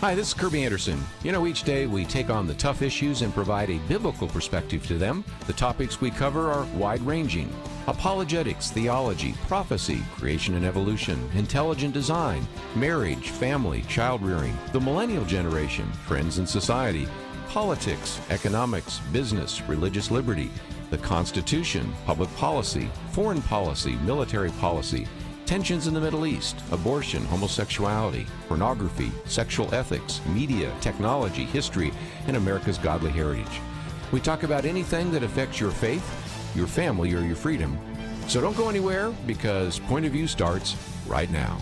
Hi, this is Kerby Anderson. You know, each day we take on the tough issues and provide a biblical perspective to them. The topics we cover are wide-ranging. Apologetics, theology, prophecy, creation and evolution, intelligent design, marriage, family, child-rearing, the millennial generation, trends in society, politics, economics, business, religious liberty, the Constitution, public policy, foreign policy, military policy, tensions in the Middle East, abortion, homosexuality, pornography, sexual ethics, media, technology, history, and America's godly heritage. We talk about anything that affects your faith, your family, or your freedom. So don't go anywhere, because Point of View starts right now.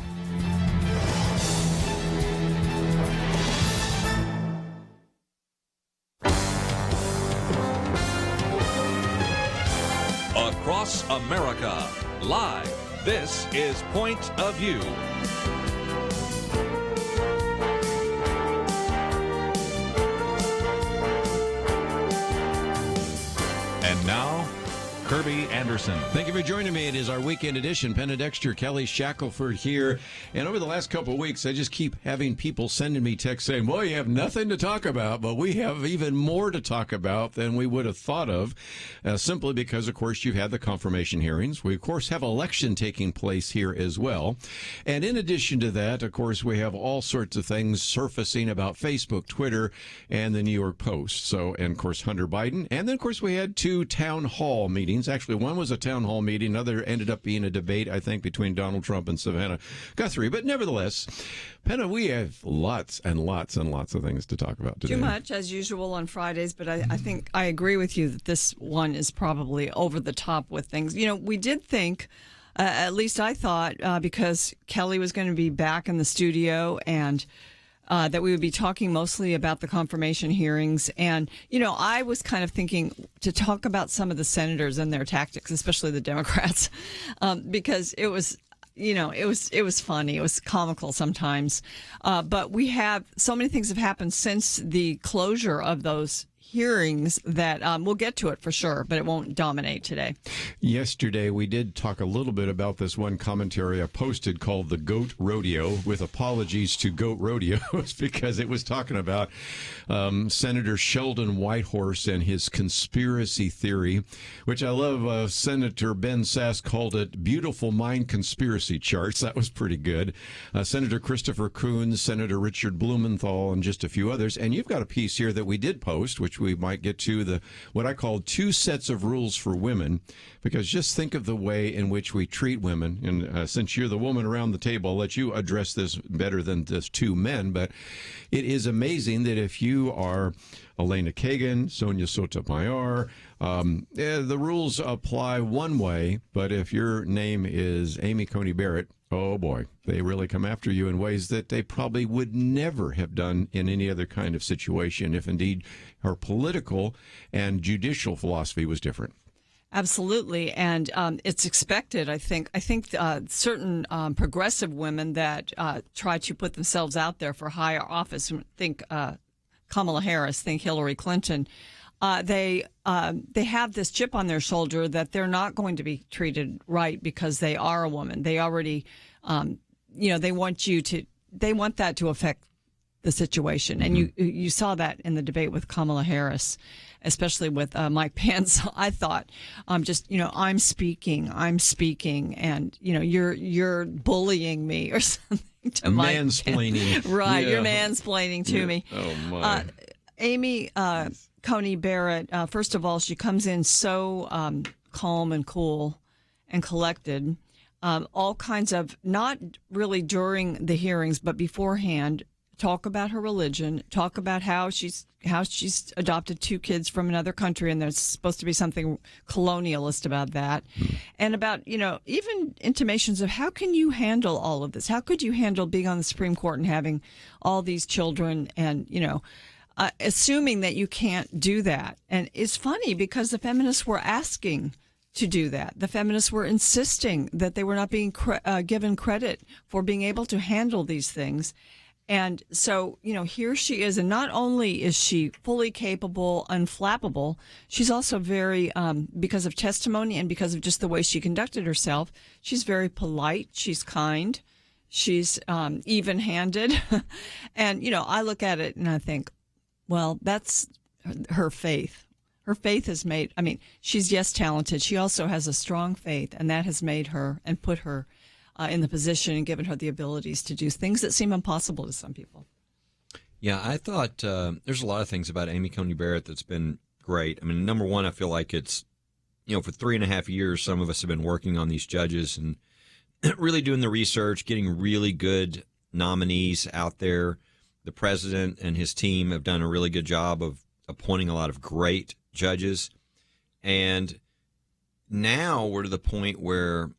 Across America, live. This is Point of View. And now, Kerby Anderson. Thank you for joining me. It is our weekend edition. Penna Dexter, Kelly Shackelford here. And over the last couple of weeks, I just keep having people sending me texts saying, boy, you have nothing to talk about, but we have even more to talk about than we would have thought of, simply because, of course, you've had the confirmation hearings. We, of course, have election taking place here as well. And in addition to that, of course, we have all sorts of things surfacing about Facebook, Twitter, and the New York Post. So, and, of course, Hunter Biden. And then, of course, we had 2 town hall meetings. Actually, one was a town hall meeting. Another ended up being a debate, I think, between Donald Trump and Savannah Guthrie. But nevertheless, Penna, we have lots and lots and lots of things to talk about today. Too much, as usual, on Fridays. But I think I agree with you that this one is probably over the top with things. You know, we did think, at least I thought, because Kelly was going to be back in the studio and that we would be talking mostly about the confirmation hearings. And, you know, I was kind of thinking to talk about some of the senators and their tactics, especially the Democrats, because it was, you know, it was funny. It was comical sometimes. But we have so many things have happened since the closure of those hearings that we'll get to it for sure, but it won't dominate today. Yesterday, we did talk a little bit about this one commentary I posted called The Goat Rodeo, with apologies to Goat Rodeos, because it was talking about Senator Sheldon Whitehorse and his conspiracy theory, which I love. Senator Ben Sass called it beautiful mind conspiracy charts. That was pretty good. Senator Christopher Coons, Senator Richard Blumenthal, and just a few others. And you've got a piece here that we did post, which we might get to, the what I call 2 sets of rules for women, because just think of the way in which we treat women. And since you're the woman around the table, I'll let you address this better than just 2 men. But it is amazing that if you are Elena Kagan, Sonia Sotomayor, the rules apply one way, but if your name is Amy Coney Barrett, oh boy, they really come after you in ways that they probably would never have done in any other kind of situation, if indeed her political and judicial philosophy was different. Absolutely, and it's expected. I think certain progressive women that try to put themselves out there for higher office, think Kamala Harris, think Hillary Clinton. They have this chip on their shoulder that they're not going to be treated right because they are a woman. They already, they want that to affect the situation. And you saw that in the debate with Kamala Harris, especially with Mike Pence. I thought, I'm speaking, and, you're bullying me or something to Mike Pence. Mansplaining. Right, Yeah. you're mansplaining to me. Oh, my. Amy Coney Barrett, first of all, she comes in so calm and cool and collected. All kinds of, not really during the hearings, but beforehand, talk about her religion, talk about how she's adopted 2 kids from another country, and there's supposed to be something colonialist about that, and about, even intimations of how can you handle all of this? How could you handle being on the Supreme Court and having all these children and, assuming that you can't do that. And it's funny because the feminists were asking to do that. The feminists were insisting that they were not being given credit for being able to handle these things. And so, here she is. And not only is she fully capable, unflappable, she's also very, because of testimony and because of just the way she conducted herself, she's very polite. She's kind. She's even-handed. And, I look at it and I think, well, that's her faith. Her faith has made, she's, yes, talented. She also has a strong faith, and that has made her and put her in the position and given her the abilities to do things that seem impossible to some people. Yeah, I thought there's a lot of things about Amy Coney Barrett that's been great. Number one, I feel like it's, for 3.5 years, some of us have been working on these judges and really doing the research, getting really good nominees out there. The president and his team have done a really good job of appointing a lot of great judges. And now we're to the point where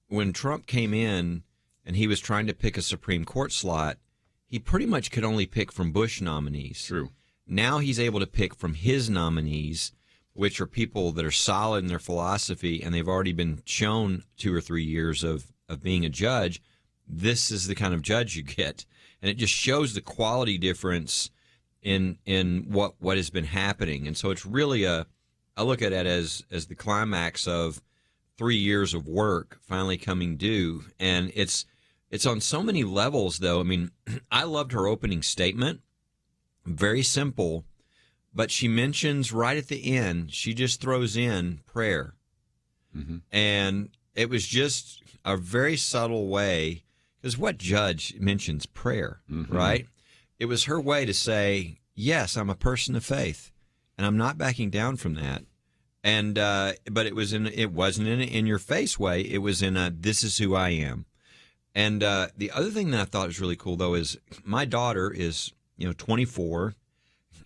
when Trump came in and he was trying to pick a Supreme Court slot, he pretty much could only pick from Bush nominees. True. Now he's able to pick from his nominees, which are people that are solid in their philosophy, and they've already been shown 2 or 3 years of being a judge. This is the kind of judge you get. And it just shows the quality difference in what has been happening. And so it's really I look at it as the climax of 3 years of work finally coming due. And it's on so many levels, though. I loved her opening statement. Very simple, but she mentions right at the end, she just throws in prayer. Mm-hmm. And it was just a very subtle way, because what judge mentions prayer, mm-hmm. right? It was her way to say, yes, I'm a person of faith, and I'm not backing down from that. And but it wasn't in an in-your-face way. It was in a, this is who I am. And the other thing that I thought was really cool, though, is my daughter is 24,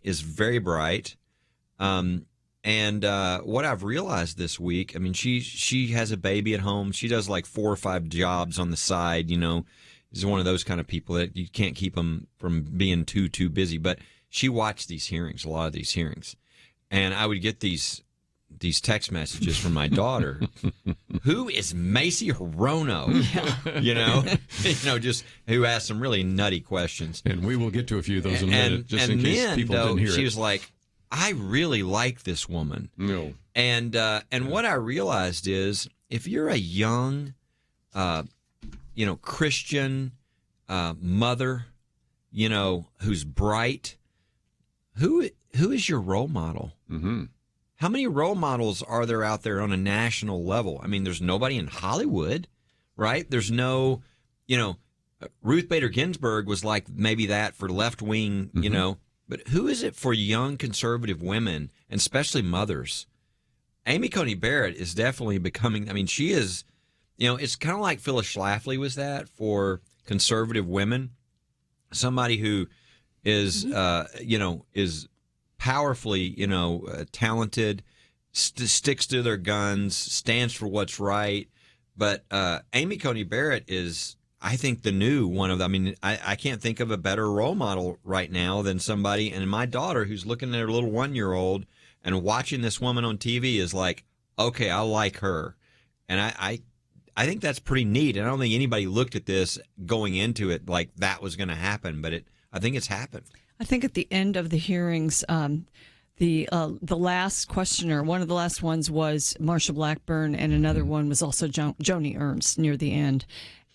is very bright. And what I've realized this week, she has a baby at home. She does like 4 or 5 jobs on the side, is one of those kind of people that you can't keep them from being too busy. But she watched these hearings, a lot of these hearings. And I would get these text messages from my daughter. Who is Macy Hirono? Yeah. Just who asked some really nutty questions. And we will get to a few of those in a minute, just in case people didn't hear it. She was like, I really like this woman. No. And what I realized is, if you're a young, Christian mother, who's bright, who is your role model? Mm-hmm. How many role models are there out there on a national level? There's nobody in Hollywood, right? There's no, Ruth Bader Ginsburg was like maybe that for left-wing, mm-hmm. But who is it for young conservative women, and especially mothers? Amy Coney Barrett is definitely becoming, she is, it's kind of like Phyllis Schlafly was that for conservative women. Somebody who is, is powerfully, talented, sticks to their guns, stands for what's right. But Amy Coney Barrett is, I think, the new one of them. I can't think of a better role model right now than somebody. And my daughter, who's looking at her little 1-year-old and watching this woman on TV, is like, okay, I like her. And I think that's pretty neat. And I don't think anybody looked at this going into it like that was going to happen, but I think it's happened. I think at the end of the hearings, the last questioner, one of the last ones was Marsha Blackburn, and another one was also Joni Ernst near the end.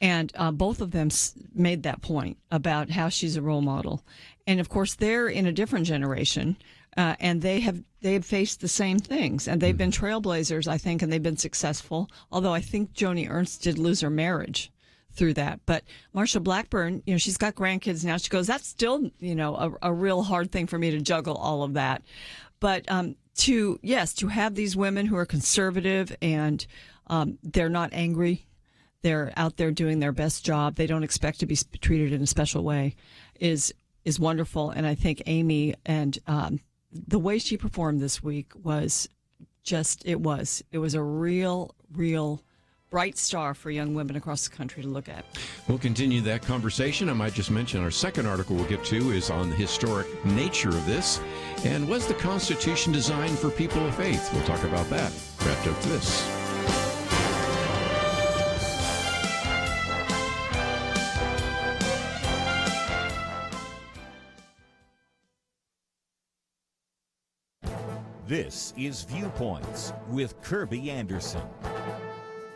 And both of them made that point about how she's a role model. And, of course, they're in a different generation, and they have faced the same things. And they've been trailblazers, I think, and they've been successful, although I think Joni Ernst did lose her marriage through that. But Marsha Blackburn, she's got grandkids now. She goes, that's still, a real hard thing for me to juggle all of that. But to have these women who are conservative and they're not angry, they're out there doing their best job, they don't expect to be treated in a special way, is wonderful. And I think Amy and the way she performed this week was just, it was a real bright star for young women across the country to look at. We'll continue that conversation. I might just mention our second article we'll get to is on the historic nature of this. And was the Constitution designed for people of faith? We'll talk about that wrapped up to this. This is Viewpoints with Kerby Anderson.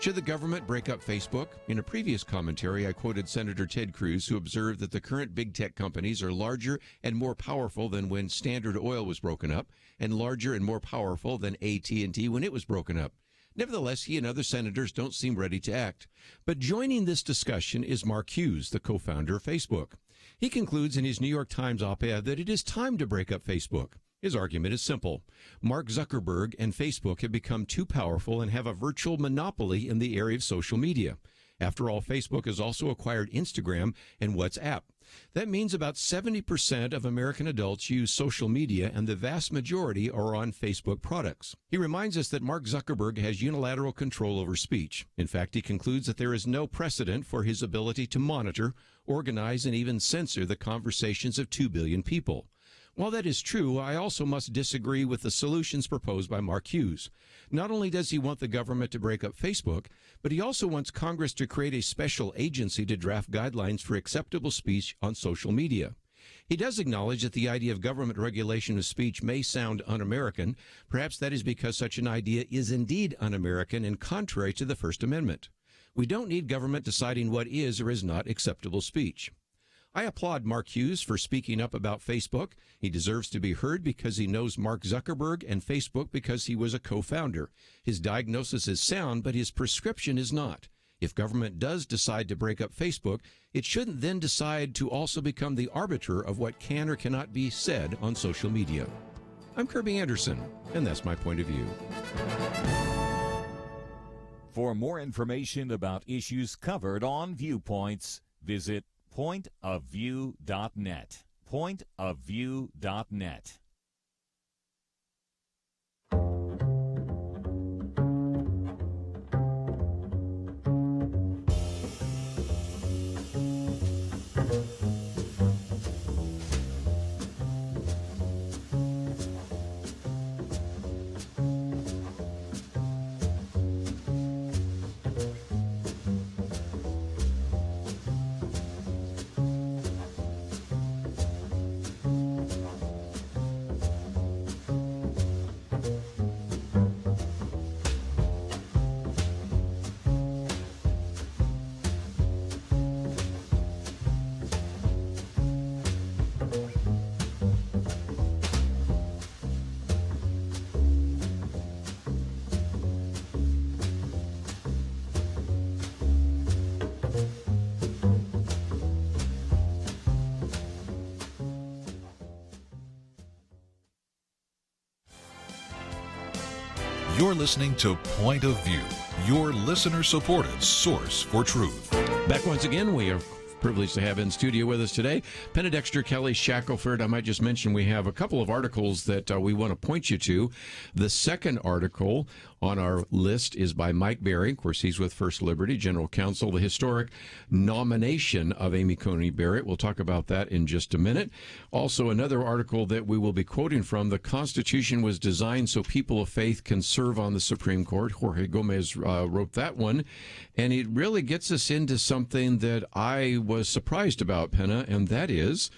Should the government break up Facebook? In a previous commentary, I quoted Senator Ted Cruz, who observed that the current big tech companies are larger and more powerful than when Standard Oil was broken up, and larger and more powerful than AT&T when it was broken up. Nevertheless, he and other senators don't seem ready to act. But joining this discussion is Mark Hughes, the co-founder of Facebook. He concludes in his New York Times op-ed that it is time to break up Facebook. His argument is simple. Mark Zuckerberg and Facebook have become too powerful and have a virtual monopoly in the area of social media. After all, Facebook has also acquired Instagram and WhatsApp. That means about 70% of American adults use social media, and the vast majority are on Facebook products. He reminds us that Mark Zuckerberg has unilateral control over speech. In fact, he concludes that there is no precedent for his ability to monitor, organize, and even censor the conversations of 2 billion people. While that is true, I also must disagree with the solutions proposed by Mark Hughes. Not only does he want the government to break up Facebook, but he also wants Congress to create a special agency to draft guidelines for acceptable speech on social media. He does acknowledge that the idea of government regulation of speech may sound un-American. Perhaps that is because such an idea is indeed un-American and contrary to the First Amendment. We don't need government deciding what is or is not acceptable speech. I applaud Mark Hughes for speaking up about Facebook. He deserves to be heard because he knows Mark Zuckerberg and Facebook because he was a co-founder. His diagnosis is sound, but his prescription is not. If government does decide to break up Facebook, it shouldn't then decide to also become the arbiter of what can or cannot be said on social media. I'm Kerby Anderson, and that's my point of view. For more information about issues covered on Viewpoints, visit pointofview.net. Pointofview.net. You're listening to Point of View, your listener-supported source for truth. Back once again, we are privileged to have in studio with us today Penna Dexter, Kelly Shackelford. I might just mention we have a couple of articles that we want to point you to. The second article on our list is by Mike Barrett. Of course, he's with First Liberty, General Counsel, the historic nomination of Amy Coney Barrett. We'll talk about that in just a minute. Also, another article that we will be quoting from, The Constitution was designed so people of faith can serve on the Supreme Court. Jorge Gomez wrote that one. And it really gets us into something that I was surprised about, Penna, and that is,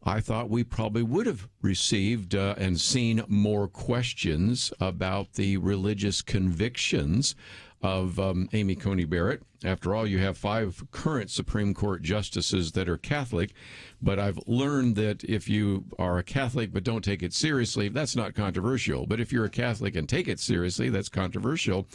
I thought we probably would have received and seen more questions about the religious convictions of Amy Coney Barrett. After all, you have 5 current Supreme Court justices that are Catholic, but I've learned that if you are a Catholic but don't take it seriously, that's not controversial. But if you're a Catholic and take it seriously, that's controversial.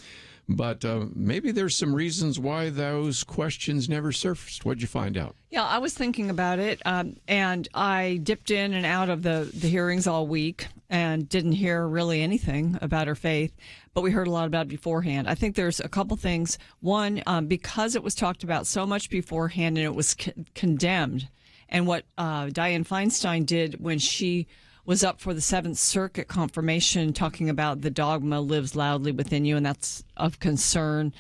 But maybe there's some reasons why those questions never surfaced. What'd you find out? Yeah, I was thinking about it, and I dipped in and out of the hearings all week and didn't hear really anything about her faith, but we heard a lot about it beforehand. I think there's a couple things. One, because it was talked about so much beforehand and it was condemned, and what Dianne Feinstein did when she was up for the Seventh Circuit confirmation, talking about the dogma lives loudly within you, and that's of concern.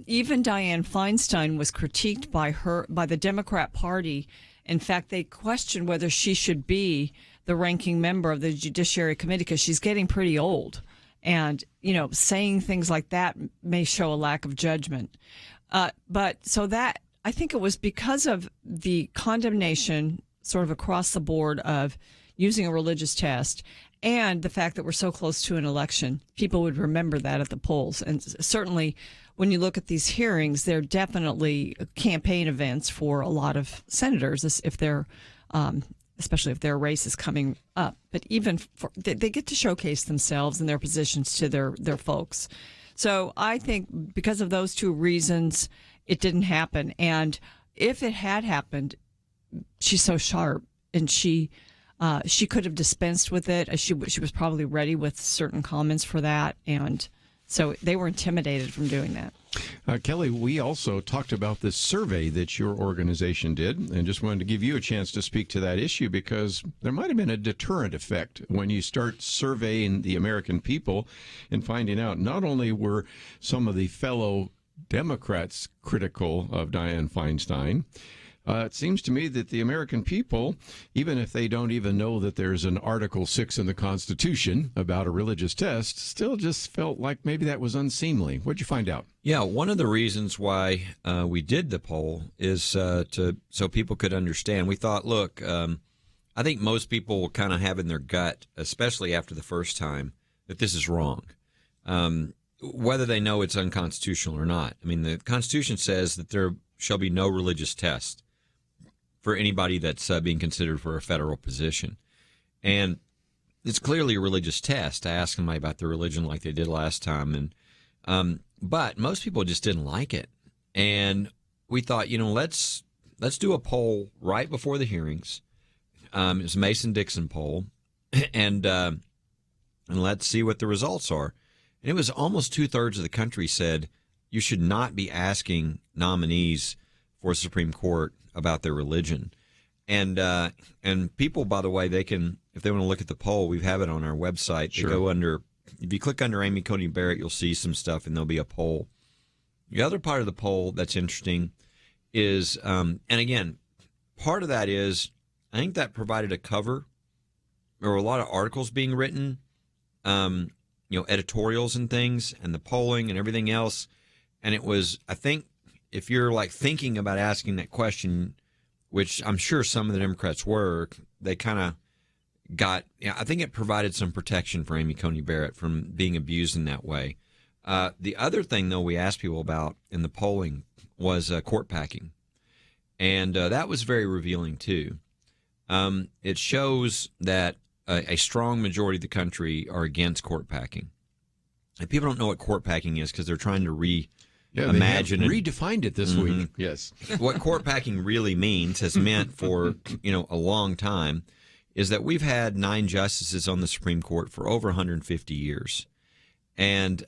Even Dianne Feinstein was critiqued by the Democrat Party. In fact, they questioned whether she should be the ranking member of the Judiciary Committee because she's getting pretty old. And, saying things like that may show a lack of judgment. But so that, I think it was because of the condemnation sort of across the board of using a religious test and the fact that we're so close to an election, people would remember that at the polls. And certainly when you look at these hearings, they're definitely campaign events for a lot of senators, if they're, especially if their race is coming up. But even they get to showcase themselves and their positions to their folks. So I think because of those two reasons, it didn't happen. And if it had happened, she's so sharp, and she could have dispensed with it. She was probably ready with certain comments for that, and so they were intimidated from doing that. Kelly, we also talked about this survey that your organization did, and just wanted to give you a chance to speak to that issue, because there might have been a deterrent effect when you start surveying the American people and finding out not only were some of the fellow Democrats critical of Dianne Feinstein, it seems to me that the American people, even if they don't even know that there's an Article 6 in the Constitution about a religious test, still just felt like maybe that was unseemly. What'd you find out? Yeah, one of the reasons why we did the poll is so people could understand. We thought, look, I think most people will kind of have in their gut, especially after the first time, that this is wrong, whether they know it's unconstitutional or not. I mean, the Constitution says that there shall be no religious test for anybody that's being considered for a federal position. And it's clearly a religious test to ask somebody about their religion like they did last time. And but most people just didn't like it. And we thought, let's do a poll right before the hearings. It was a Mason-Dixon poll, and let's see what the results are. And it was almost 2/3 of the country said you should not be asking nominees for Supreme Court about their religion. And people, by the way, they can, if they want to look at the poll, we have it on our website. Sure. They go under, if you click under Amy Coney Barrett, you'll see some stuff, and there'll be a poll. The other part of the poll that's interesting is, and again, part of that is, I think that provided a cover. There were a lot of articles being written, editorials and things, and the polling and everything else. And it was, I think, if you're like thinking about asking that question, which I'm sure some of the Democrats were, they kind of got, I think it provided some protection for Amy Coney Barrett from being abused in that way. The other thing, though, we asked people about in the polling was court packing. And that was very revealing, too. It shows that a strong majority of the country are against court packing. And people don't know what court packing is because they're trying to imagine they have redefined it this week. Yes. What court packing really means, has meant for a long time, is that we've had 9 justices on the Supreme Court for over 150 years. And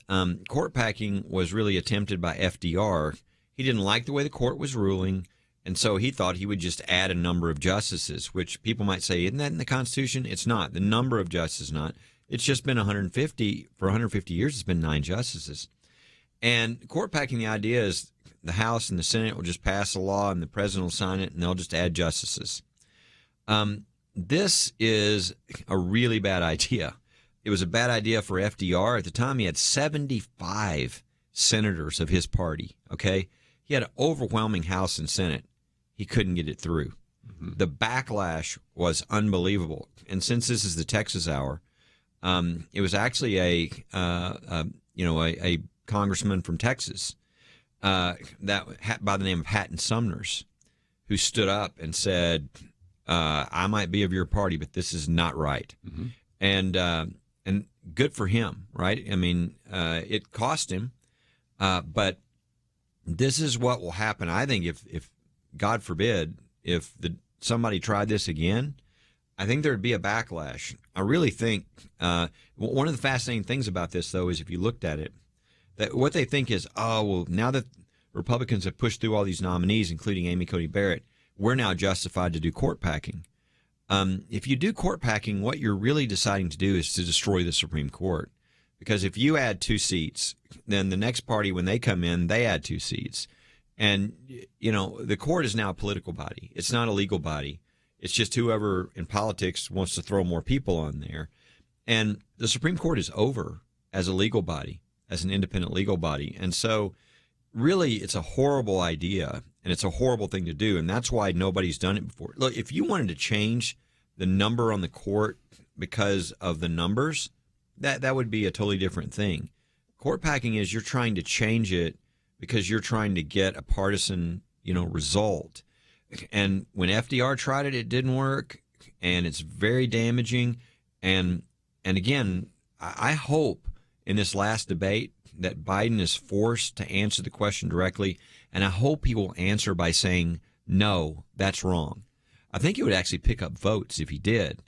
court packing was really attempted by FDR. He didn't like the way the court was ruling, and so he thought he would just add a number of justices, which people might say, isn't that in the Constitution? It's not. The number of justices not. It's just been 150. For 150 years, it's been 9 justices. And court packing, the idea is the House and the Senate will just pass a law and the president will sign it and they'll just add justices. This is a really bad idea. It was a bad idea for FDR. At the time, he had 75 senators of his party, okay? He had an overwhelming House and Senate. He couldn't get it through. Mm-hmm. The backlash was unbelievable. And since this is the Texas Hour, it was actually a congressman from Texas that by the name of Hatton Sumners, who stood up and said, I might be of your party, but this is not right. Mm-hmm. And good for him, right? I mean, it cost him, but this is what will happen. I think if God forbid, if somebody tried this again, I think there'd be a backlash. I really think one of the fascinating things about this, though, is if you looked at it, that what they think is, now that Republicans have pushed through all these nominees, including Amy Coney Barrett, we're now justified to do court packing. If you do court packing, what you're really deciding to do is to destroy the Supreme Court. Because if you add 2 seats, then the next party, when they come in, they add 2 seats. And, the court is now a political body. It's not a legal body. It's just whoever in politics wants to throw more people on there. And the Supreme Court is over as a legal body, as an independent legal body. And so really it's a horrible idea and it's a horrible thing to do. And that's why nobody's done it before. Look, if you wanted to change the number on the court because of the numbers, that would be a totally different thing. Court packing is you're trying to change it because you're trying to get a partisan, result. And when FDR tried it, it didn't work, and it's very damaging. And again, I hope in this last debate that Biden is forced to answer the question directly, and I hope he will answer by saying, no, that's wrong. I think he would actually pick up votes if he did,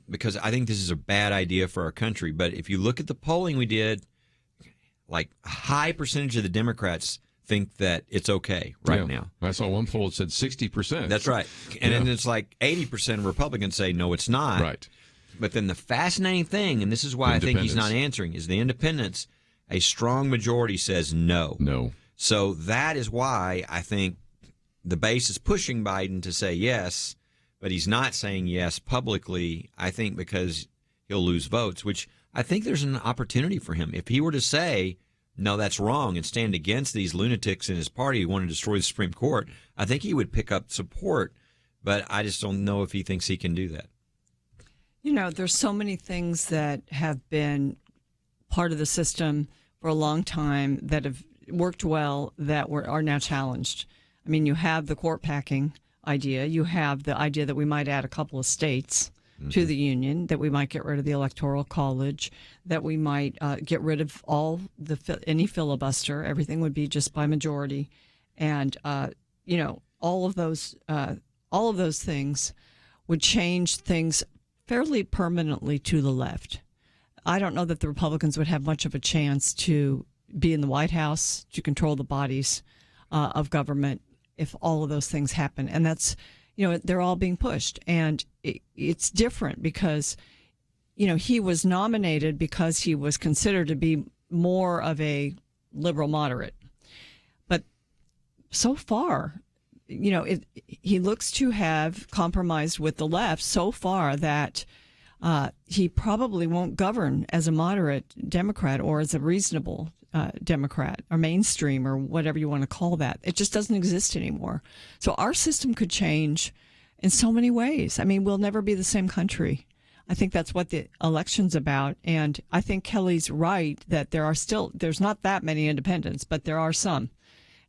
because I think this is a bad idea for our country. But if you look at the polling we did, like a high percentage of the Democrats think that it's okay now. I saw one poll that said 60%. That's right. And then it's like 80% of Republicans say, no, it's not. Right. But then the fascinating thing, and this is why I think he's not answering, is the independents. A strong majority says no. No. So that is why I think the base is pushing Biden to say yes, but he's not saying yes publicly, I think because he'll lose votes, which I think there's an opportunity for him. If he were to say, no, that's wrong, and stand against these lunatics in his party who want to destroy the Supreme Court, I think he would pick up support, but I just don't know if he thinks he can do that. There's so many things that have been part of the system for a long time that have worked well that are now challenged. I mean, you have the court packing idea. You have the idea that we might add a couple of states to the union, that we might get rid of the electoral college, that we might get rid of any filibuster. Everything would be just by majority, and all of those things would change things fairly permanently to the left. I don't know that the Republicans would have much of a chance to be in the White House, to control the bodies of government if all of those things happen. And that's, they're all being pushed. And it's different because, he was nominated because he was considered to be more of a liberal moderate. But so far, he looks to have compromised with the left so far that he probably won't govern as a moderate Democrat or as a reasonable Democrat or mainstream or whatever you want to call that. It just doesn't exist anymore. So our system could change in so many ways. I mean, we'll never be the same country. I think that's what the election's about. And I think Kelly's right that there's not that many independents, but there are some.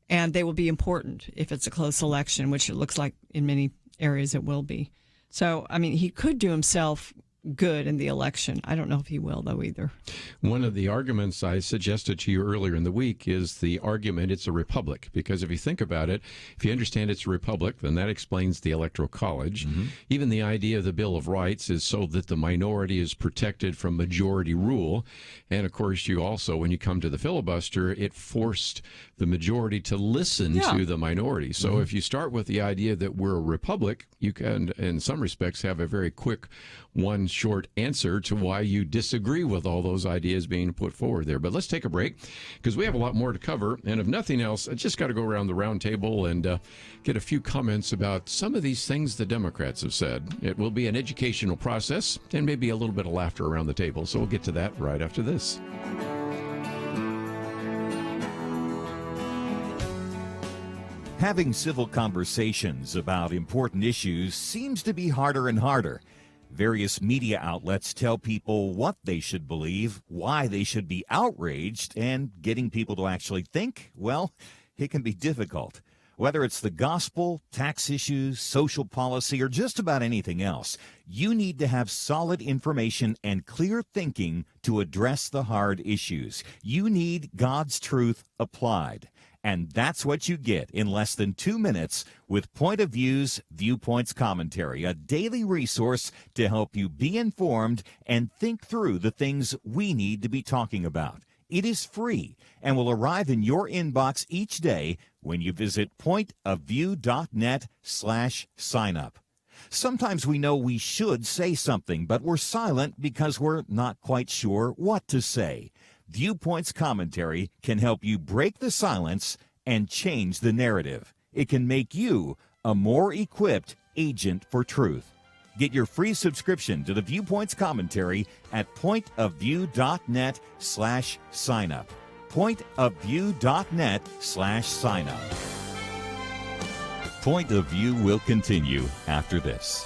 And they will be important if it's a close election, which it looks like in many areas it will be. So, I mean, he could do himself good in the election. I don't know if he will, though, either. One of the arguments I suggested to you earlier in the week is the argument it's a republic. Because if you think about it, if you understand it's a republic, then that explains the Electoral College. Mm-hmm. Even the idea of the Bill of Rights is so that the minority is protected from majority rule. And, of course, you also, when you come to the filibuster, it forced the majority to listen to the minority. So if you start with the idea that we're a republic, you can, in some respects, have a very quick one short answer to why you disagree with all those ideas being put forward there. But let's take a break because we have a lot more to cover. And if nothing else, I just got to go around the round table and get a few comments about some of these things the Democrats have said. It will be an educational process and maybe a little bit of laughter around the table. So we'll get to that right after this. Having civil conversations about important issues seems to be harder and harder. Various media outlets tell people what they should believe, why they should be outraged, and getting people to actually think, well, it can be difficult. Whether it's the gospel, tax issues, social policy, or just about anything else, you need to have solid information and clear thinking to address the hard issues. You need God's truth applied. And that's what you get in less than 2 minutes with Point of View's Viewpoints Commentary, a daily resource to help you be informed and think through the things we need to be talking about. It is free and will arrive in your inbox each day when you visit pointofview.net/signup. Sometimes we know we should say something, but we're silent because we're not quite sure what to say. Viewpoints Commentary can help you break the silence and change the narrative. It can make you a more equipped agent for truth. Get your free subscription to the Viewpoints Commentary at pointofview.net/signup. Pointofview.net/signup. Point of View will continue after this.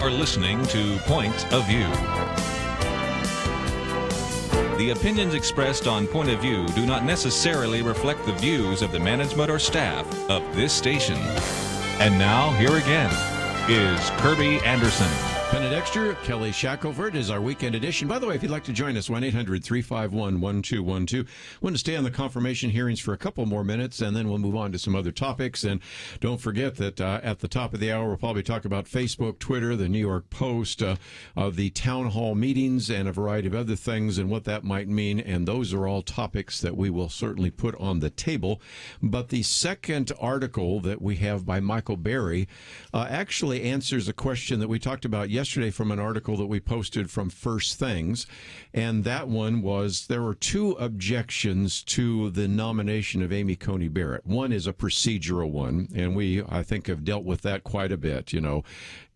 You're listening to Point of View. The opinions expressed on Point of View do not necessarily reflect the views of the management or staff of this station. And now, here again is Kerby Anderson. Penna Dexter, Kelly Shackelford is our weekend edition. By the way, if you'd like to join us, 1-800-351-1212. Want to stay on the confirmation hearings for a couple more minutes, and then we'll move on to some other topics. And don't forget that at the top of the hour, we'll probably talk about Facebook, Twitter, the New York Post, the town hall meetings, and a variety of other things and what that might mean. And those are all topics that we will certainly put on the table. But the second article that we have by Michael Barry actually answers a question that we talked about yesterday from an article that we posted from First Things, and that one was there were two objections to the nomination of Amy Coney Barrett. One is a procedural one, and we, I think, have dealt with that quite a bit. You know,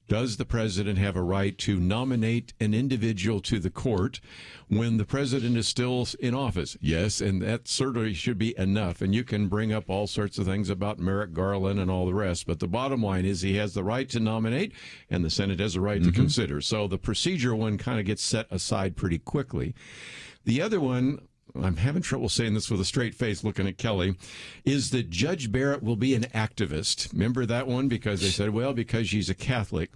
does the president have a right to nominate an individual to the court when the president is still in office? Yes, and that certainly should be enough. And you can bring up all sorts of things about Merrick Garland and all the rest, but the bottom line is he has the right to nominate, and the Senate has a right to consider. So the procedural one kind of gets set aside pretty quickly. The other one, I'm having trouble saying this with a straight face looking at Kelly, is that Judge Barrett will be an activist. Remember that one? Because they said, well, because she's a Catholic.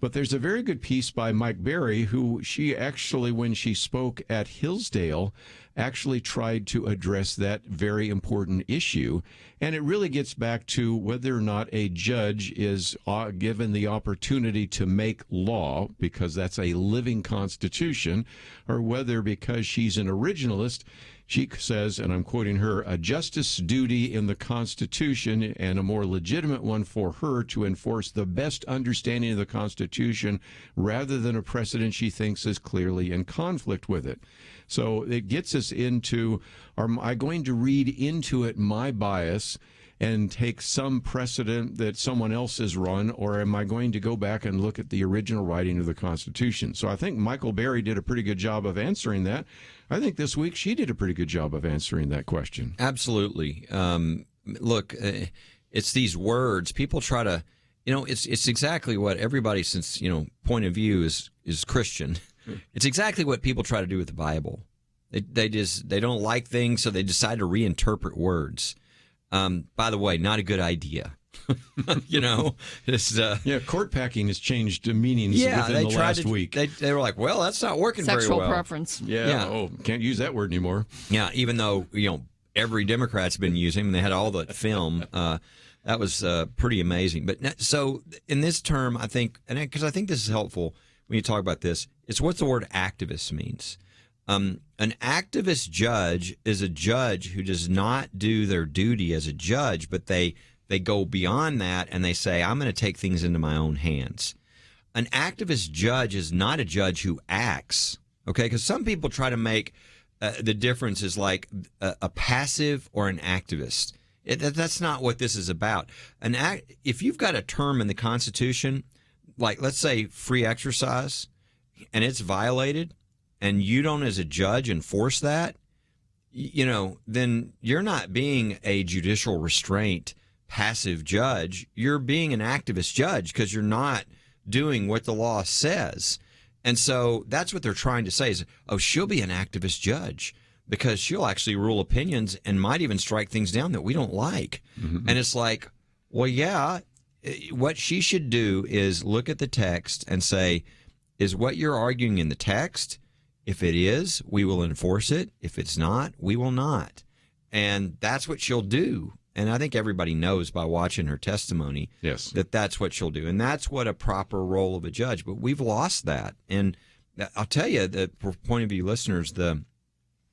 But there's a very good piece by Mike Barry, who she actually, when she spoke at Hillsdale, actually tried to address that very important issue. And it really gets back to whether or not a judge is given the opportunity to make law, because that's a living constitution, or whether because she's an originalist, she says, and I'm quoting her, a justice duty in the Constitution and a more legitimate one for her to enforce the best understanding of the Constitution rather than a precedent she thinks is clearly in conflict with it. So it gets us into, am I going to read into it my bias and take some precedent that someone else has run, or am I going to go back and look at the original writing of the Constitution? So I think Michael Barry did a pretty good job of answering that. I think this week she did a pretty good job of answering that question. Absolutely. Look, it's these words. People try to, it's exactly what everybody, since, Point of View is Christian. It's exactly what people try to do with the Bible. They don't like things, so they decide to reinterpret words. By the way, not a good idea. Court packing has changed meanings within the last week. They were like, well, that's not working very well. Sexual preference. Yeah. Oh, can't use that word anymore. Yeah, even though, every Democrat's been using them. They had all the film. That was pretty amazing. But so in this term, I think, and because I think this is helpful when you talk about this, it's what the word activist means. An activist judge is a judge who does not do their duty as a judge, but they go beyond that and they say, I'm going to take things into my own hands. An activist judge is not a judge who acts, okay? Because some people try to make the difference is like a passive or an activist. That's not what this is about. If you've got a term in the Constitution, like let's say free exercise, and it's violated, and you don't as a judge enforce that, then you're not being a judicial restraint passive judge. You're being an activist judge because you're not doing what the law says. And so that's what they're trying to say is, she'll be an activist judge because she'll actually rule opinions and might even strike things down that we don't like. Mm-hmm. And it's like, well, yeah, what she should do is look at the text and say, is what you're arguing in the text? If it is, we will enforce it. If it's not, we will not. And that's what she'll do. And I think everybody knows by watching her testimony that that's what she'll do. And that's what a proper role of a judge. But we've lost that. And I'll tell you, the Point of View listeners, the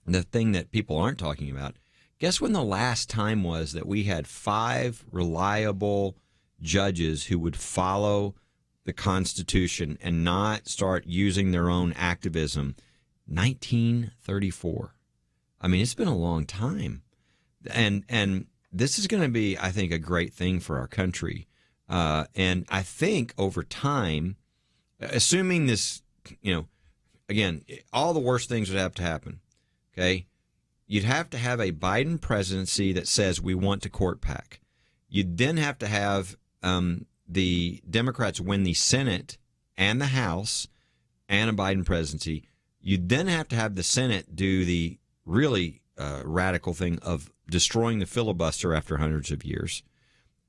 thing that people aren't talking about, guess when the last time was that we had 5 reliable judges who would follow the Constitution and not start using their own activism? 1934. I mean, it's been a long time. And this is going to be, I think, a great thing for our country. And I think over time, assuming this, again, all the worst things would have to happen, okay? You'd have to have a Biden presidency that says we want to court pack. You'd then have to have the Democrats win the Senate and the House and a Biden presidency. You then have to have the Senate do the really radical thing of destroying the filibuster after hundreds of years,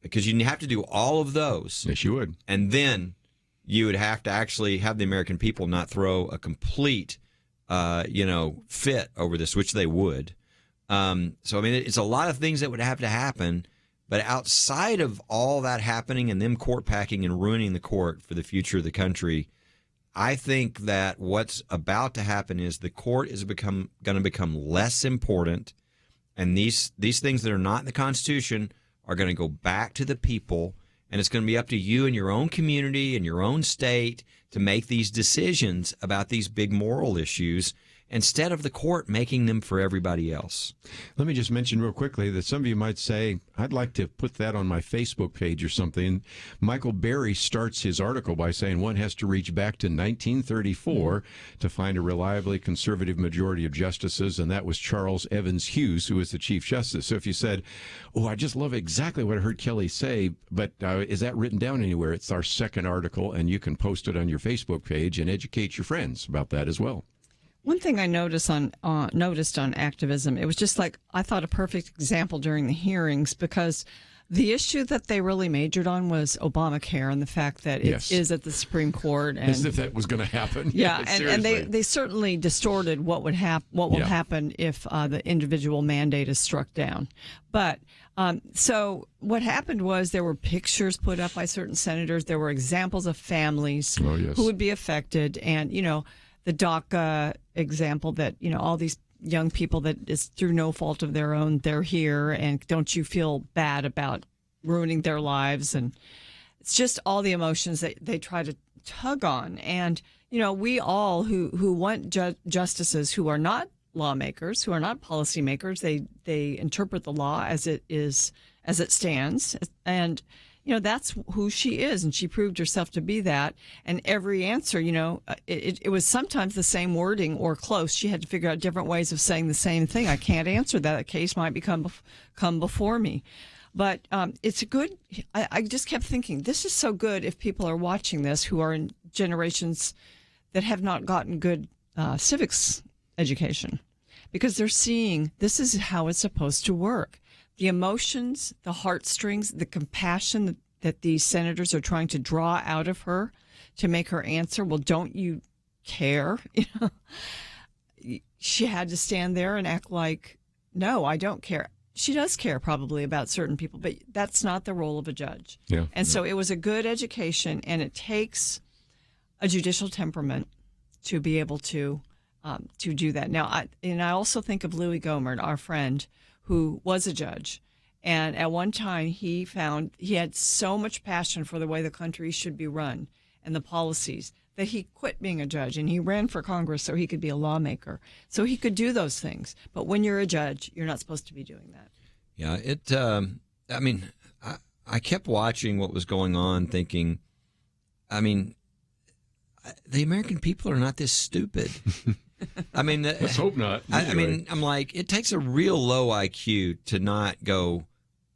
because you have to do all of those. Yes, you would. And then you would have to actually have the American people not throw a complete, fit over this, which they would. So, I mean, it's a lot of things that would have to happen. But outside of all that happening and them court packing and ruining the court for the future of the country, I think that what's about to happen is the court is going to become less important, and these things that are not in the Constitution are going to go back to the people, and it's going to be up to you and your own community and your own state to make these decisions about these big moral issues, instead of the court making them for everybody else. Let me just mention real quickly that some of you might say, I'd like to put that on my Facebook page or something. Michael Berry starts his article by saying one has to reach back to 1934 to find a reliably conservative majority of justices, and that was Charles Evans Hughes, who was the Chief Justice. So if you said, I just love exactly what I heard Kelly say, but is that written down anywhere? It's our second article, and you can post it on your Facebook page and educate your friends about that as well. One thing I noticed on activism, it was just like, I thought a perfect example during the hearings, because the issue that they really majored on was Obamacare and the fact that it is at the Supreme Court. And, as if that was going to happen. Yeah, and they certainly distorted what will happen if the individual mandate is struck down. But so what happened was there were pictures put up by certain senators. There were examples of families who would be affected, and the DACA example that, all these young people that is through no fault of their own, they're here, and don't you feel bad about ruining their lives? And it's just all the emotions that they try to tug on. And, we all who want justices who are not lawmakers, who are not policymakers, they interpret the law as it stands. And, that's who she is, and she proved herself to be that. And every answer, it was sometimes the same wording or close. She had to figure out different ways of saying the same thing. I can't answer that. A case might come before me. But it's a good, I just kept thinking, this is so good if people are watching this who are in generations that have not gotten good civics education, because they're seeing this is how it's supposed to work. The emotions, the heartstrings, the compassion that these senators are trying to draw out of her to make her answer, well, don't you care? She had to stand there and act like, no, I don't care. She does care probably about certain people, but that's not the role of a judge. Yeah. And so it was a good education, and it takes a judicial temperament to be able to do that. Now, I also think of Louis Gohmert, our friend, who was a judge. And at one time, he found he had so much passion for the way the country should be run and the policies that he quit being a judge, and he ran for Congress so he could be a lawmaker. So he could do those things. But when you're a judge, you're not supposed to be doing that. Yeah, I kept watching what was going on thinking, the American people are not this stupid. Let's hope not. I'm like, it takes a real low IQ to not go,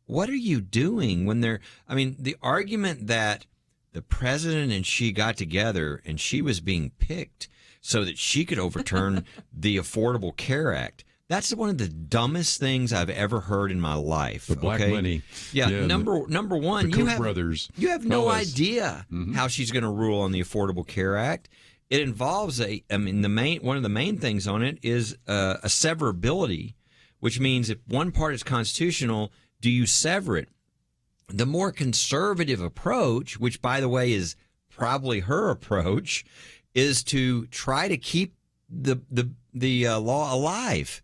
what are you doing when the argument that the president and she got together and she was being picked so that she could overturn the Affordable Care Act. That's one of the dumbest things I've ever heard in my life. The black money. Yeah, number one, the Koch brothers. You have no idea how she's going to rule on the Affordable Care Act. It involves one of the main things on it is a severability, which means if one part is constitutional, do you sever it? The more conservative approach, which by the way is probably her approach, is to try to keep the law alive.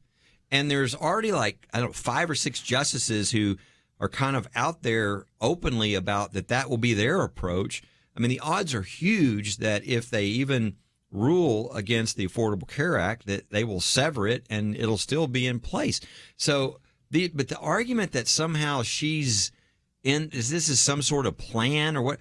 And there's already 5 or 6 justices who are kind of out there openly about that will be their approach. The odds are huge that if they even rule against the Affordable Care Act, that they will sever it and it'll still be in place. So, but the argument that somehow this is some sort of plan or what?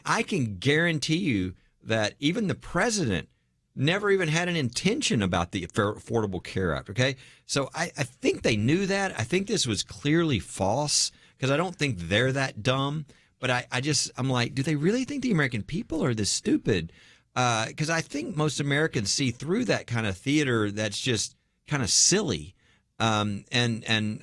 I can guarantee you that even the president never even had an intention about the Affordable Care Act. Okay, so I think they knew that. I think this was clearly false because I don't think they're that dumb. But I'm like, do they really think the American people are this stupid? Because I think most Americans see through that kind of theater that's just kind of silly. And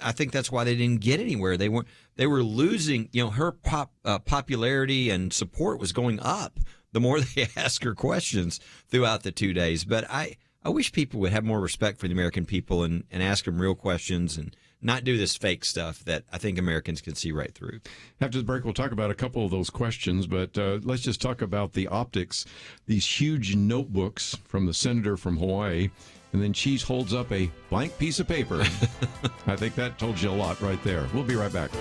I think that's why they didn't get anywhere. They were losing, her popularity and support was going up the more they asked her questions throughout the 2 days. But I wish people would have more respect for the American people and ask them real questions and not do this fake stuff that I think Americans can see right through. After the break, we'll talk about a couple of those questions, but let's just talk about the optics. These huge notebooks from the senator from Hawaii, and then Cheese holds up a blank piece of paper. I think that told you a lot right there. We'll be right back.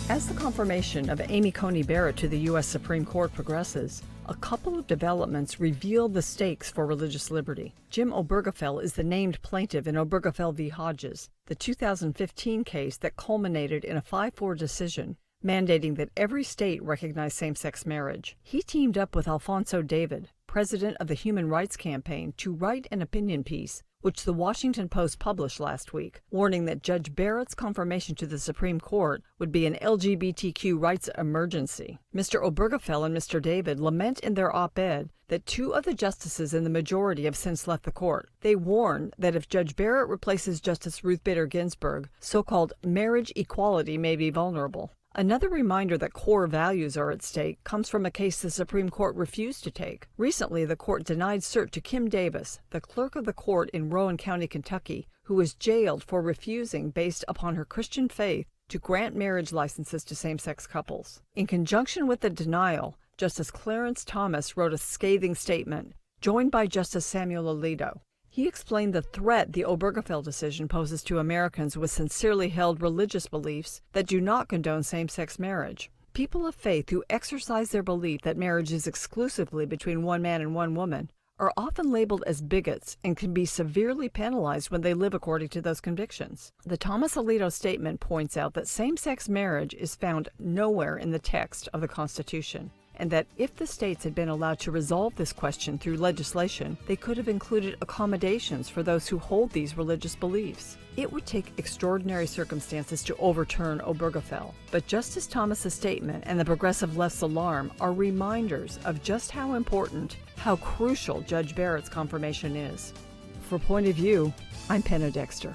As the confirmation of Amy Coney Barrett to the U.S. Supreme Court progresses, a couple of developments reveal the stakes for religious liberty. Jim Obergefell is the named plaintiff in Obergefell v. Hodges, the 2015 case that culminated in a 5-4 decision mandating that every state recognize same-sex marriage. He teamed up with Alfonso David, president of the Human Rights Campaign, to write an opinion piece which the Washington Post published last week, warning that Judge Barrett's confirmation to the Supreme Court would be an LGBTQ rights emergency. Mr. Obergefell and Mr. David lament in their op-ed that 2 of the justices in the majority have since left the court. They warn that if Judge Barrett replaces Justice Ruth Bader Ginsburg, so-called marriage equality may be vulnerable. Another reminder that core values are at stake comes from a case the Supreme Court refused to take. Recently, the court denied cert to Kim Davis, the clerk of the court in Rowan County, Kentucky, who was jailed for refusing, based upon her Christian faith, to grant marriage licenses to same-sex couples. In conjunction with the denial, Justice Clarence Thomas wrote a scathing statement, joined by Justice Samuel Alito. He explained the threat the Obergefell decision poses to Americans with sincerely held religious beliefs that do not condone same-sex marriage. People of faith who exercise their belief that marriage is exclusively between one man and one woman are often labeled as bigots and can be severely penalized when they live according to those convictions. The Thomas Alito statement points out that same-sex marriage is found nowhere in the text of the Constitution, and that if the states had been allowed to resolve this question through legislation, they could have included accommodations for those who hold these religious beliefs. It would take extraordinary circumstances to overturn Obergefell, but Justice Thomas's statement and the progressive left's alarm are reminders of just how important, how crucial Judge Barrett's confirmation is. For Point of View, I'm Penna Dexter.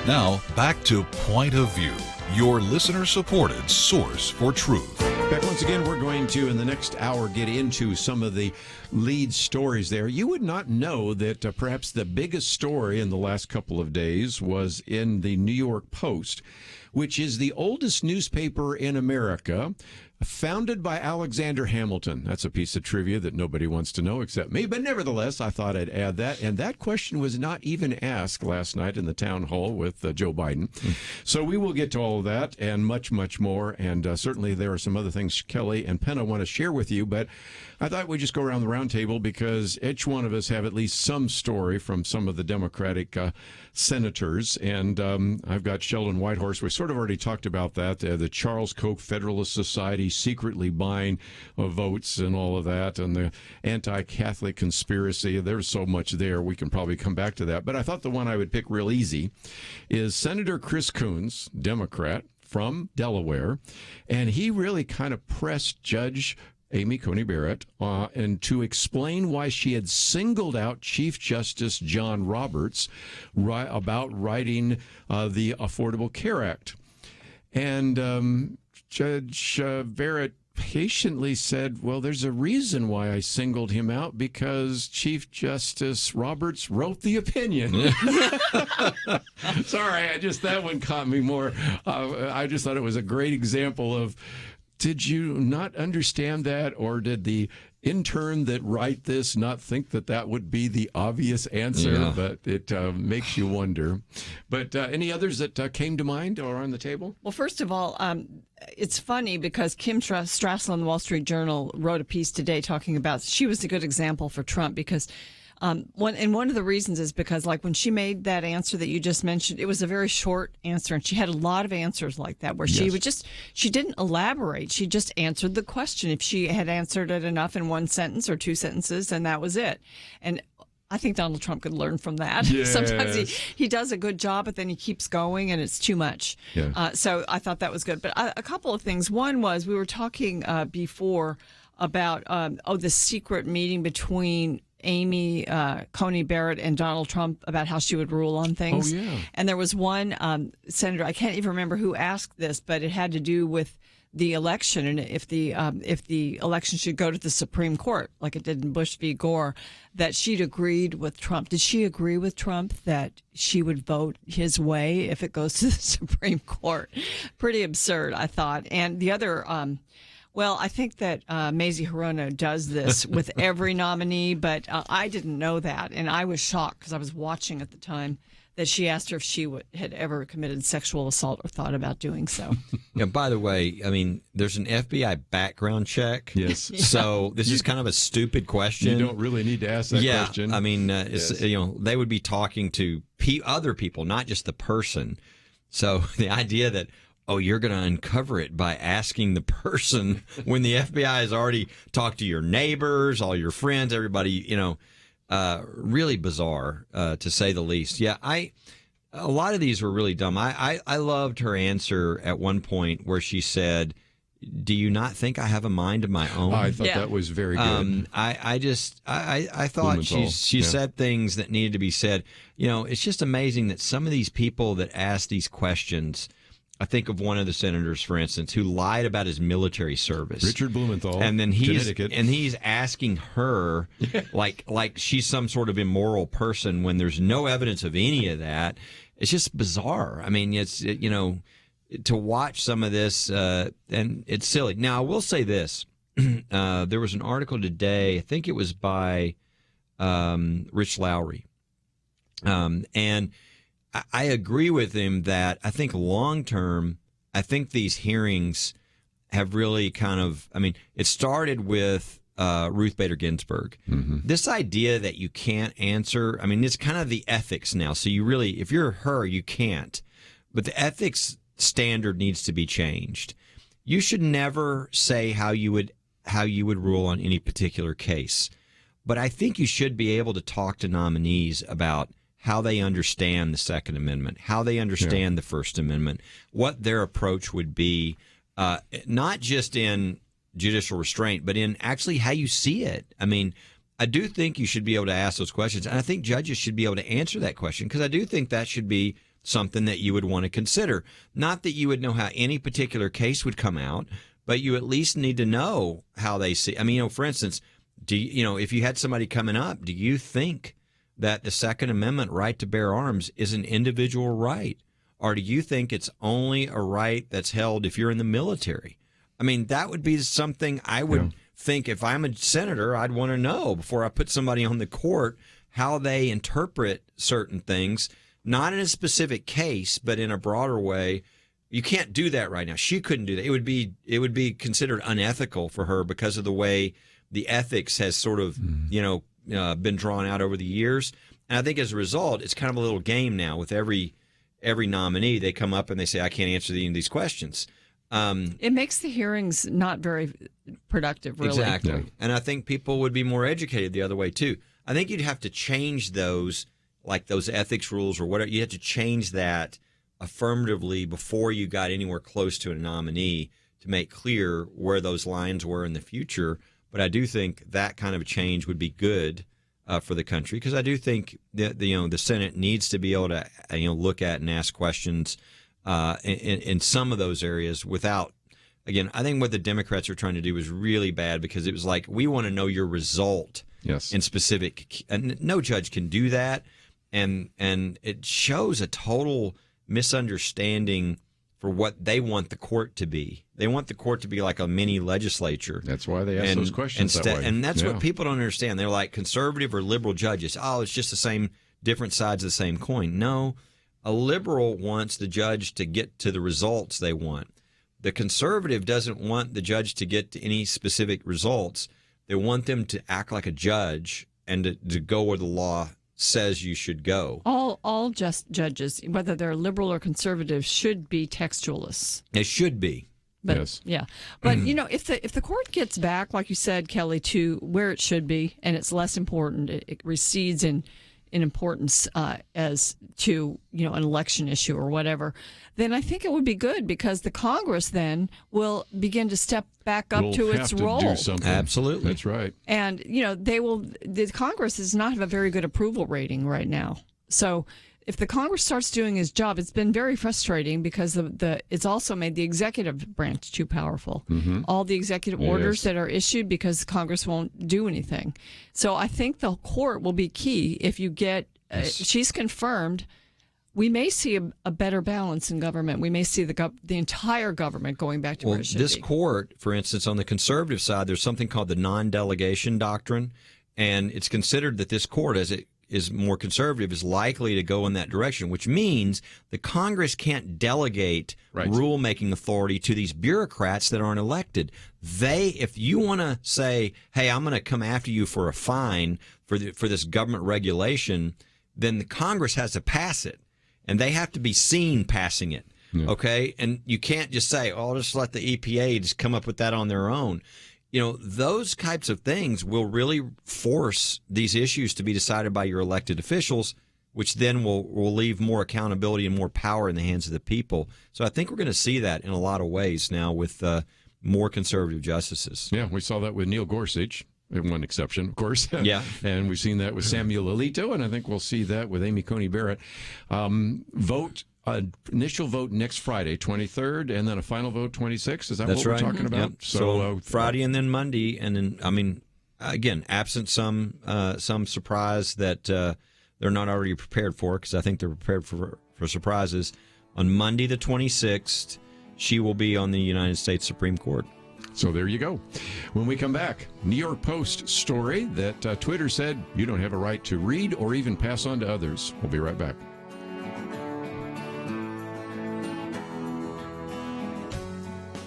Now, back to Point of View, your listener-supported source for truth. Back once again, we're going to, in the next hour, get into some of the lead stories there. You would not know that perhaps the biggest story in the last couple of days was in the New York Post, which is the oldest newspaper in America, founded by Alexander Hamilton. That's a piece of trivia that nobody wants to know except me, but nevertheless, I thought I'd add that. And that question was not even asked last night in the town hall with Joe Biden. So we will get to all of that and much, much more. And certainly there are some other things Kelly and Penna want to share with you, but I thought we'd just go around the round table because each one of us have at least some story from some of the Democratic senators. And I've got Sheldon Whitehorse. We sort of already talked about that. The Charles Koch Federalist Society secretly buying votes and all of that, and the anti-Catholic conspiracy. There's so much there. We can probably come back to that. But I thought the one I would pick real easy is Senator Chris Coons, Democrat from Delaware, and he really kind of pressed Judge Amy Coney Barrett and to explain why she had singled out Chief Justice John Roberts about writing the Affordable Care Act. And Judge Barrett patiently said, well, there's a reason why I singled him out, because Chief Justice Roberts wrote the opinion. Sorry, that one caught me more. I just thought it was a great example of, did you not understand that, or did the intern that write this not think that would be the obvious answer? Yeah. But it makes you wonder. But any others that came to mind or on the table? Well, first of all, it's funny because Kim Strassel in the Wall Street Journal wrote a piece today talking about, she was a good example for Trump because one of the reasons is because, like, when she made that answer that you just mentioned, it was a very short answer, and she had a lot of answers like that where she would she didn't elaborate. She just answered the question. If she had answered it enough in one sentence or two sentences, then that was it. And I think Donald Trump could learn from that. Yes. Sometimes he does a good job, but then he keeps going, and it's too much. Yeah. So I thought that was good. But a couple of things. One was, we were talking before about the secret meeting between Amy Coney Barrett and Donald Trump about how she would rule on things. Oh, yeah. And there was one senator, I can't even remember who asked this, but it had to do with the election, and if the election should go to the Supreme Court, like it did in Bush v. Gore, that she'd agreed with Trump. Did she agree with Trump that she would vote his way if it goes to the Supreme Court? Pretty absurd, I thought. And the other... well, I think that Mazie Hirono does this with every nominee, but I didn't know that, and I was shocked because I was watching at the time that she asked her if she had ever committed sexual assault or thought about doing so. Yeah, by the way, I mean, there's an FBI background check. Yes. So this is kind of a stupid question. You don't really need to ask that question. I mean, it's, they would be talking to other people, not just the person. So the idea that, oh, you're going to uncover it by asking the person when the FBI has already talked to your neighbors, all your friends, everybody, really bizarre, to say the least. Yeah, a lot of these were really dumb. I loved her answer at one point where she said, do you not think I have a mind of my own? I thought that was very good. I thought she said things that needed to be said. It's just amazing that some of these people that ask these questions, I think of one of the senators, for instance, who lied about his military service. Richard Blumenthal, and then Connecticut. he's asking her like she's some sort of immoral person when there's no evidence of any of that. It's just bizarre. I mean, it's to watch some of this, and it's silly. Now, I will say this: there was an article today. I think it was by Rich Lowry, and I agree with him that I think long term, I think these hearings have really kind of, it started with Ruth Bader Ginsburg. Mm-hmm. This idea that you can't answer, it's kind of the ethics now. So you really, if you're her, you can't. But the ethics standard needs to be changed. You should never say how you would rule on any particular case. But I think you should be able to talk to nominees about how they understand the Second Amendment, how they understand the First Amendment, what their approach would be, not just in judicial restraint, but in actually how you see it. I do think you should be able to ask those questions, and I think judges should be able to answer that question, because I do think that should be something that you would want to consider. Not that you would know how any particular case would come out, but you at least need to know how they see. For instance, if you had somebody coming up, do you think that the Second Amendment right to bear arms is an individual right? Or do you think it's only a right that's held if you're in the military? That would be something I would think, if I'm a senator, I'd want to know before I put somebody on the court how they interpret certain things, not in a specific case, but in a broader way. You can't do that right now. She couldn't do that. It would be considered unethical for her because of the way the ethics has sort of, been drawn out over the years. And I think as a result, it's kind of a little game now with every nominee. They come up and they say, I can't answer any of these questions. It makes the hearings not very productive, really. Exactly. Yeah. And I think people would be more educated the other way, too. I think you'd have to change those, like those ethics rules or whatever. You have to change that affirmatively before you got anywhere close to a nominee to make clear where those lines were in the future. But I do think that kind of a change would be good for the country, because I do think that the Senate needs to be able to look at and ask questions in some of those areas without. Again, I think what the Democrats are trying to do is really bad, because it was like, we want to know your result in specific. And no judge can do that. And it shows a total misunderstanding for what they want the court to be. They want the court to be like a mini legislature. That's why they ask those questions that way. And that's Yeah. what people don't understand. They're like conservative or liberal judges. Oh, it's just the same, different sides of the same coin. No, a liberal wants the judge to get to the results they want. The conservative doesn't want the judge to get to any specific results. They want them to act like a judge and to go where the law says you should go. All just judges, whether they're liberal or conservative, should be textualists. It should be. But, Yes. Yeah. But, if the court gets back, like you said, Kelly, to where it should be, and it's less important, it recedes in importance as to, an election issue or whatever, then I think it would be good, because the Congress then will begin to step back up We'll to have its to role. do something. Absolutely. That's right. And, the Congress does not have a very good approval rating right now. So if the Congress starts doing its job, it's been very frustrating, because it's also made the executive branch too powerful. All the executive orders that are issued, because Congress won't do anything. So I think the court will be key. If you get, she's confirmed, we may see a better balance in government. We may see the entire government going back to where it should this be. court, for instance, on the conservative side, there's something called the non-delegation doctrine, and it's considered that this court, as it is more conservative, is likely to go in that direction, which means the Congress can't delegate rulemaking authority to these bureaucrats that aren't elected. If you want to say, hey, I'm going to come after you for a fine for this government regulation, then the Congress has to pass it, and they have to be seen passing it. Okay? And you can't just say, oh, I'll just let the EPA just come up with that on their own. Those types of things will really force these issues to be decided by your elected officials, which then will leave more accountability and more power in the hands of the people. So I think we're going to see that in a lot of ways now with more conservative justices. Yeah, we saw that with Neil Gorsuch. One exception, of course. Yeah. And we've seen that with Samuel Alito, and I think we'll see that with Amy Coney Barrett. Initial vote next Friday, 23rd, and then a final vote 26th. Is that That's what right. we're talking about? Yep. So Friday and then Monday, and then again, absent some surprise that they're not already prepared for, because I think they're prepared for surprises. On Monday the 26th, she will be on the United States Supreme Court. So there you go. When we come back, New York Post story that Twitter said you don't have a right to read or even pass on to others. We'll be right back.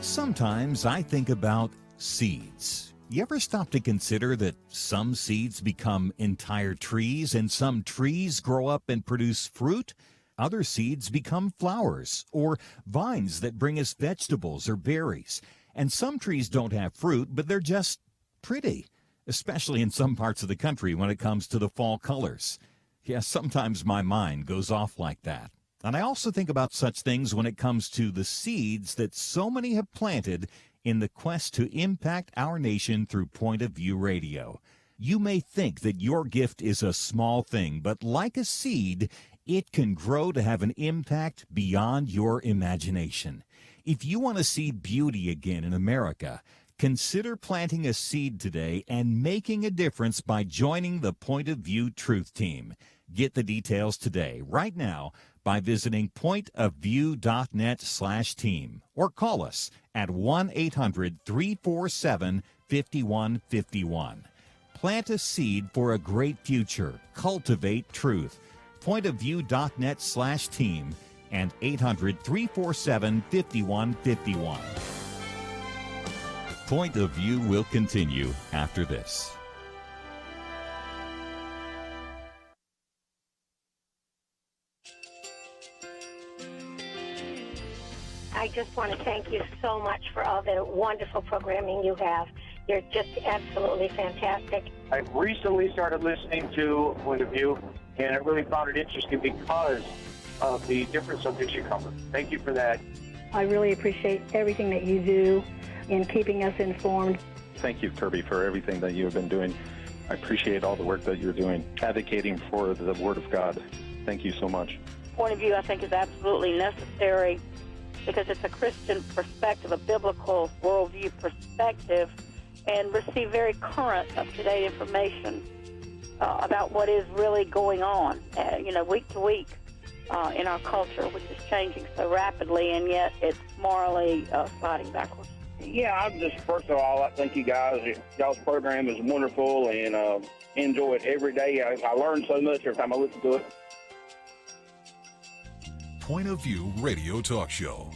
Sometimes I think about seeds. You ever stop to consider that some seeds become entire trees and some trees grow up and produce fruit? Other seeds become flowers or vines that bring us vegetables or berries. And some trees don't have fruit, but they're just pretty, especially in some parts of the country when it comes to the fall colors. Yes, sometimes my mind goes off like that. And I also think about such things when it comes to the seeds that so many have planted in the quest to impact our nation through Point of View Radio. You may think that your gift is a small thing, but like a seed, it can grow to have an impact beyond your imagination. If you want to see beauty again in America, consider planting a seed today and making a difference by joining the Point of View Truth Team. Get the details today, right now, by visiting pointofview.net/team or call us at 1-800-347-5151. Plant a seed for a great future. Cultivate truth. Pointofview.net/team and 800-347-5151. Point of View will continue after this. I just want to thank you so much for all the wonderful programming you have. You're just absolutely fantastic. I recently started listening to Point of View, and I really found it interesting because of the different subjects you cover. Thank you for that. I really appreciate everything that you do in keeping us informed. Thank you, Kerby, for everything that you have been doing. I appreciate all the work that you're doing, advocating for the Word of God. Thank you so much. Point of View, I think, is absolutely necessary because it's a Christian perspective, a biblical worldview perspective, and receive very current, up-to-date information about what is really going on, week to week in our culture, which is changing so rapidly, and yet it's morally sliding backwards. Yeah, I'm just, first of all, I thank you guys. Y'all's program is wonderful, and enjoy it every day. I learn so much every time I listen to it. Point of View Radio Talk Show.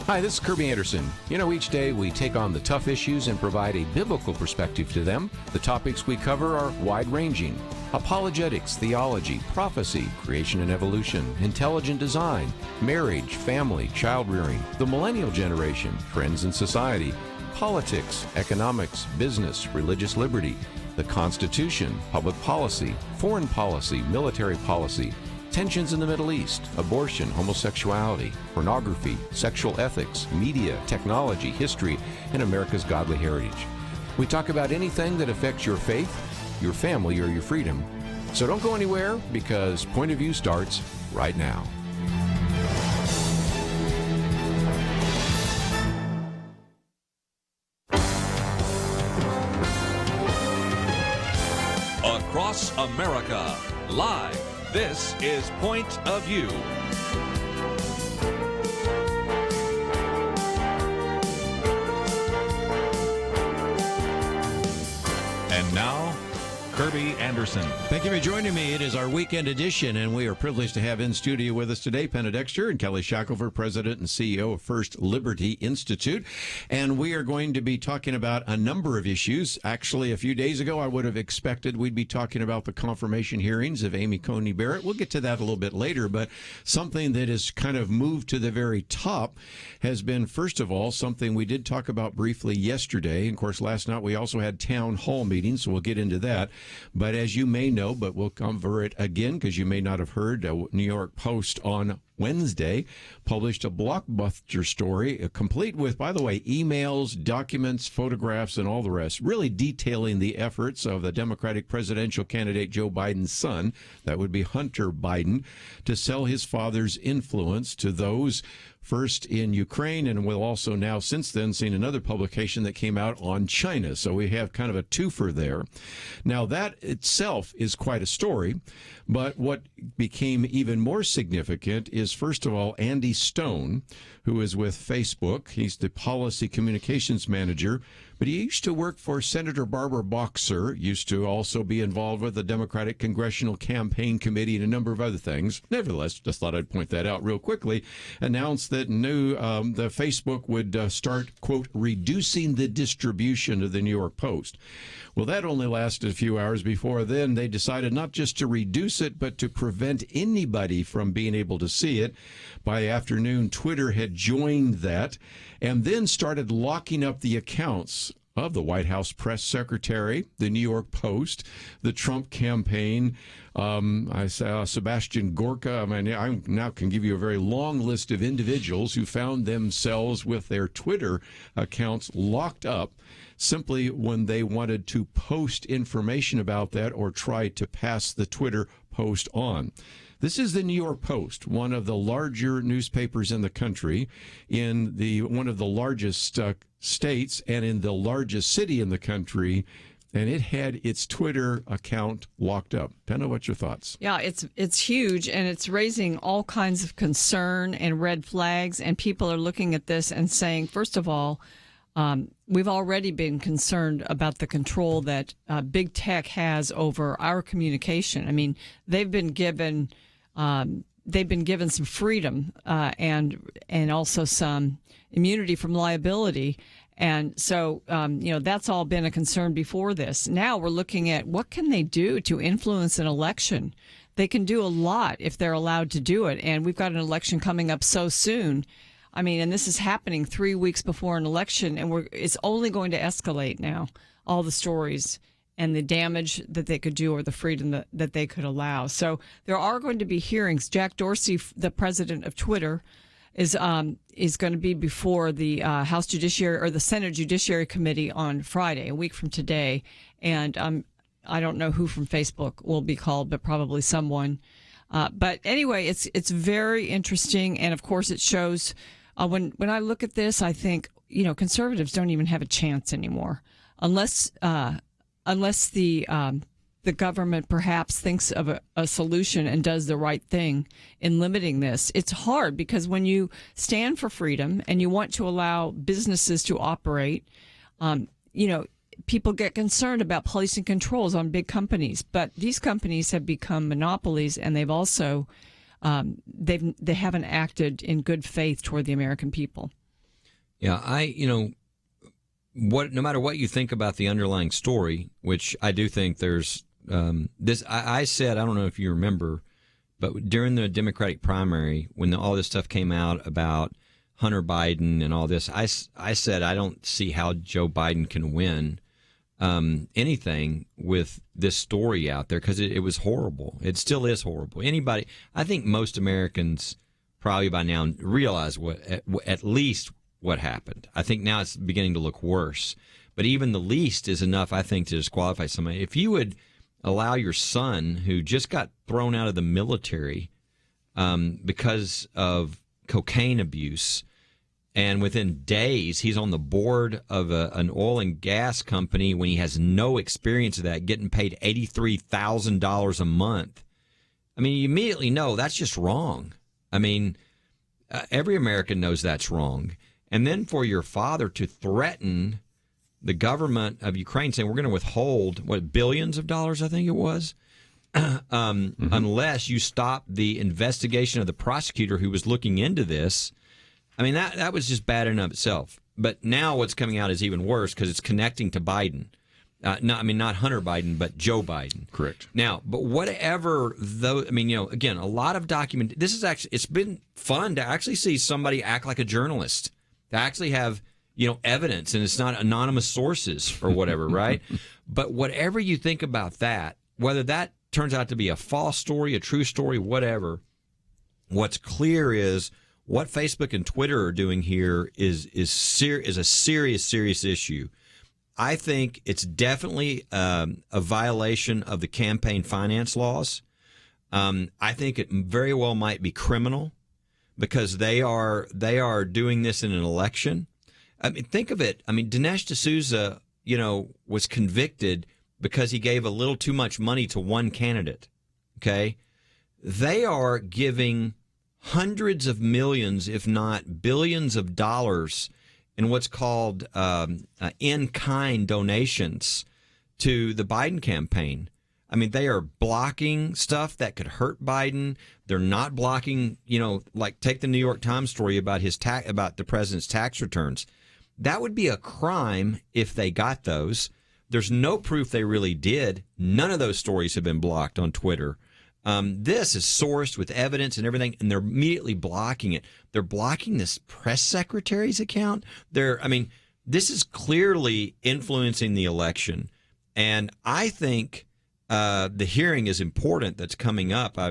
Hi, this is Kerby Anderson. Each day we take on the tough issues and provide a biblical perspective to them. The topics we cover are wide-ranging. Apologetics, theology, prophecy, creation and evolution, intelligent design, marriage, family, child-rearing, the millennial generation, trends in society, politics, economics, business, religious liberty, the Constitution, public policy, foreign policy, military policy, tensions in the Middle East, abortion, homosexuality, pornography, sexual ethics, media, technology, history, and America's godly heritage. We talk about anything that affects your faith, your family, or your freedom. So don't go anywhere, because Point of View starts right now. Across America, live. This is Point of View. And now, Kerby Anderson. Thank you for joining me. It is our weekend edition, and we are privileged to have in studio with us today Penna Dexter and Kelly Shackelford, President and CEO of First Liberty Institute. And we are going to be talking about a number of issues. Actually, a few days ago, I would have expected we'd be talking about the confirmation hearings of Amy Coney Barrett. We'll get to that a little bit later, but something that has kind of moved to the very top has been, first of all, something we did talk about briefly yesterday. And of course, last night we also had town hall meetings, so we'll get into that. But as you may know, but we'll cover it again because you may not have heard, New York Post on Wednesday published a blockbuster story, complete with, by the way, emails, documents, photographs, and all the rest, really detailing the efforts of the Democratic presidential candidate Joe Biden's son, that would be Hunter Biden, to sell his father's influence to those first in Ukraine, and we'll also now, since then, seen another publication that came out on China. So we have kind of a twofer there. Now, that itself is quite a story, but what became even more significant is, first of all, Andy Stone, who is with Facebook. He's the policy communications manager, but he used to work for Senator Barbara Boxer, used to also be involved with the Democratic Congressional Campaign Committee and a number of other things. Nevertheless, just thought I'd point that out real quickly, announced that the Facebook would start, quote, reducing the distribution of the New York Post. Well, that only lasted a few hours. Before then, they decided not just to reduce it, but to prevent anybody from being able to see it. By afternoon, Twitter had joined that and then started locking up the accounts of the White House press secretary, the New York Post, the Trump campaign. I saw Sebastian Gorka. I now can give you a very long list of individuals who found themselves with their Twitter accounts locked up simply when they wanted to post information about that or try to pass the Twitter post on. This is the New York Post, one of the larger newspapers in the country, in one of the largest states and in the largest city in the country, and it had its Twitter account locked up. Penna, what's your thoughts? Yeah, it's huge, and it's raising all kinds of concern and red flags, and people are looking at this and saying, first of all, we've already been concerned about the control that big tech has over our communication. I mean, they've been given some freedom and also some immunity from liability. And so, that's all been a concern before this. Now we're looking at what can they do to influence an election. They can do a lot if they're allowed to do it. And we've got an election coming up so soon. I mean, and this is happening 3 weeks before an election, and it's only going to escalate now, all the stories and the damage that they could do or the freedom that they could allow. So there are going to be hearings. Jack Dorsey, the president of Twitter, is going to be before the House Judiciary or the Senate Judiciary Committee on Friday, a week from today. And I don't know who from Facebook will be called, but probably someone. But anyway, it's very interesting, and of course it shows. When I look at this, I think conservatives don't even have a chance anymore, unless the government perhaps thinks of a solution and does the right thing in limiting this. It's hard because when you stand for freedom and you want to allow businesses to operate, people get concerned about placing controls on big companies. But these companies have become monopolies, and they've also they haven't acted in good faith toward the American people. Yeah, no matter what you think about the underlying story, which I do think there's this. I said, I don't know if you remember, but during the Democratic primary, when all this stuff came out about Hunter Biden and all this, I said I don't see how Joe Biden can win anything with this story out there, because it was horrible. It still is horrible. I think most Americans probably by now realize at least what happened. I think now it's beginning to look worse. But even the least is enough, I think, to disqualify somebody. If you would allow your son, who just got thrown out of the military because of cocaine abuse, and within days he's on the board of an oil and gas company when he has no experience of that, getting paid $83,000 a month. I mean, you immediately know that's just wrong. I mean, every American knows that's wrong. And then for your father to threaten the government of Ukraine, saying we're going to withhold, billions of dollars, I think it was, unless you stop the investigation of the prosecutor who was looking into this. I mean, that was just bad in and of itself. But now what's coming out is even worse, because it's connecting to Biden. Not Hunter Biden, but Joe Biden. Correct. Now, but whatever, though, I mean, again, a lot of document. This is actually, it's been fun to actually see somebody act like a journalist, to actually have, evidence, and it's not anonymous sources or whatever, right? But whatever you think about that, whether that turns out to be a false story, a true story, whatever, what's clear is what Facebook and Twitter are doing here is a serious issue. I think it's definitely a violation of the campaign finance laws. I think it very well might be criminal, because they are doing this in an election. I mean, think of it. I mean, Dinesh D'Souza, was convicted because he gave a little too much money to one candidate. Okay, they are giving hundreds of millions, if not billions of dollars in what's called in-kind donations to the Biden campaign. I mean, they are blocking stuff that could hurt Biden. They're not blocking, like take the New York Times story about about the president's tax returns. That would be a crime if they got those. There's no proof they really did. None of those stories have been blocked on Twitter. This is sourced with evidence and everything, and they're immediately blocking it. They're blocking this press secretary's account. This is clearly influencing the election. And I think the hearing is important that's coming up. I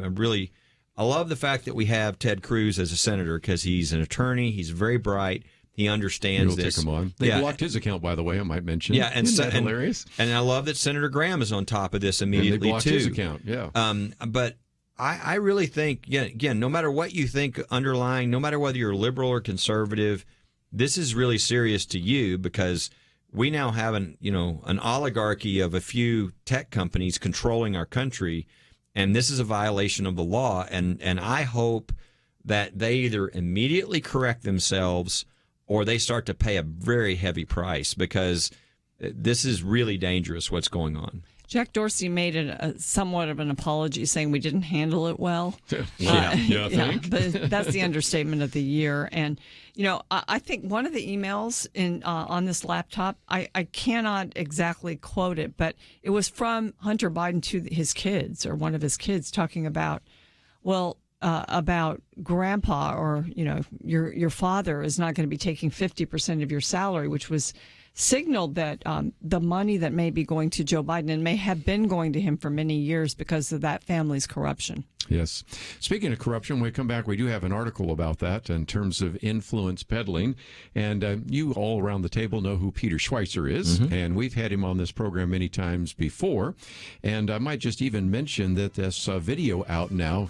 love the fact that we have Ted Cruz as a senator, because he's an attorney. He's very bright. He understands this. Take him on. They blocked his account, by the way, I might mention. Yeah, Isn't that hilarious? And I love that Senator Graham is on top of this immediately, and they blocked too. his account, yeah. But I really think, again, no matter what you think underlying, no matter whether you're liberal or conservative, this is really serious to you, because we now have an oligarchy of a few tech companies controlling our country, and this is a violation of the law. And I hope that they either immediately correct themselves or they start to pay a very heavy price, because this is really dangerous what's going on. Jack Dorsey made somewhat of an apology, saying we didn't handle it well. Yeah, but that's the understatement of the year. And, I think one of the emails on this laptop, I cannot exactly quote it, but it was from Hunter Biden to his kids, or one of his kids, talking about, about grandpa, or, your father is not going to be taking 50% of your salary, which was signaled that the money that may be going to Joe Biden, and may have been going to him for many years because of that family's corruption. Yes. Speaking of corruption, when we come back, we do have an article about that in terms of influence peddling. And you all around the table know who Peter Schweitzer is, and we've had him on this program many times before. And I might just even mention that this video out now,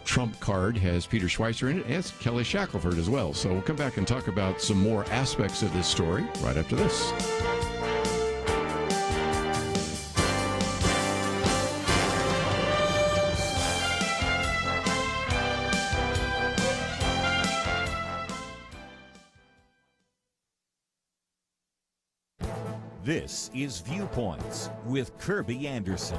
Trump card, has Peter Schweitzer in it, and Kelly Shackelford as well. So we'll come back and talk about some more aspects of this story right after this. This is Viewpoints with Kerby Anderson.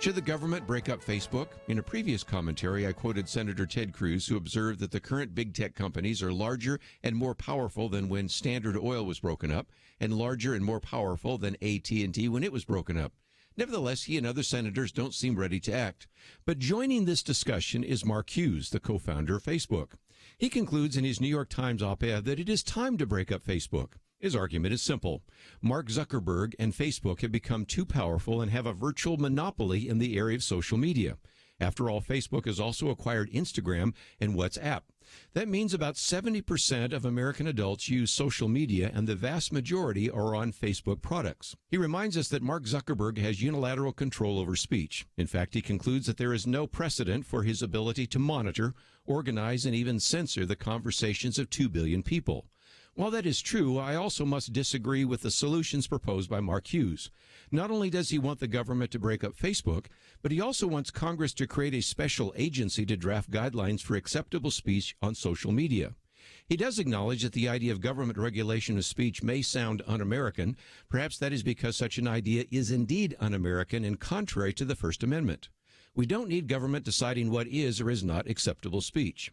Should the government break up Facebook? In a previous commentary, I quoted Senator Ted Cruz, who observed that the current big tech companies are larger and more powerful than when Standard Oil was broken up, and larger and more powerful than AT&T when it was broken up. Nevertheless, he and other senators don't seem ready to act. But joining this discussion is Mark Hughes, the co-founder of Facebook. He concludes in his New York Times op-ed that it is time to break up Facebook. His argument is simple. Mark Zuckerberg and Facebook have become too powerful and have a virtual monopoly in the area of social media. After all, Facebook has also acquired Instagram and WhatsApp. That means about 70% of American adults use social media, and the vast majority are on Facebook products. He reminds us that Mark Zuckerberg has unilateral control over speech. In fact, he concludes that there is no precedent for his ability to monitor, organize, and even censor the conversations of 2 billion people. While that is true, I also must disagree with the solutions proposed by Mark Hughes. Not only does he want the government to break up Facebook, but he also wants Congress to create a special agency to draft guidelines for acceptable speech on social media. He does acknowledge that the idea of government regulation of speech may sound un-American. Perhaps that is because such an idea is indeed un-American and contrary to the First Amendment. We don't need government deciding what is or is not acceptable speech.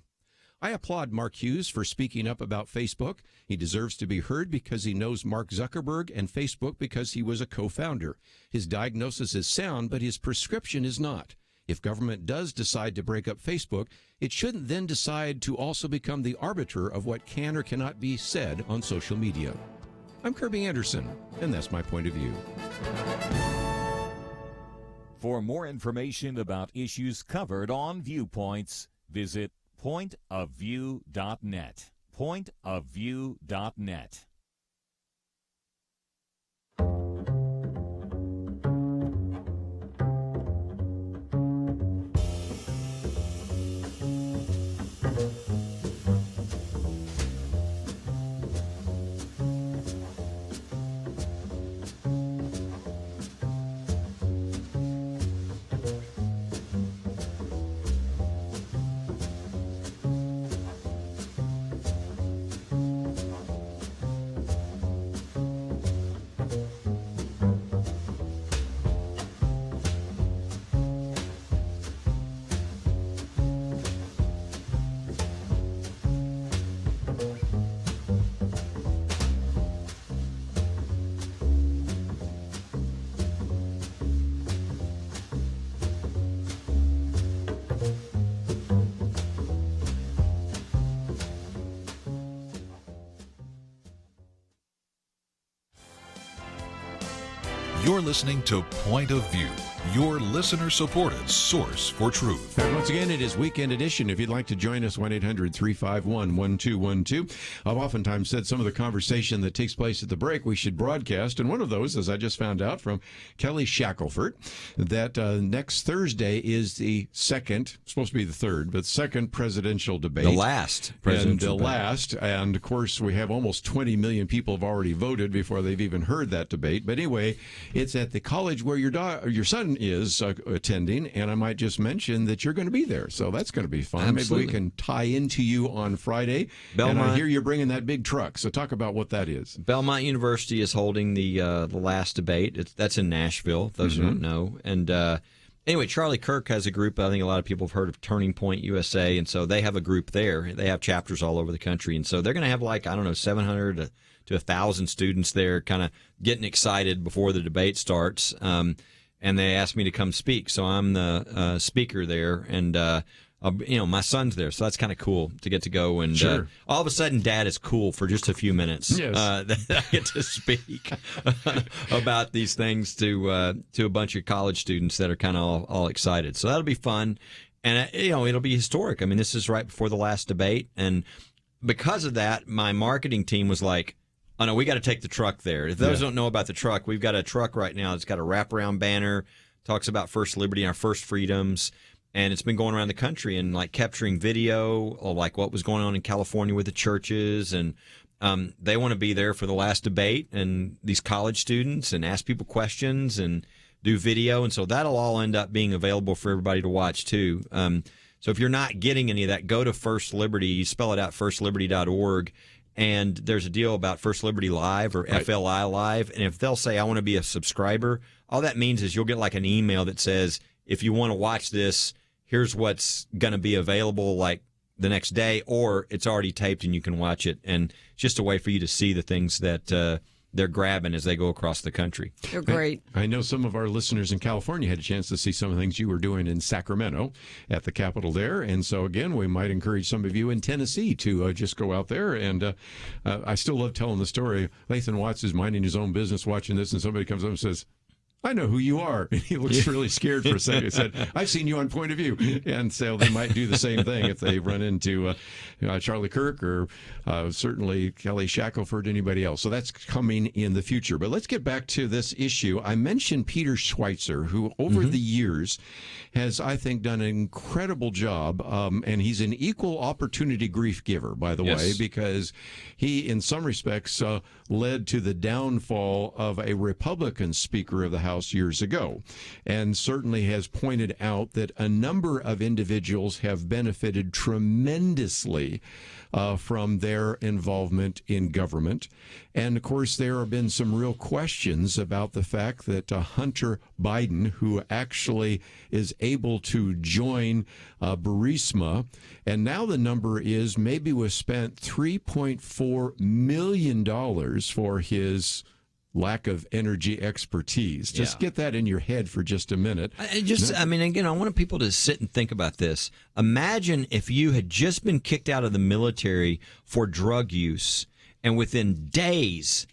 I applaud Mark Hughes for speaking up about Facebook. He deserves to be heard because he knows Mark Zuckerberg and Facebook because he was a co-founder. His diagnosis is sound, but his prescription is not. If government does decide to break up Facebook, it shouldn't then decide to also become the arbiter of what can or cannot be said on social media. I'm Kerby Anderson, and that's my point of view. For more information about issues covered on Viewpoints, visit pointofview.net. Pointofview.net. You're listening to Point of View, your listener-supported source for truth. And once again, it is Weekend Edition. If you'd like to join us, 1-800-351-1212. I've oftentimes said some of the conversation that takes place at the break we should broadcast, and one of those, as I just found out from Kelly Shackelford, that next Thursday is the second, supposed to be the third, but second presidential debate. The last presidential debate. Last, and of course, we have almost 20 million people have already voted before they've even heard that debate. But anyway, it's at the college where your son is attending, and I might just mention that you're going to be there, so that's going to be fun. Absolutely. Maybe we can tie into you on Friday. Belmont, and I hear you're bringing that big truck, so talk about what that is. Belmont University is holding the last debate. That's in Nashville, those who don't know. And anyway, Charlie Kirk has a group. I think a lot of people have heard of Turning Point USA, and so they have a group there. They have chapters all over the country, and so they're going to have 700 to 1,000 students there kind of getting excited before the debate starts. And they asked me to come speak, so I'm the speaker there, and my son's there, so that's kind of cool to get to go. And sure. All of a sudden, Dad is cool for just a few minutes. Yes. That I get to speak about these things to a bunch of college students that are kind of all excited. So that'll be fun, and it'll be historic. I mean, this is right before the last debate, and because of that, my marketing team was like, oh, no, we got to take the truck there. If those don't know about the truck, we've got a truck right now that's got a wraparound banner, talks about First Liberty and our first freedoms, and it's been going around the country and capturing video of what was going on in California with the churches, and they want to be there for the last debate and these college students and ask people questions and do video, and so that'll all end up being available for everybody to watch too. So if you're not getting any of that, go to First Liberty. You spell it out, firstliberty.org. And there's a deal about First Liberty Live or right. FLI Live. And if they'll say, I want to be a subscriber, all that means is you'll get an email that says, if you want to watch this, here's what's going to be available like the next day, or it's already taped and you can watch it. And it's just a way for you to see the things that they're grabbing as they go across the country. They're great. I know some of our listeners in California had a chance to see some of the things you were doing in Sacramento at the Capitol there. And so, again, we might encourage some of you in Tennessee to just go out there. And I still love telling the story. Lathan Watts is minding his own business watching this, and somebody comes up and says, I know who you are. And he looks really scared for a second. He said, I've seen you on Point of View. And so they might do the same thing if they run into Charlie Kirk or certainly Kelly Shackelford, anybody else. So that's coming in the future. But let's get back to this issue. I mentioned Peter Schweitzer, who over the years has, I think, done an incredible job. And he's an equal opportunity grief giver, by the way, because he, in some respects, led to the downfall of a Republican Speaker of the House years ago, and certainly has pointed out that a number of individuals have benefited tremendously from their involvement in government. And, of course, there have been some real questions about the fact that Hunter Biden, who actually is able to join Burisma, and now the number is maybe was spent $3.4 million for his lack of energy expertise. Just get that in your head for just a minute. I mean, again, I want people to sit and think about this. Imagine if you had just been kicked out of the military for drug use, and within days,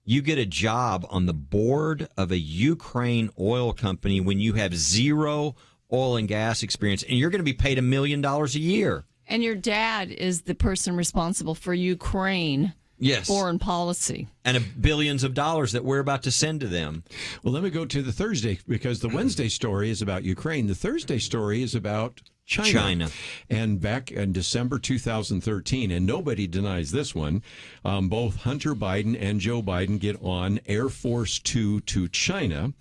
you get a job on the board of a Ukraine oil company when you have zero oil and gas experience, and you're going to be paid $1 million a year. And your dad is the person responsible for Ukraine. Yes. Foreign policy. And billions of dollars that we're about to send to them. Well, let me go to the Thursday, because the Wednesday story is about Ukraine. The Thursday story is about China. And back in December 2013, and nobody denies this one, both Hunter Biden and Joe Biden get on Air Force Two to China.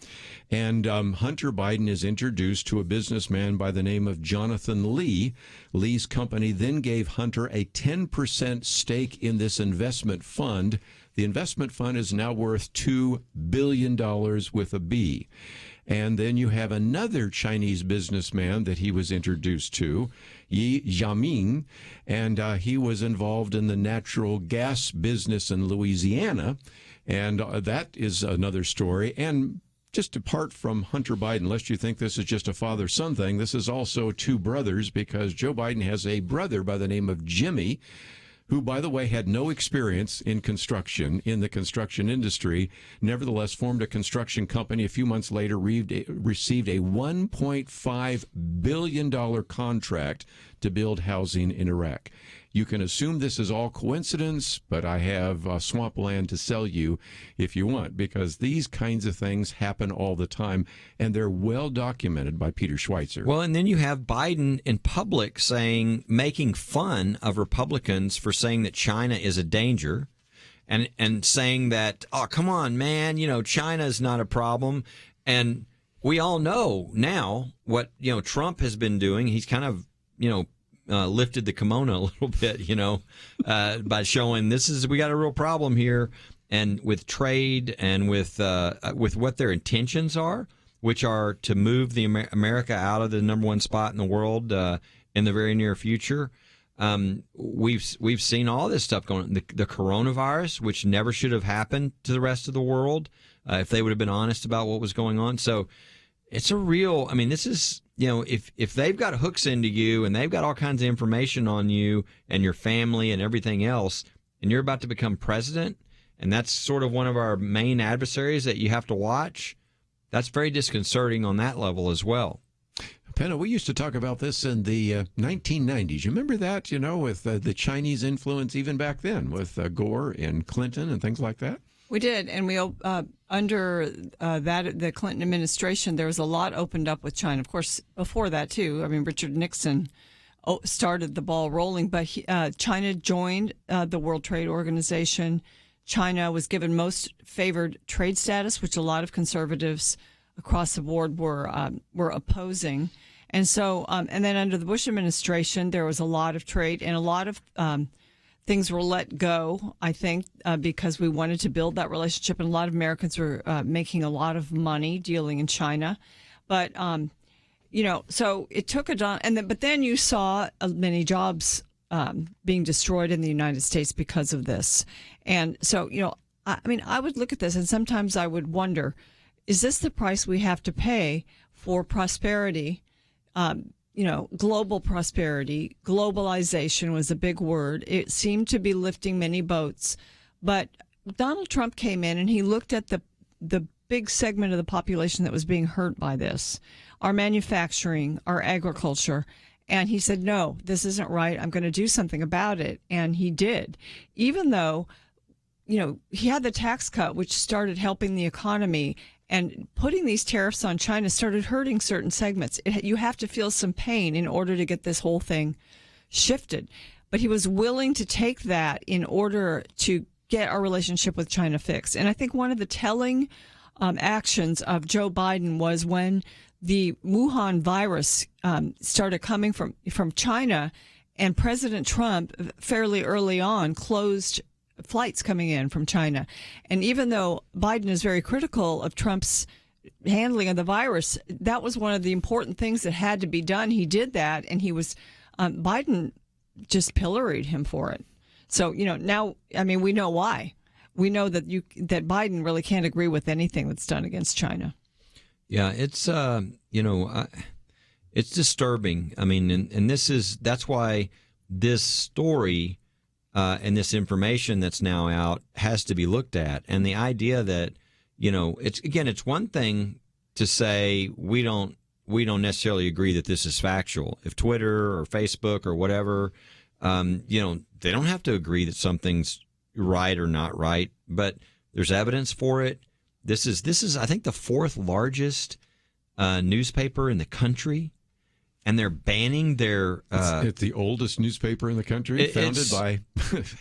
And Hunter Biden is introduced to a businessman by the name of Jonathan Lee. Lee's company then gave Hunter a 10% stake in this investment fund. The investment fund is now worth $2 billion with a B. And then you have another Chinese businessman that he was introduced to, Yi Jiaming, and he was involved in the natural gas business in Louisiana. And that is another story. And just apart from Hunter Biden, lest you think this is just a father-son thing, this is also two brothers, because Joe Biden has a brother by the name of Jimmy, who, by the way, had no experience in construction, in the construction industry, nevertheless formed a construction company. A few months later, received a $1.5 billion contract to build housing in Iraq. You can assume this is all coincidence, but I have swampland to sell you if you want, because these kinds of things happen all the time, and they're well documented by Peter Schweitzer. Well, and then you have Biden in public making fun of Republicans for saying that China is a danger, and saying that, oh, come on, man, China is not a problem. And we all know now what, Trump has been doing. He's kind of, lifted the kimono a little bit, by showing we got a real problem here, and with trade and with what their intentions are, which are to move the America out of the number one spot in the world in the very near future. We've seen all this stuff going on. The coronavirus, which never should have happened to the rest of the world if they would have been honest about what was going on. So it's a real. I mean, this is. If they've got hooks into you and they've got all kinds of information on you and your family and everything else, and you're about to become president, and that's sort of one of our main adversaries that you have to watch, that's very disconcerting on that level as well. Penna, we used to talk about this in the 1990s. You remember that, with the Chinese influence even back then with Gore and Clinton and things like that? We did, and we under the Clinton administration, there was a lot opened up with China. Of course, before that too. I mean, Richard Nixon started the ball rolling, but China joined the World Trade Organization. China was given most favored trade status, which a lot of conservatives across the board were opposing. And so, and then under the Bush administration, there was a lot of trade and a lot of things were let go, I think, because we wanted to build that relationship. And a lot of Americans were making a lot of money dealing in China. But So it took but then you saw many jobs being destroyed in the United States because of this. And so, I would look at this and sometimes I would wonder, is this the price we have to pay for prosperity? Global prosperity, globalization was a big word. It seemed to be lifting many boats. But Donald Trump came in and he looked at the big segment of the population that was being hurt by this, our manufacturing, our agriculture. And he said, no, this isn't right. I'm going to do something about it. And he did, even though, he had the tax cut, which started helping the economy, and putting these tariffs on China started hurting certain segments. You have to feel some pain in order to get this whole thing shifted. But he was willing to take that in order to get our relationship with China fixed. And I think one of the telling actions of Joe Biden was when the Wuhan virus started coming from China, and President Trump fairly early on closed flights coming in from China. And even though Biden is very critical of Trump's handling of the virus, that was one of the important things that had to be done. He did that, and he was Biden just pilloried him for it. So, now, we know why. We know that Biden really can't agree with anything that's done against China. Yeah, it's it's disturbing. And that's why this story and this information that's now out has to be looked at. And the idea that, it's one thing to say we don't necessarily agree that this is factual. If Twitter or Facebook or whatever, they don't have to agree that something's right or not right, but there's evidence for it. This is I think the fourth largest newspaper in the country, and they're banning their. It's the oldest newspaper in the country, founded by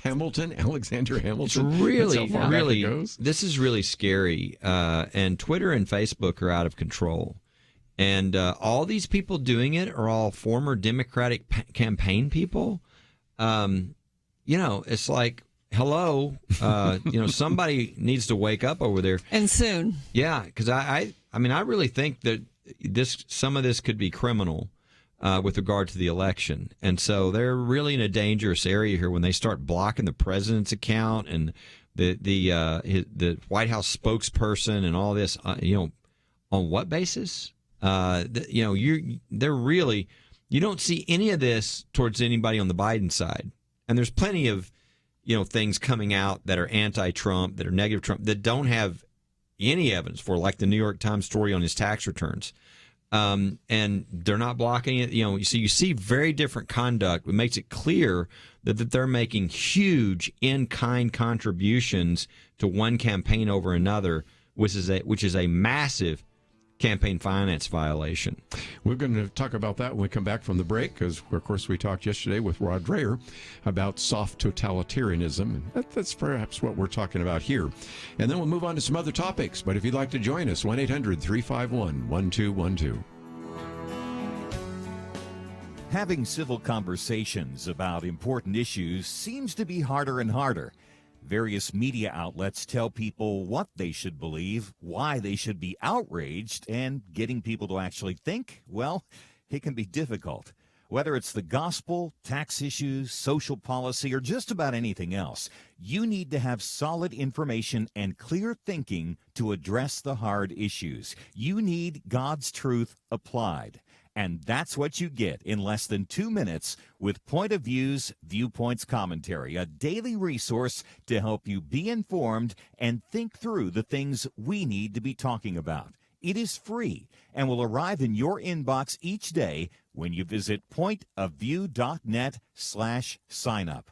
Alexander Hamilton. It's really, That's how far back it goes. This is really scary. And Twitter and Facebook are out of control, and all these people doing it are all former Democratic campaign people. It's like, hello, somebody needs to wake up over there, and soon. Yeah, because I really think that some of this could be criminal with regard to the election, and so they're really in a dangerous area here when they start blocking the president's account and the White House spokesperson and all this. On what basis? They're really. You don't see any of this towards anybody on the Biden side. And there's plenty of, things coming out that are anti-Trump, that are negative Trump, that don't have any evidence for, like the New York Times story on his tax returns. And they're not blocking it. You see very different conduct. It makes it clear that they're making huge in-kind contributions to one campaign over another, which is a massive campaign finance violation. We're going to talk about that when we come back from the break, because, of course, we talked yesterday with Rod Dreher about soft totalitarianism. That's perhaps what we're talking about here. And then we'll move on to some other topics. But if you'd like to join us, 1-800-351-1212. Having civil conversations about important issues seems to be harder and harder. Various media outlets tell people what they should believe, why they should be outraged, and getting people to actually think, well, it can be difficult. Whether it's the gospel, tax issues, social policy, or just about anything else, you need to have solid information and clear thinking to address the hard issues. You need God's truth applied. And that's what you get in less than 2 minutes with Point of View's Viewpoints Commentary, a daily resource to help you be informed and think through the things we need to be talking about. It is free and will arrive in your inbox each day when you visit pointofview.net/signup.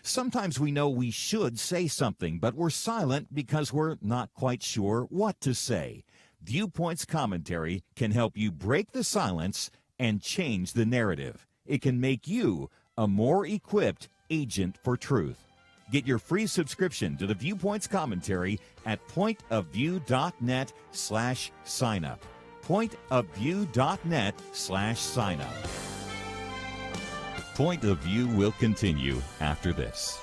Sometimes we know we should say something, but we're silent because we're not quite sure what to say. Viewpoints Commentary can help you break the silence and change the narrative. It can make you a more equipped agent for truth. Get your free subscription to the Viewpoints Commentary at pointofview.net/signup. Pointofview.net/signup. Point of View will continue after this.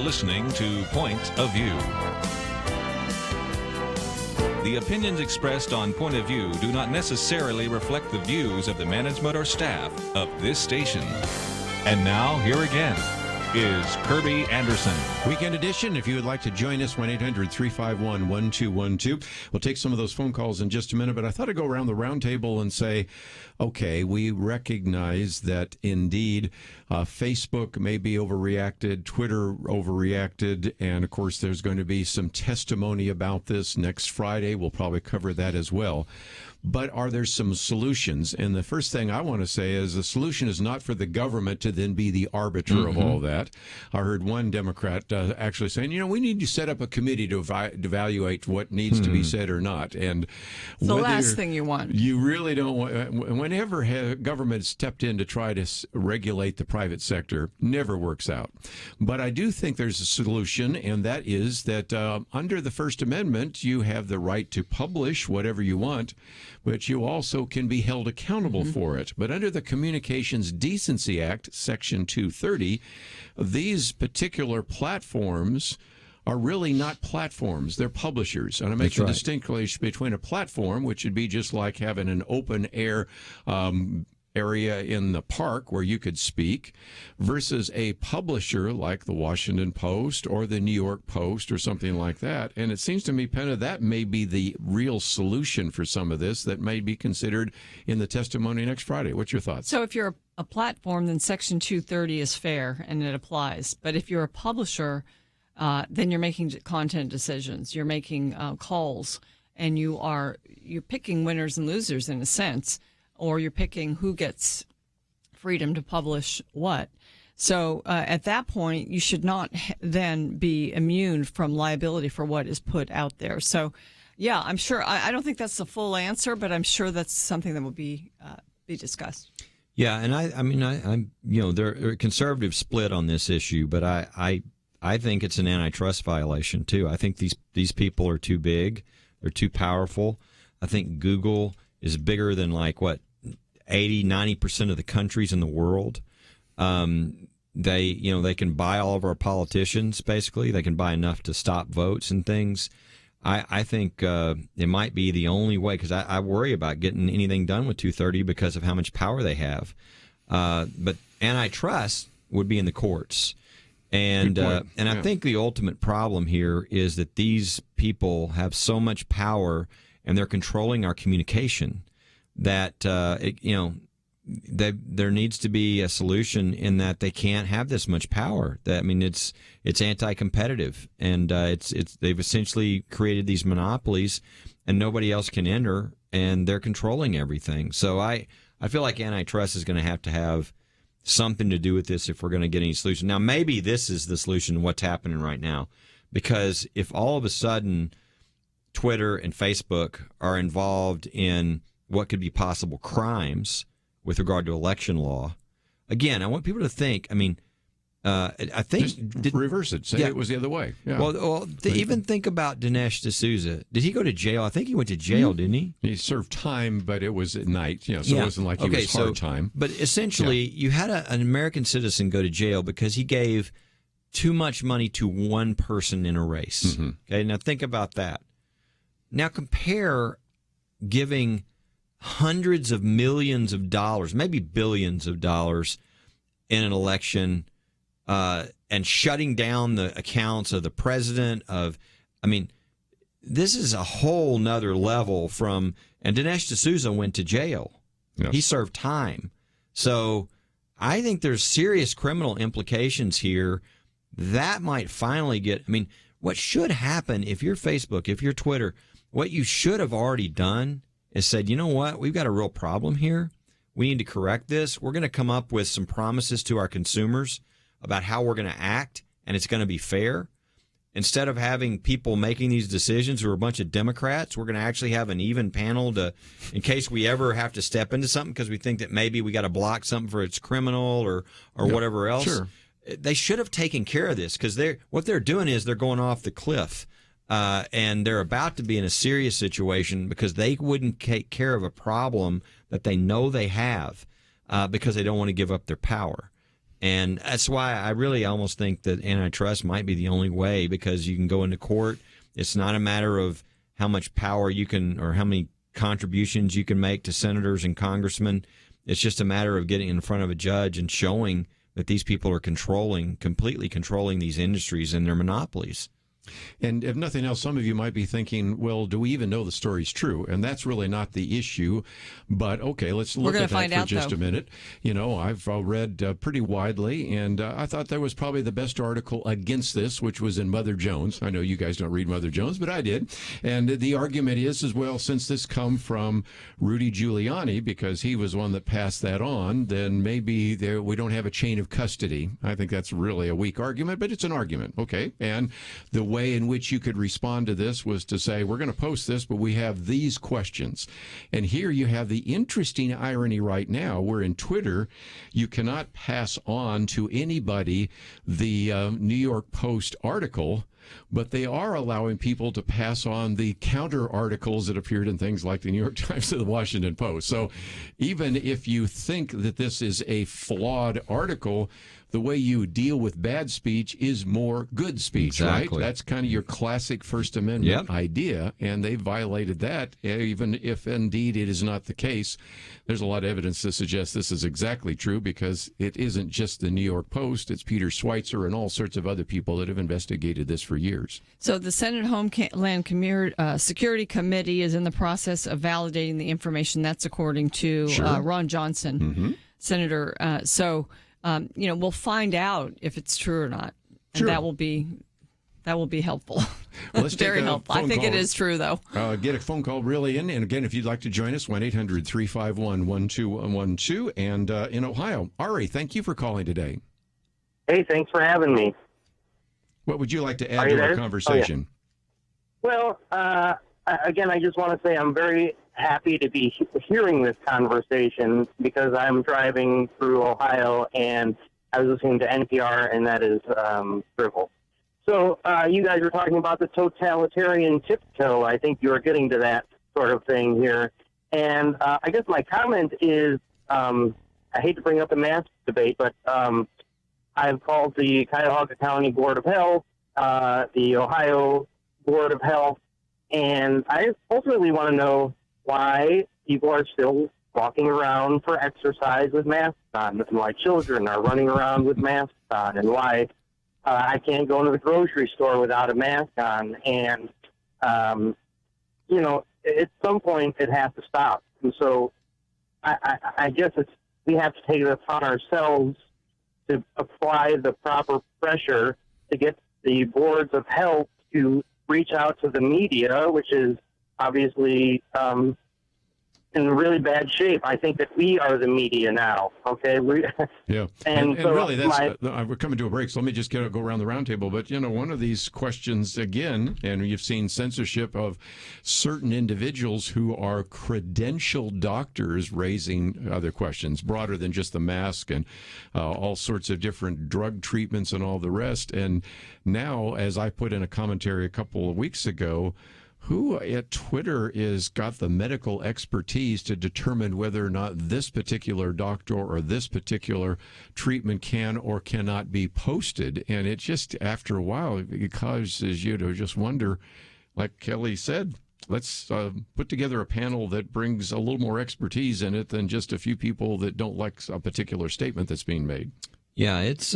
listening to Point of View. The opinions expressed on Point of View do not necessarily reflect the views of the management or staff of this station. And now, here again is Kerby Anderson. Weekend edition. If you would like to join us, 1-800-351-1212. We'll take some of those phone calls in just a minute, but I thought I'd go around the round table and say, okay, we recognize that indeed Facebook may be overreacted, Twitter overreacted, and of course there's going to be some testimony about this next Friday. We'll probably cover that as well. But are there some solutions? And the first thing I want to say is the solution is not for the government to then be the arbiter of all that. I heard one Democrat actually saying, we need to set up a committee to evaluate what needs to be said or not. And the last thing you want. You really don't want. Whenever government stepped in to try to regulate the private sector, never works out. But I do think there's a solution, and that is that under the First Amendment, you have the right to publish whatever you want, but you also can be held accountable for it. But under the Communications Decency Act, Section 230, these particular platforms are really not platforms. They're publishers. And I make a distinction between a platform, which would be just like having an open air area in the park where you could speak, versus a publisher like the Washington Post or the New York Post or something like that. And it seems to me, Penna, that may be the real solution for some of this that may be considered in the testimony next Friday. What's your thoughts? So if you're a platform, then Section 230 is fair and it applies. But if you're a publisher, then you're making content decisions. You're making calls, and you're picking winners and losers in a sense, or you're picking who gets freedom to publish what. So at that point, you should not then be immune from liability for what is put out there. So, yeah, I'm sure. I don't think that's the full answer, but I'm sure that's something that will be discussed. Yeah, and I'm they're a conservative split on this issue, but I think it's an antitrust violation too. I think these people are too big, they're too powerful. I think Google is bigger than 80-90% of the countries in the world. They can buy all of our politicians. Basically, they can buy enough to stop votes and things. I think it might be the only way, because I worry about getting anything done with 230 because of how much power they have. But antitrust would be in the courts. And I think the ultimate problem here is that these people have so much power and they're controlling our communication that there needs to be a solution in that they can't have this much power. It's anti-competitive, and they've essentially created these monopolies, and nobody else can enter, and they're controlling everything. So I feel like antitrust is going to have something to do with this if we're going to get any solution. Now, maybe this is the solution, what's happening right now, because if all of a sudden Twitter and Facebook are involved in what could be possible crimes with regard to election law, again, I want people to think, I think... Just reverse it. Say it was the other way. Yeah. Well, even think about Dinesh D'Souza. Did he go to jail? I think he went to jail, didn't he? He served time, but it was at night. So it wasn't like he was hard time. But essentially, you had an American citizen go to jail because he gave too much money to one person in a race. Okay, now think about that. Now compare giving hundreds of millions of dollars, maybe billions of dollars in an election, and shutting down the accounts of the president this is a whole nother level and Dinesh D'Souza went to jail. Yes. He served time. So I think there's serious criminal implications here. That might finally what should happen if you're Facebook, if you're Twitter, what you should have already done is said, you know what, we've got a real problem here. We need to correct this. We're going to come up with some promises to our consumers about how we're going to act, and it's going to be fair. Instead of having people making these decisions who are a bunch of Democrats, we're going to actually have an even panel in case we ever have to step into something because we think that maybe we got to block something for it's criminal or whatever else. Sure. They should have taken care of this because what they're doing is they're going off the cliff. And they're about to be in a serious situation because they wouldn't take care of a problem that they know they have because they don't want to give up their power. And that's why I really almost think that antitrust might be the only way, because you can go into court. It's not a matter of how much power you can or how many contributions you can make to senators and congressmen. It's just a matter of getting in front of a judge and showing that these people are completely controlling these industries and their monopolies. And if nothing else, some of you might be thinking, well, do we even know the story's true? And that's really not the issue. But, okay, let's look at that for just a minute. You know, I've read pretty widely, and I thought there was probably the best article against this, which was in Mother Jones. I know you guys don't read Mother Jones, but I did. And the argument is, as well, since this come from Rudy Giuliani, because he was one that passed that on, then maybe we don't have a chain of custody. I think that's really a weak argument, but it's an argument, okay? And the way in which you could respond to this was to say, we're going to post this, but we have these questions. And here you have the interesting irony right now, where in Twitter, you cannot pass on to anybody the New York Post article, but they are allowing people to pass on the counter articles that appeared in things like the New York Times or the Washington Post. So even if you think that this is a flawed article, the way you deal with bad speech is more good speech, exactly. Right? That's kind of your classic First Amendment idea, and they violated that, even if indeed it is not the case. There's a lot of evidence to suggest this is exactly true, because it isn't just the New York Post, it's Peter Schweitzer and all sorts of other people that have investigated this for years. So the Senate Homeland Security Committee is in the process of validating the information. That's according to Ron Johnson, Senator. We'll find out if it's true or not, and that will be helpful. Well, let's very helpful. I think it is true, though. Get a phone call really in, and again, if you'd like to join us, 1-800-351-1212, and in Ohio, Ari, thank you for calling today. Hey, thanks for having me. What would you like to add to our conversation? Well, again, I just want to say I'm very happy to be hearing this conversation, because I'm driving through Ohio and I was listening to NPR, and that is drivel. So you guys were talking about the totalitarian tiptoe. I think you were getting to that sort of thing here. And I guess my comment is, I hate to bring up the mask debate, but I've called the Cuyahoga County Board of Health, the Ohio Board of Health, and I ultimately want to know why people are still walking around for exercise with masks on, and why children are running around with masks on, and why I can't go into the grocery store without a mask on. And, at some point it has to stop. And so I guess we have to take it upon ourselves to apply the proper pressure to get the boards of health to reach out to the media, which is obviously in really bad shape. I think that we are the media now. Okay. Yeah. And so really, we're coming to a break, so let me just go around the roundtable. But, one of these questions, again, and you've seen censorship of certain individuals who are credentialed doctors raising other questions, broader than just the mask, and all sorts of different drug treatments and all the rest. And now, as I put in a commentary a couple of weeks ago, who at Twitter is got the medical expertise to determine whether or not this particular doctor or this particular treatment can or cannot be posted? And it just, after a while, it causes you to just wonder, like Kelly said, let's put together a panel that brings a little more expertise in it than just a few people that don't like a particular statement that's being made. Yeah, it's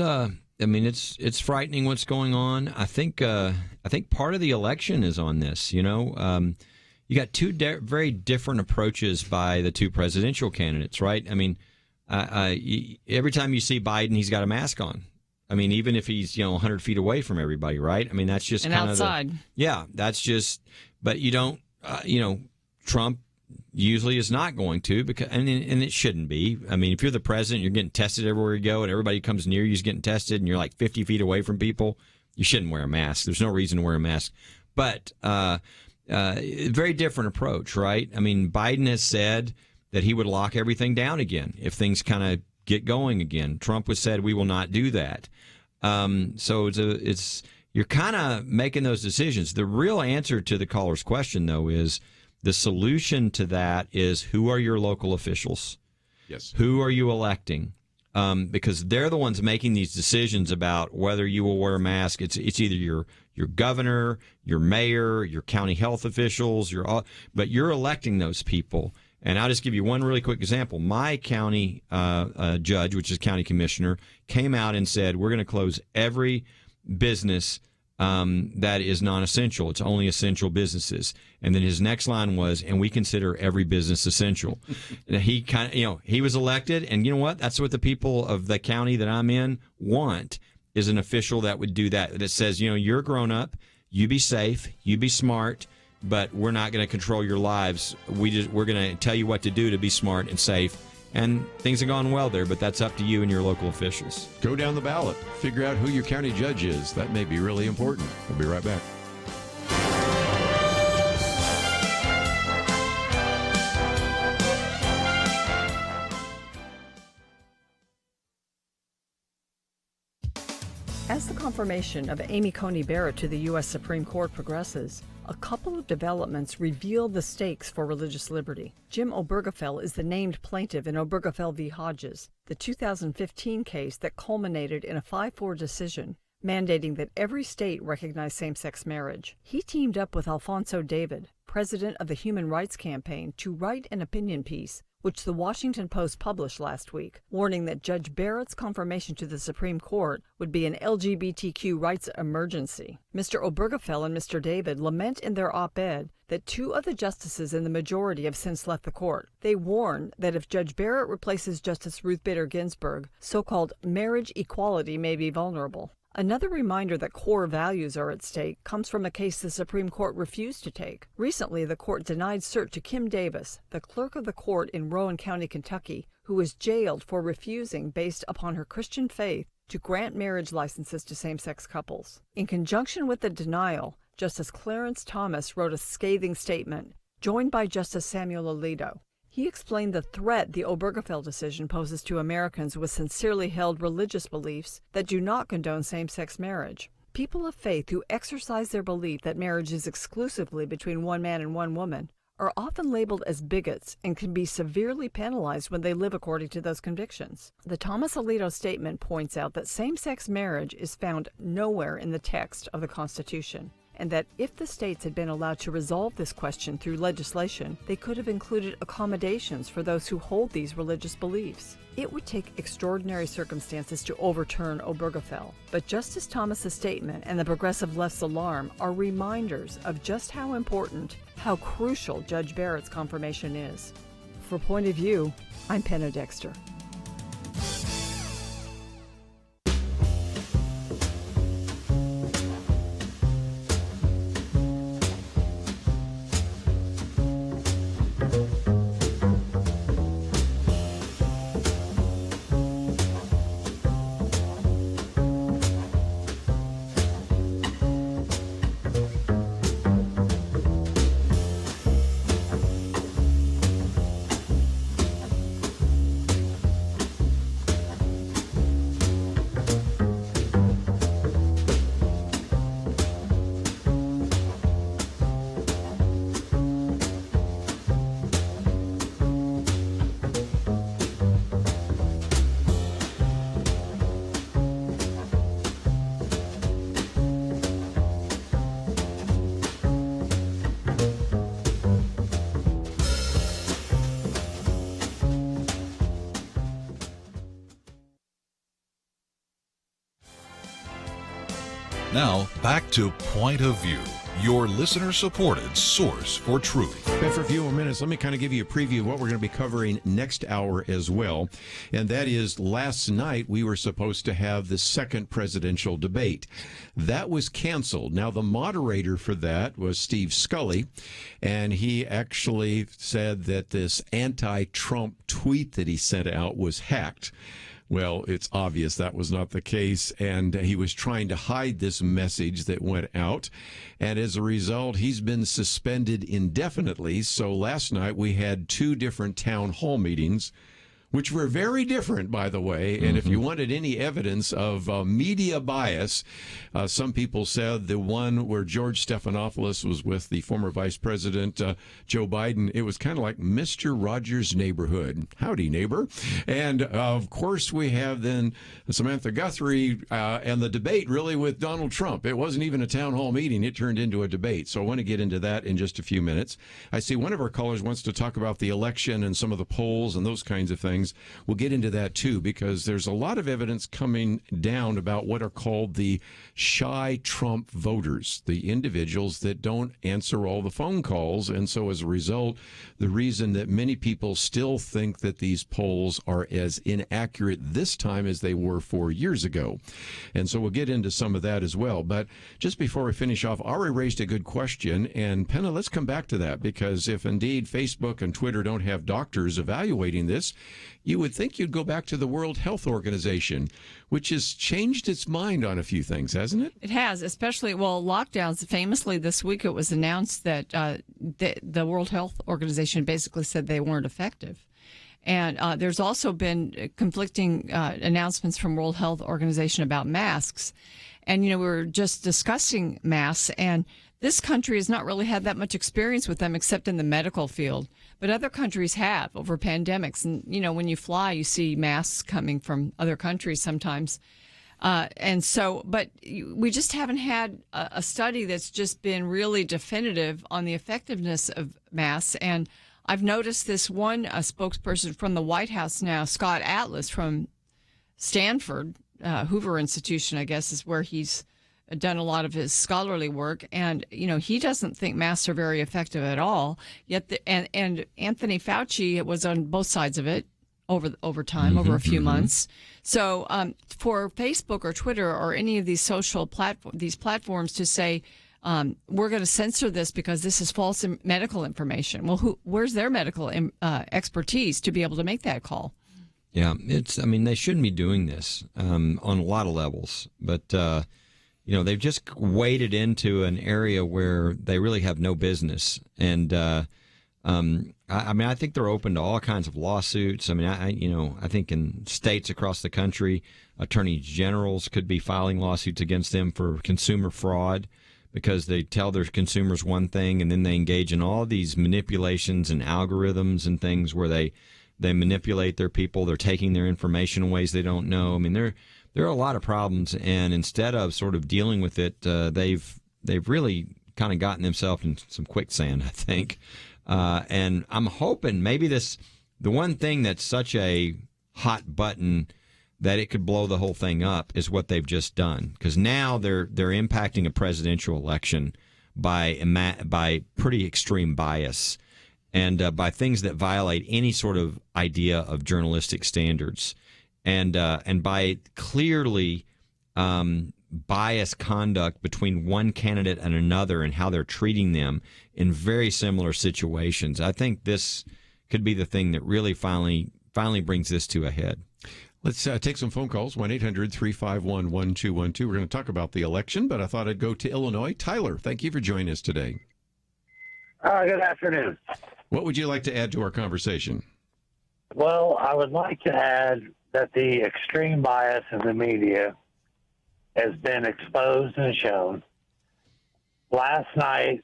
frightening what's going on. I think part of the election is on this. You got two very different approaches by the two presidential candidates, right? I mean, every time you see Biden, he's got a mask on. I mean, even if he's 100 feet away from everybody, right? I mean, that's just and kind outside. That's just. But you don't, Trump usually is not going to, because and it shouldn't be. I mean, if you're the president, you're getting tested everywhere you go, and everybody comes near you is getting tested, and you're like 50 feet away from people, you shouldn't wear a mask. There's no reason to wear a mask. But very different approach, right? I mean, Biden has said that he would lock everything down again if things kind of get going again. Trump has said we will not do that. So it's you're kind of making those decisions. The real answer to the caller's question, though, is the solution to that is, who are your local officials? Yes. Who are you electing? because they're the ones making these decisions about whether you will wear a mask. It's either your governor, your mayor, your county health officials, but you're electing those people. And I'll just give you one really quick example. My county judge, which is county commissioner, came out and said, we're going to close every business that is non-essential. It's only essential businesses. And then his next line was, and we consider every business essential. And he he was elected, and you know what? That's what the people of the county that I'm in want, is an official that would do that. That says, you're grown up, you be safe, you be smart, but we're not going to control your lives. We're going to tell you what to do to be smart and safe. And things have gone well there, but that's up to you and your local officials. Go down the ballot. Figure out who your county judge is. That may be really important. We'll be right back. As the confirmation of Amy Coney Barrett to the U.S. Supreme Court progresses, a couple of developments reveal the stakes for religious liberty. Jim Obergefell is the named plaintiff in Obergefell v. Hodges, the 2015 case that culminated in a 5-4 decision mandating that every state recognize same-sex marriage. He teamed up with Alfonso David, president of the Human Rights Campaign, to write an opinion piece which the Washington Post published last week, warning that Judge Barrett's confirmation to the Supreme Court would be an LGBTQ rights emergency. Mr. Obergefell and Mr. David lament in their op-ed that 2 of the justices in the majority have since left the court. They warn that if Judge Barrett replaces Justice Ruth Bader Ginsburg, so-called marriage equality may be vulnerable. Another reminder that core values are at stake comes from a case the Supreme Court refused to take. Recently, the court denied cert to Kim Davis, the clerk of the court in Rowan County, Kentucky, who was jailed for refusing, based upon her Christian faith, to grant marriage licenses to same-sex couples. In conjunction with the denial, Justice Clarence Thomas wrote a scathing statement, joined by Justice Samuel Alito. He explained the threat the Obergefell decision poses to Americans with sincerely held religious beliefs that do not condone same-sex marriage. People of faith who exercise their belief that marriage is exclusively between one man and one woman are often labeled as bigots and can be severely penalized when they live according to those convictions. The Thomas Alito statement points out that same-sex marriage is found nowhere in the text of the Constitution, and that if the states had been allowed to resolve this question through legislation, they could have included accommodations for those who hold these religious beliefs. It would take extraordinary circumstances to overturn Obergefell, but Justice Thomas's statement and the progressive left's alarm are reminders of just how important, how crucial Judge Barrett's confirmation is. For Point of View, I'm Penna Dexter. Now, back to Point of View, your listener-supported source for truth. And for a few more minutes, let me kind of give you a preview of what we're going to be covering next hour as well. And that is, last night we were supposed to have the second presidential debate. That was canceled. Now, the moderator for that was Steve Scully, and he actually said that this anti-Trump tweet that he sent out was hacked. Well, it's obvious that was not the case, and he was trying to hide this message that went out, and as a result, he's been suspended indefinitely. So last night we had 2 different town hall meetings which were very different, by the way. And if you wanted any evidence of media bias, some people said the one where George Stephanopoulos was with the former Vice President Joe Biden, it was kind of like Mr. Rogers' Neighborhood. Howdy, neighbor. And, of course, we have then Samantha Guthrie and the debate, really, with Donald Trump. It wasn't even a town hall meeting. It turned into a debate. So I want to get into that in just a few minutes. I see one of our callers wants to talk about the election and some of the polls and those kinds of things. We'll get into that, too, because there's a lot of evidence coming down about what are called the shy Trump voters, the individuals that don't answer all the phone calls. And so as a result, the reason that many people still think that these polls are as inaccurate this time as they were 4 years ago. And so we'll get into some of that as well. But just before we finish off, Ari raised a good question. And Penna, let's come back to that, because if indeed Facebook and Twitter don't have doctors evaluating this, you would think you'd go back to the World Health Organization, which has changed its mind on a few things, hasn't it? It has, especially, lockdowns. Famously, this week it was announced that the World Health Organization basically said they weren't effective. And there's also been conflicting announcements from World Health Organization about masks. And, we were just discussing masks, and this country has not really had that much experience with them except in the medical field. But other countries have over pandemics. And, when you fly, you see masks coming from other countries sometimes. But we just haven't had a study that's just been really definitive on the effectiveness of masks. And I've noticed this one spokesperson from the White House now, Scott Atlas from Stanford, Hoover Institution, I guess, is where he's done a lot of his scholarly work, and he doesn't think masks are very effective at all. Yet, and Anthony Fauci was on both sides of it over time, over a few months. So, for Facebook or Twitter or any of these social platforms to say we're going to censor this because this is false medical information, well, where's their medical expertise to be able to make that call? Yeah, they shouldn't be doing this on a lot of levels, but. They've just waded into an area where they really have no business. And, I think they're open to all kinds of lawsuits. I think in states across the country, attorney generals could be filing lawsuits against them for consumer fraud because they tell their consumers one thing and then they engage in all these manipulations and algorithms and things where they manipulate their people. They're taking their information in ways they don't know. There are a lot of problems, and instead of sort of dealing with it, they've really kind of gotten themselves in some quicksand, I think. And I'm hoping maybe the one thing that's such a hot button that it could blow the whole thing up is what they've just done, because now they're impacting a presidential election by pretty extreme bias and by things that violate any sort of idea of journalistic standards. And by clearly biased conduct between one candidate and another and how they're treating them in very similar situations. I think this could be the thing that really finally brings this to a head. Let's take some phone calls, 1-800-351-1212. We're going to talk about the election, but I thought I'd go to Illinois. Tyler, thank you for joining us today. Good afternoon. What would you like to add to our conversation? Well, I would like to add that the extreme bias in the media has been exposed and shown. Last night,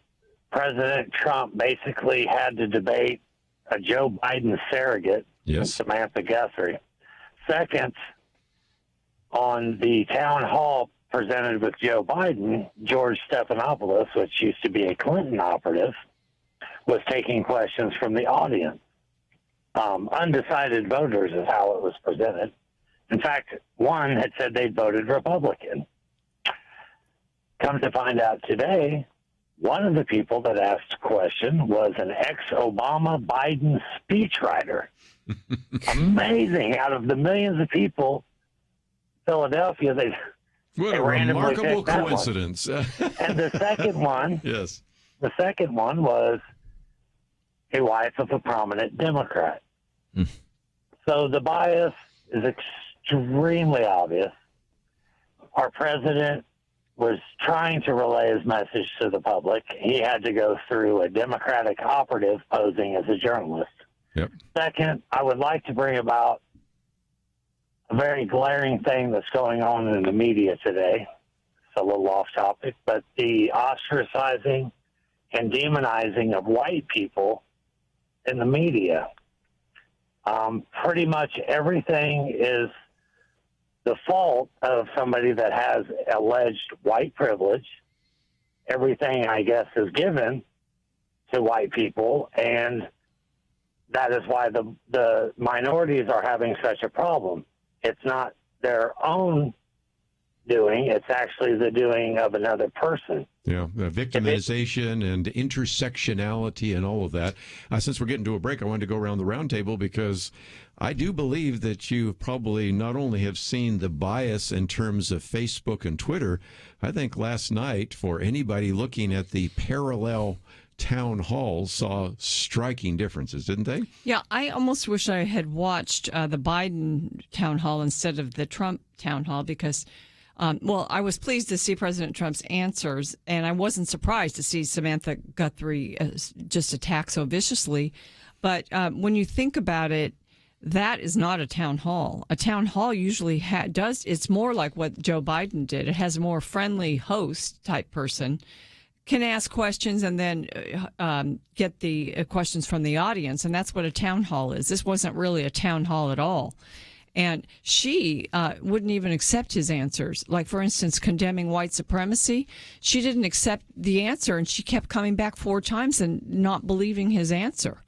President Trump basically had to debate a Joe Biden surrogate, Samantha Guthrie. Second, on the town hall presented with Joe Biden, George Stephanopoulos, which used to be a Clinton operative, was taking questions from the audience. Undecided voters is how it was presented. In fact, one had said they'd voted Republican. Come to find out today, one of the people that asked a question was an ex-Obama Biden speechwriter. Amazing. Out of the millions of people, Philadelphia, they randomly remarkable picked that coincidence. one. And the second one, yes, the second one was a wife of a prominent Democrat. So the bias is extremely obvious. Our president was trying to relay his message to the public. He had to go through a Democratic operative posing as a journalist. Yep. Second, I would like to bring about a very glaring thing that's going on in the media today. It's a little off topic, but the ostracizing and demonizing of white people in the media. Pretty much everything is the fault of somebody that has alleged white privilege. Everything, I guess, is given to white people, and that is why the minorities are having such a problem. It's not their own doing, it's actually the doing of another person. Yeah, victimization and intersectionality and all of that. Since we're getting to a break, I wanted to go around the round table because I do believe that you probably not only have seen the bias in terms of Facebook and Twitter. I think last night, for anybody looking at the parallel town halls, saw striking differences, didn't they? Yeah, I almost wish I had watched the Biden town hall instead of the Trump town hall because, I was pleased to see President Trump's answers, and I wasn't surprised to see Samantha Guthrie just attack so viciously. But when you think about it, that is not a town hall. A town hall usually it's more like what Joe Biden did. It has a more friendly host type person, can ask questions and then get the questions from the audience. And that's what a town hall is. This wasn't really a town hall at all. And she wouldn't even accept his answers. Like, for instance, condemning white supremacy. She didn't accept the answer, and she kept coming back 4 times and not believing his answer.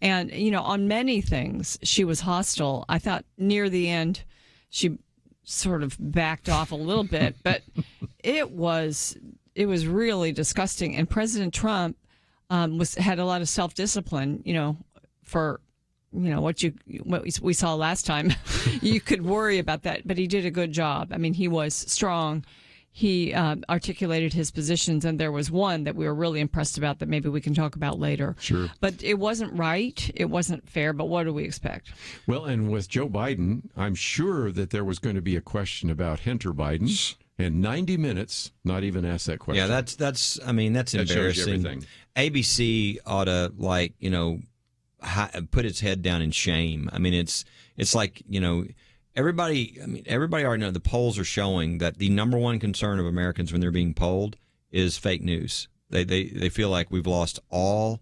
And, on many things, she was hostile. I thought near the end, she sort of backed off a little bit, but it was really disgusting. And President Trump had a lot of self-discipline, for what we saw last time. You could worry about that, but he did a good job. I mean, he was strong. He articulated his positions, and there was one that we were really impressed about that maybe we can talk about later. Sure. But it wasn't right. It wasn't fair, but what do we expect? Well, and with Joe Biden, I'm sure that there was going to be a question about Hunter Biden. And 90 minutes, not even ask that question. Yeah, that's embarrassing. ABC ought to, put its head down in shame. I mean, it's like, everybody already know the polls are showing that the number one concern of Americans when they're being polled is fake news. They feel like we've lost all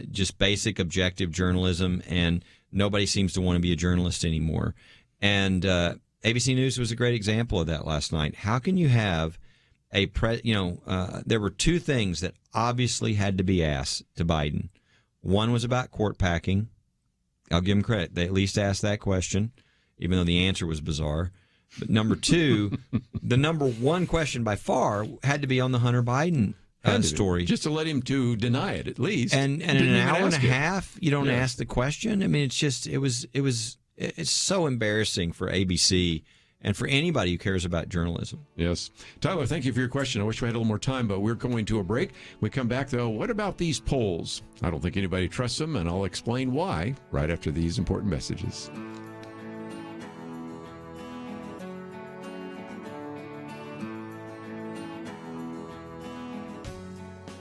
just basic objective journalism, and nobody seems to want to be a journalist anymore. And ABC News was a great example of that last night. How can you have there were 2 things that obviously had to be asked to Biden. One was about court packing. I'll give them credit. They at least asked that question, even though the answer was bizarre. But number 2, the number 1 question by far had to be on the Hunter Biden story. Just to let him to deny it, at least. And in an hour and a half, you don't ask the question. I mean, it's just, it's so embarrassing for ABC and for anybody who cares about journalism. Yes. Tyler, thank you for your question. I wish we had a little more time, but we're going to a break. We come back, though. What about these polls? I don't think anybody trusts them, and I'll explain why right after these important messages.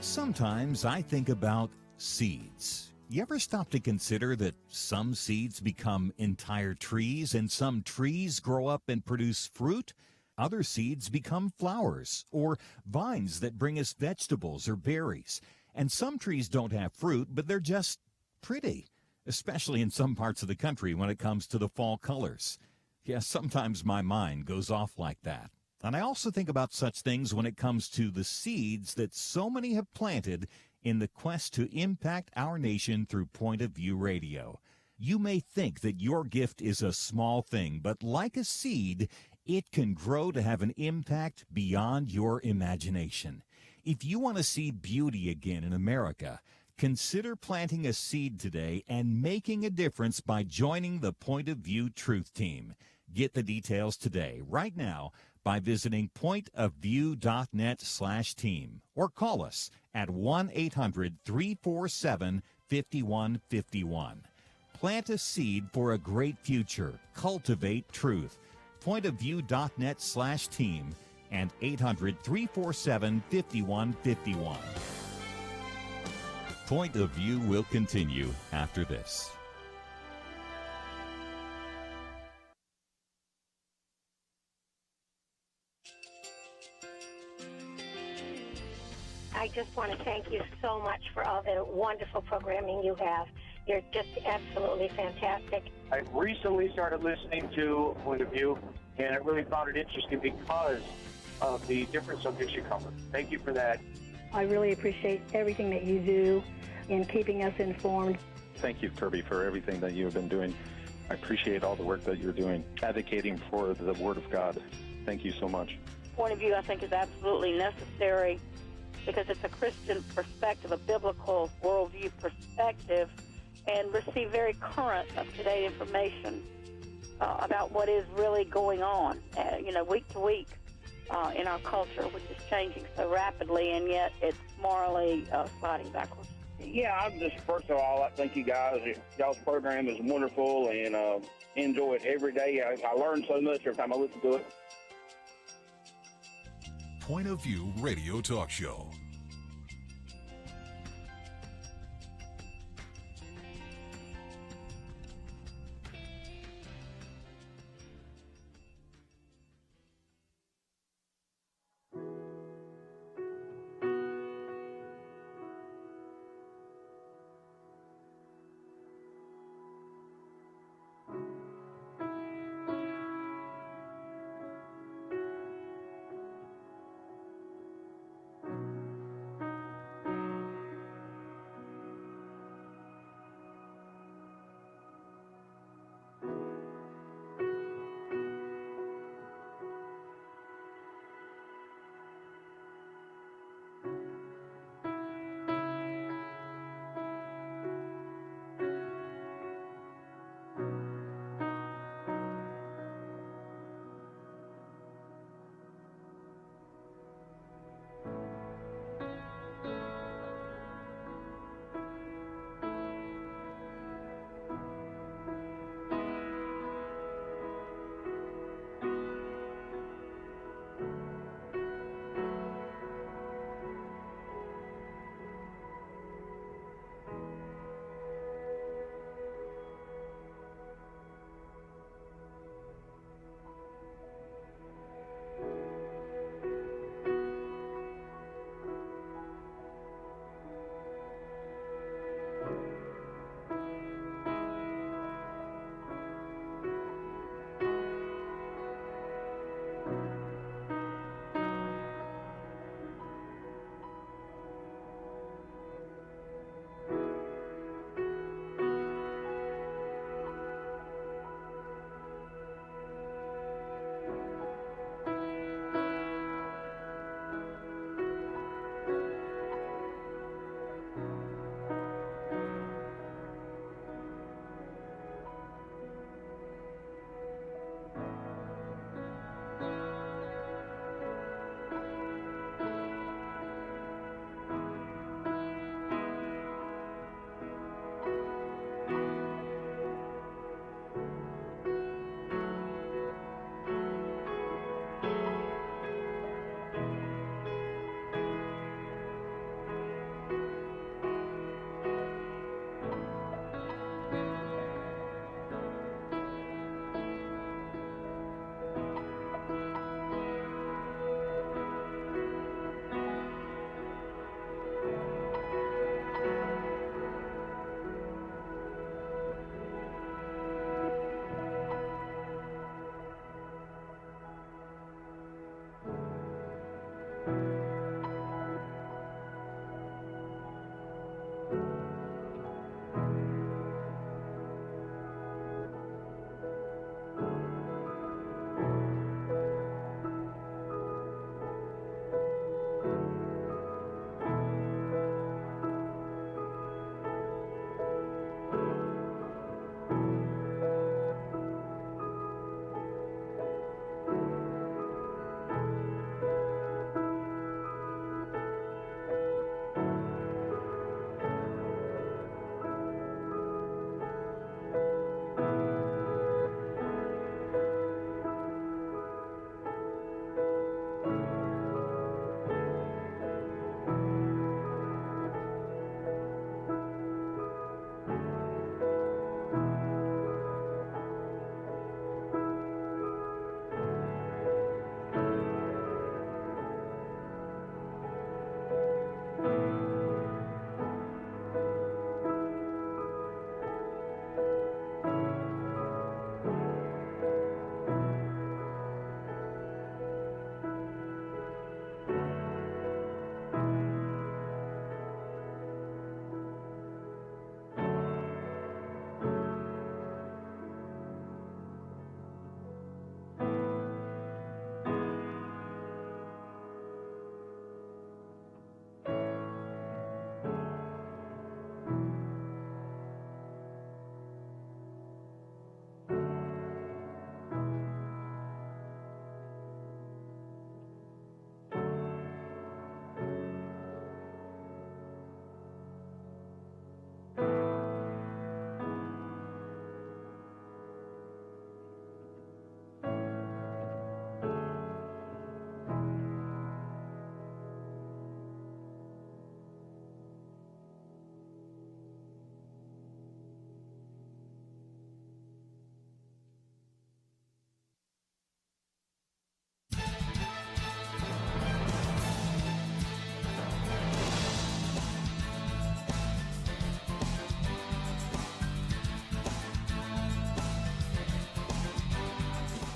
Sometimes I think about seeds. You ever stop to consider that some seeds become entire trees and some trees grow up and produce fruit? Other seeds become flowers or vines that bring us vegetables or berries. And some trees don't have fruit, but they're just pretty, especially in some parts of the country when it comes to the fall colors. Yes, sometimes my mind goes off like that. And I also think about such things when it comes to the seeds that so many have planted in the quest to impact our nation through Point of View Radio. You may think that your gift is a small thing, but like a seed, it can grow to have an impact beyond your imagination. If you want to see beauty again in America, consider planting a seed today and making a difference by joining the Point of View Truth Team. Get the details today, right now, by visiting pointofview.net/team or call us at 1-800-347-5151. Plant a seed for a great future. Cultivate truth. Pointofview.net/team and 800-347-5151. Point of View will continue after this. I just want to thank you so much for all the wonderful programming you have. You're just absolutely fantastic. I recently started listening to Point of View, and I really found it interesting because of the different subjects you cover. Thank you for that. I really appreciate everything that you do in keeping us informed. Thank you, Kerby, for everything that you have been doing. I appreciate all the work that you're doing, advocating for the Word of God. Thank you so much. Point of view, I think, is absolutely necessary because it's a Christian perspective, a biblical worldview perspective, and receive very current, up-to-date information about what is really going on, week to week in our culture, which is changing so rapidly, and yet it's morally sliding backwards. Yeah, I'm just, first of all, I thank you guys. Y'all's program is wonderful, and enjoy it every day. I learn so much every time I listen to it. Point of View Radio Talk Show.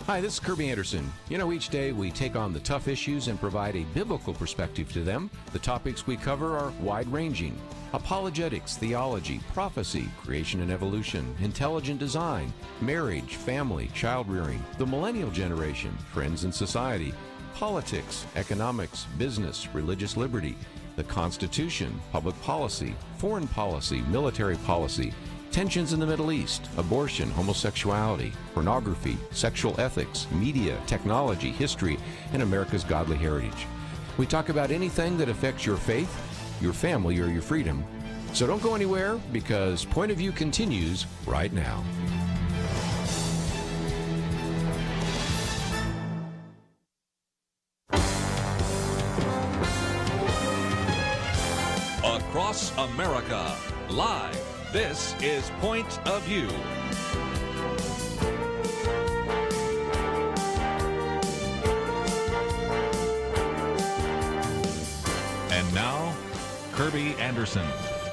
Hi, this is Kerby Anderson. Each day we take on the tough issues and provide a biblical perspective to them. The topics we cover are wide-ranging. Apologetics, theology, prophecy, creation and evolution, intelligent design, marriage, family, child-rearing, the millennial generation, friends and society, politics, economics, business, religious liberty, the Constitution, public policy, foreign policy, military policy, tensions in the Middle East, abortion, homosexuality, pornography, sexual ethics, media, technology, history, and America's godly heritage. We talk about anything that affects your faith, your family, or your freedom. So don't go anywhere, because Point of View continues right now. Across America, live. This is Point of View. And now, Kerby Anderson.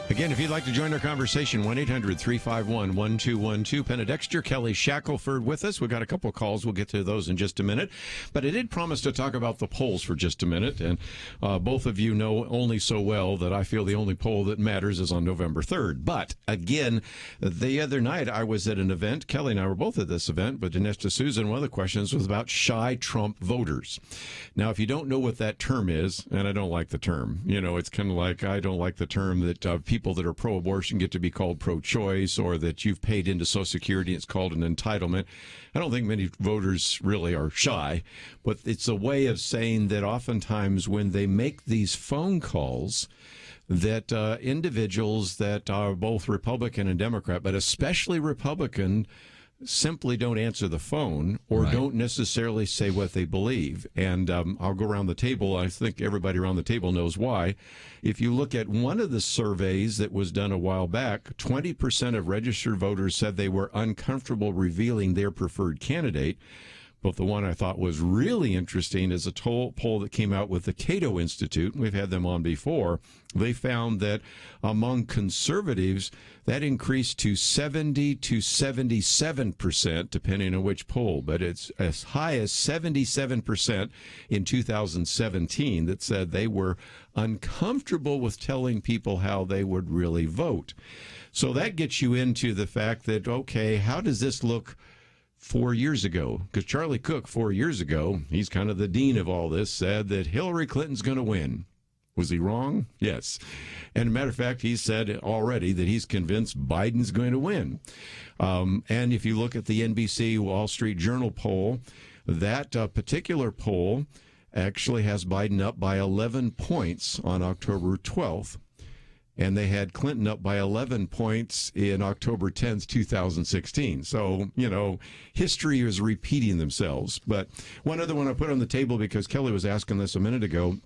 Again, if you'd like to join our conversation, 1-800-351-1212. Penna Dexter, Kelly Shackelford with us. We've got a couple of calls. We'll get to those in just a minute. But I did promise to talk about the polls for just a minute. And both of you know only so well that I feel the only poll that matters is on November 3rd. But again, the other night I was at an event. Kelly and I were both at this event. But Dinesh D'Souza, one of the questions was about shy Trump voters. Now, if you don't know what that term is, and I don't like the term, it's kind of like I don't like the term that people that are pro-abortion get to be called pro-choice, or that you've paid into Social Security, it's called an entitlement. I don't think many voters really are shy, but it's a way of saying that oftentimes when they make these phone calls, that individuals that are both Republican and Democrat, but especially Republican, simply don't answer the phone or don't necessarily say what they believe. And I'll go around the table. I think everybody around the table knows why. If you look at one of the surveys that was done a while back, 20% of registered voters said they were uncomfortable revealing their preferred candidate. But the one I thought was really interesting is a poll that came out with the Cato Institute. We've had them on before. They found that among conservatives, that increased to 70 to 77%, depending on which poll. But it's as high as 77% in 2017 that said they were uncomfortable with telling people how they would really vote. So that gets you into the fact that, okay, how does this look 4 years ago? Because Charlie Cook 4 years ago, he's kind of the dean of all this, said that Hillary Clinton's going to win. Was he wrong? Yes. And as a matter of fact, he said already that he's convinced Biden's going to win. And if you look at the NBC Wall Street Journal poll, that particular poll actually has Biden up by 11 points on October 12th. And they had Clinton up by 11 points in October 10th, 2016. So, history is repeating themselves. But one other one I put on the table, because Kelly was asking this a minute ago,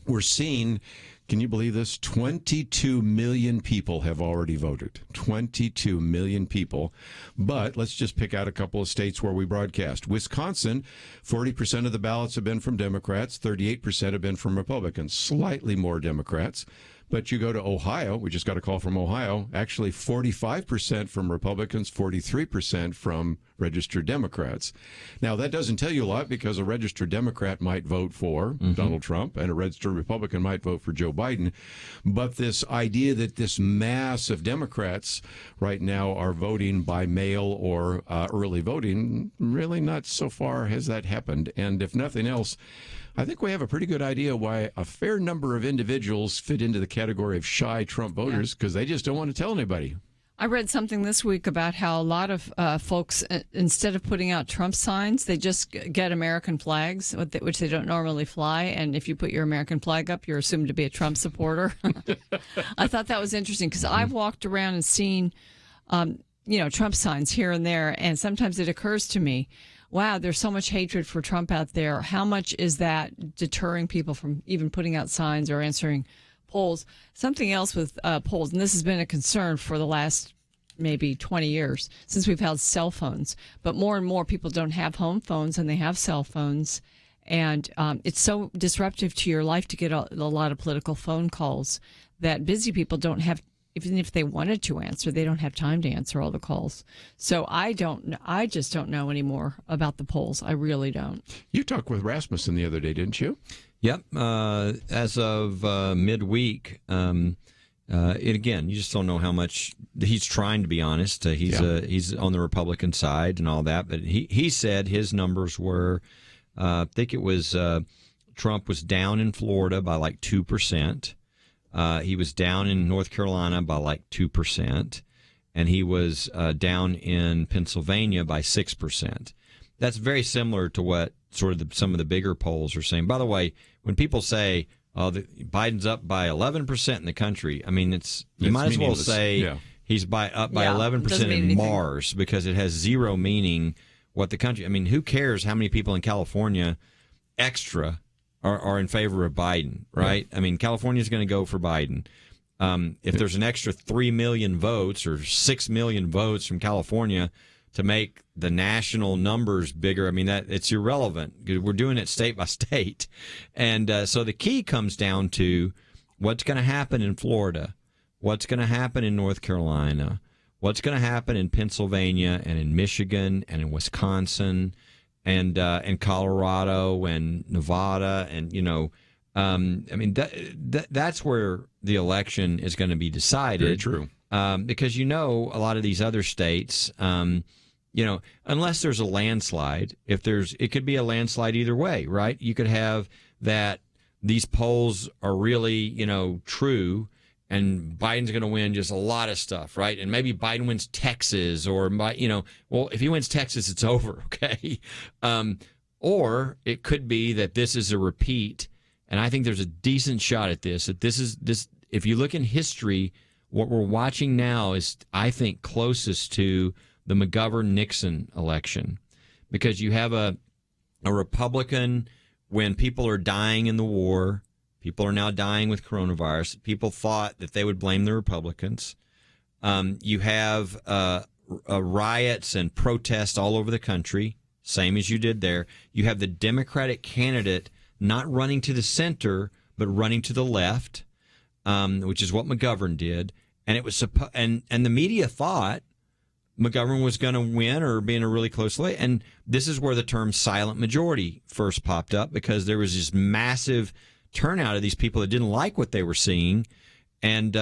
we're seeing, can you believe this? 22 million people have already voted. 22 million people. But let's just pick out a couple of states where we broadcast. Wisconsin, 40% of the ballots have been from Democrats, 38% have been from Republicans, slightly more Democrats. But you go to Ohio, we just got a call from Ohio, actually 45% from Republicans, 43% from registered Democrats. Now, that doesn't tell you a lot, because a registered Democrat might vote for Donald Trump and a registered Republican might vote for Joe Biden. But this idea that this mass of Democrats right now are voting by mail or early voting, really not so far has that happened. And if nothing else, I think we have a pretty good idea why a fair number of individuals fit into the category of shy Trump voters, because they just don't want to tell anybody. I read something this week about how a lot of folks, instead of putting out Trump signs, they just get American flags, which they don't normally fly. And if you put your American flag up, you're assumed to be a Trump supporter. I thought that was interesting, because I've walked around and seen, Trump signs here and there. And sometimes it occurs to me, wow, there's so much hatred for Trump out there. How much is that deterring people from even putting out signs or answering polls? Something else with polls, and this has been a concern for the last maybe 20 years since we've had cell phones, but more and more people don't have home phones and they have cell phones. And it's so disruptive to your life to get a lot of political phone calls that busy people don't have even if they wanted to answer, they don't have time to answer all the calls. So I just don't know anymore about the polls. I really don't. You talked with Rasmussen the other day, didn't you? Yep. As of midweek, again, you just don't know how much he's trying to be honest. He's on the Republican side and all that, but he said his numbers were, I think it was Trump was down in Florida by like 2%. He was down in North Carolina by like 2%, and he was down in Pennsylvania by 6%. That's very similar to what sort of some of the bigger polls are saying. By the way, when people say Biden's up by 11% in the country, I mean you might as well say he's up by 11% in Mars, because it has zero meaning what the country. I mean, who cares how many people in California extra are in favor of Biden, right? Yeah. I mean, California's going to go for Biden. If there's an extra 3 million votes or 6 million votes from California to make the national numbers bigger, I mean, that it's irrelevant. We're doing it state by state. And so the key comes down to what's going to happen in Florida, what's going to happen in North Carolina, what's going to happen in Pennsylvania and in Michigan and in Wisconsin and Colorado and Nevada, and I mean that's where the election is going to be decided. Very true. Because a lot of these other states, unless there's a landslide, it could be a landslide either way, right? You could have that these polls are really true, and Biden's going to win just a lot of stuff, right? And maybe Biden wins Texas, or well, if he wins Texas, it's over, okay? Or it could be that this is a repeat, and I think there's a decent shot at this. That this is. If you look in history, what we're watching now is, I think, closest to the McGovern-Nixon election, because you have a Republican when people are dying in the war. People are now dying with coronavirus. People thought that they would blame the Republicans. You have riots and protests all over the country, same as you did there. You have the Democratic candidate not running to the center, but running to the left, which is what McGovern did. And it was and the media thought McGovern was going to win or be in a really close way. And this is where the term silent majority first popped up, because there was this massive turnout of these people that didn't like what they were seeing, and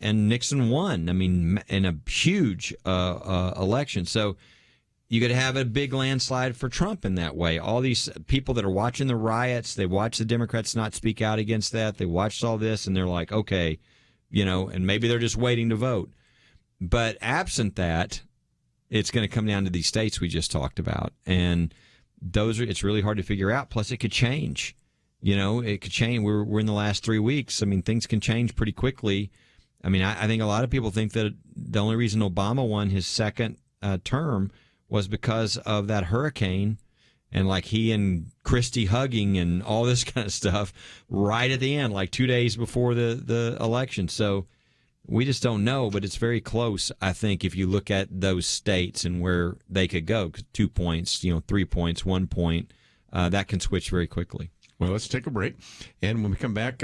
Nixon won. I mean, in a huge election. So you could have a big landslide for Trump in that way. All these people that are watching the riots, they watch the Democrats not speak out against that. They watched all this, and they're like, okay, and maybe they're just waiting to vote. But absent that, it's going to come down to these states we just talked about, and it's really hard to figure out. Plus, it could change. It could change. We're in the last 3 weeks. I mean, things can change pretty quickly. I mean, I think a lot of people think that the only reason Obama won his second term was because of that hurricane, and like he and Christie hugging and all this kind of stuff right at the end, like 2 days before the election. So we just don't know, but it's very close, I think, if you look at those states and where they could go. 2 points, 3 points, 1 point, that can switch very quickly. Well, let's take a break. And when we come back,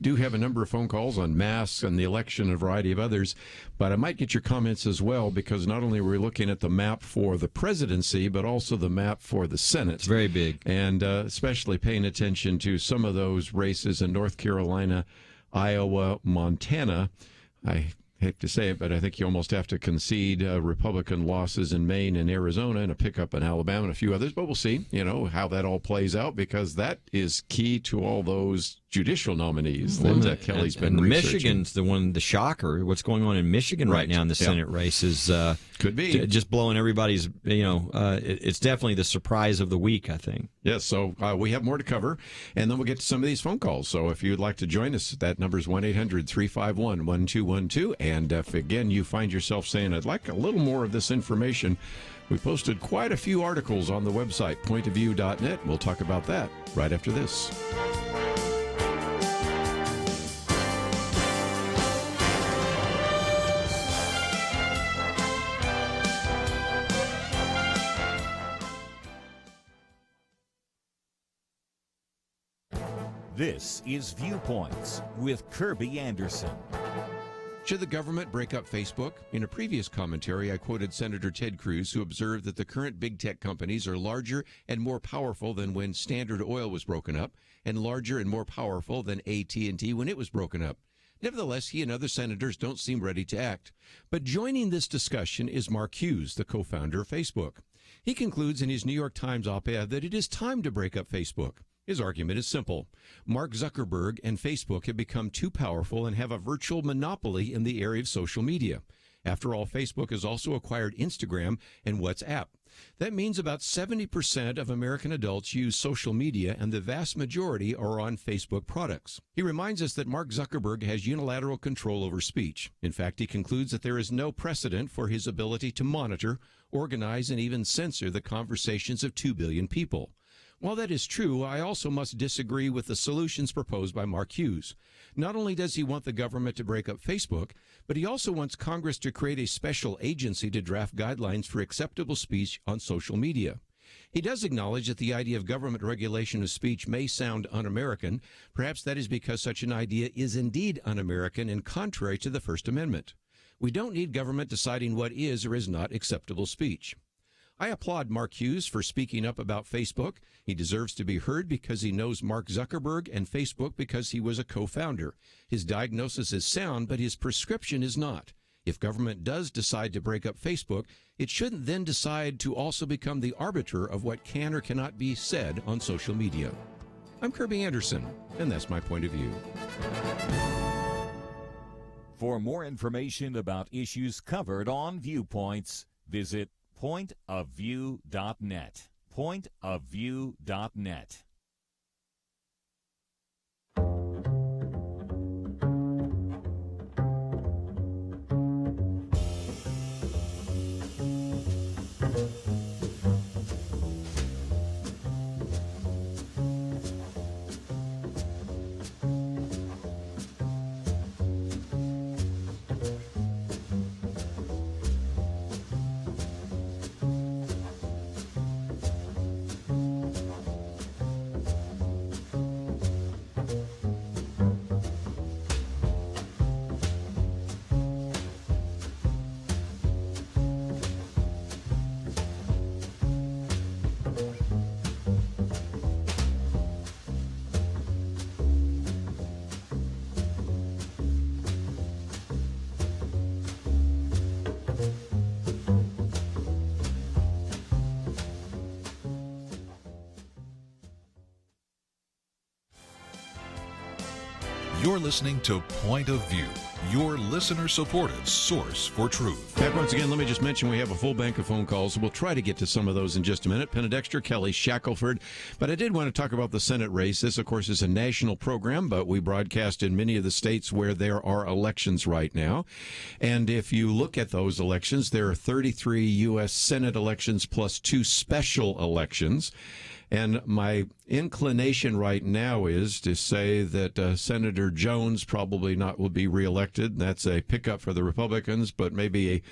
do have a number of phone calls on masks and the election and a variety of others. But I might get your comments as well, because not only were we looking at the map for the presidency, but also the map for the Senate. It's very big. And especially paying attention to some of those races in North Carolina, Iowa, Montana. I hate to say it, but I think you almost have to concede Republican losses in Maine and Arizona and a pickup in Alabama and a few others. But we'll see, how that all plays out, because that is key to all those judicial nominees that Kelly's been researching. Michigan's the shocker. What's going on in Michigan right now in the Senate race is could be just blowing everybody's. It's definitely the surprise of the week, I think. Yes. So we have more to cover, and then we'll get to some of these phone calls. So if you'd like to join us, that number is 1-800-351-1212. And if again you find yourself saying, "I'd like a little more of this information," we posted quite a few articles on the website pointofview.net. We'll talk about that right after this. This is Viewpoints with Kerby Anderson. Should the government break up Facebook? In a previous commentary, I quoted Senator Ted Cruz, who observed that the current big tech companies are larger and more powerful than when Standard Oil was broken up, and larger and more powerful than AT&T when it was broken up. Nevertheless, he and other senators don't seem ready to act. But joining this discussion is Mark Hughes, the co-founder of Facebook. He concludes in his New York Times op-ed that it is time to break up Facebook. His argument is simple. Mark Zuckerberg and Facebook have become too powerful and have a virtual monopoly in the area of social media. After all, Facebook has also acquired Instagram and WhatsApp. That means about 70% of American adults use social media, and the vast majority are on Facebook products. He reminds us that Mark Zuckerberg has unilateral control over speech. In fact, he concludes that there is no precedent for his ability to monitor, organize, and even censor the conversations of 2 billion people. While that is true, I also must disagree with the solutions proposed by Mark Hughes. Not only does he want the government to break up Facebook, but he also wants Congress to create a special agency to draft guidelines for acceptable speech on social media. He does acknowledge that the idea of government regulation of speech may sound un-American. Perhaps that is because such an idea is indeed un-American and contrary to the First Amendment. We don't need government deciding what is or is not acceptable speech. I applaud Mark Hughes for speaking up about Facebook. He deserves to be heard because he knows Mark Zuckerberg and Facebook because he was a co-founder. His diagnosis is sound, but his prescription is not. If government does decide to break up Facebook, it shouldn't then decide to also become the arbiter of what can or cannot be said on social media. I'm Kerby Anderson, and that's my point of view. For more information about issues covered on Viewpoints, visit pointofview.net. Pointofview.net. You're listening to Point of View, your listener-supported source for truth. Back once again, let me just mention we have a full bank of phone calls. We'll try to get to some of those in just a minute. Penna Dexter, Kelly, Shackelford. But I did want to talk about the Senate race. This, of course, is a national program, but we broadcast in many of the states where there are elections right now. And if you look at those elections, there are 33 U.S. Senate elections plus 2 special elections. And my inclination right now is to say that Senator Jones probably not will be reelected. That's a pickup for the Republicans, but maybe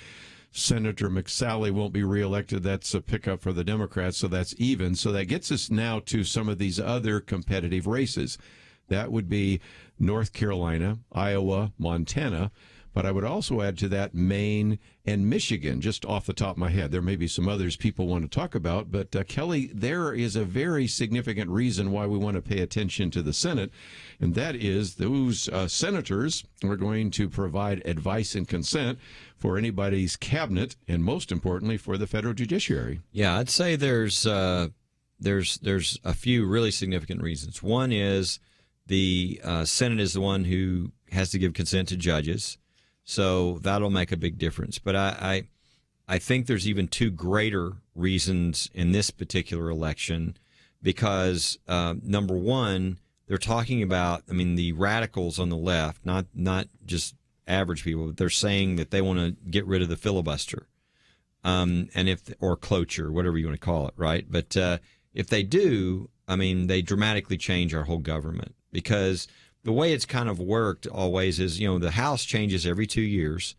Senator McSally won't be reelected. That's a pickup for the Democrats, so that's even. So that gets us now to some of these other competitive races. That would be North Carolina, Iowa, Montana. But I would also add to that Maine and Michigan, just off the top of my head. There may be some others people want to talk about, but Kelly, there is a very significant reason why we want to pay attention to the Senate, and that is those senators are going to provide advice and consent for anybody's cabinet, and most importantly, for the federal judiciary. Yeah, I'd say there's a few really significant reasons. One is the Senate is the one who has to give consent to judges. So that'll make a big difference. But I think there's even 2 greater reasons in this particular election because, number one, they're talking about, the radicals on the left, not just average people, but they're saying that they want to get rid of the filibuster or cloture, whatever you want to call it, right? But if they do, they dramatically change our whole government because the way it's kind of worked always is, the House changes every 2 years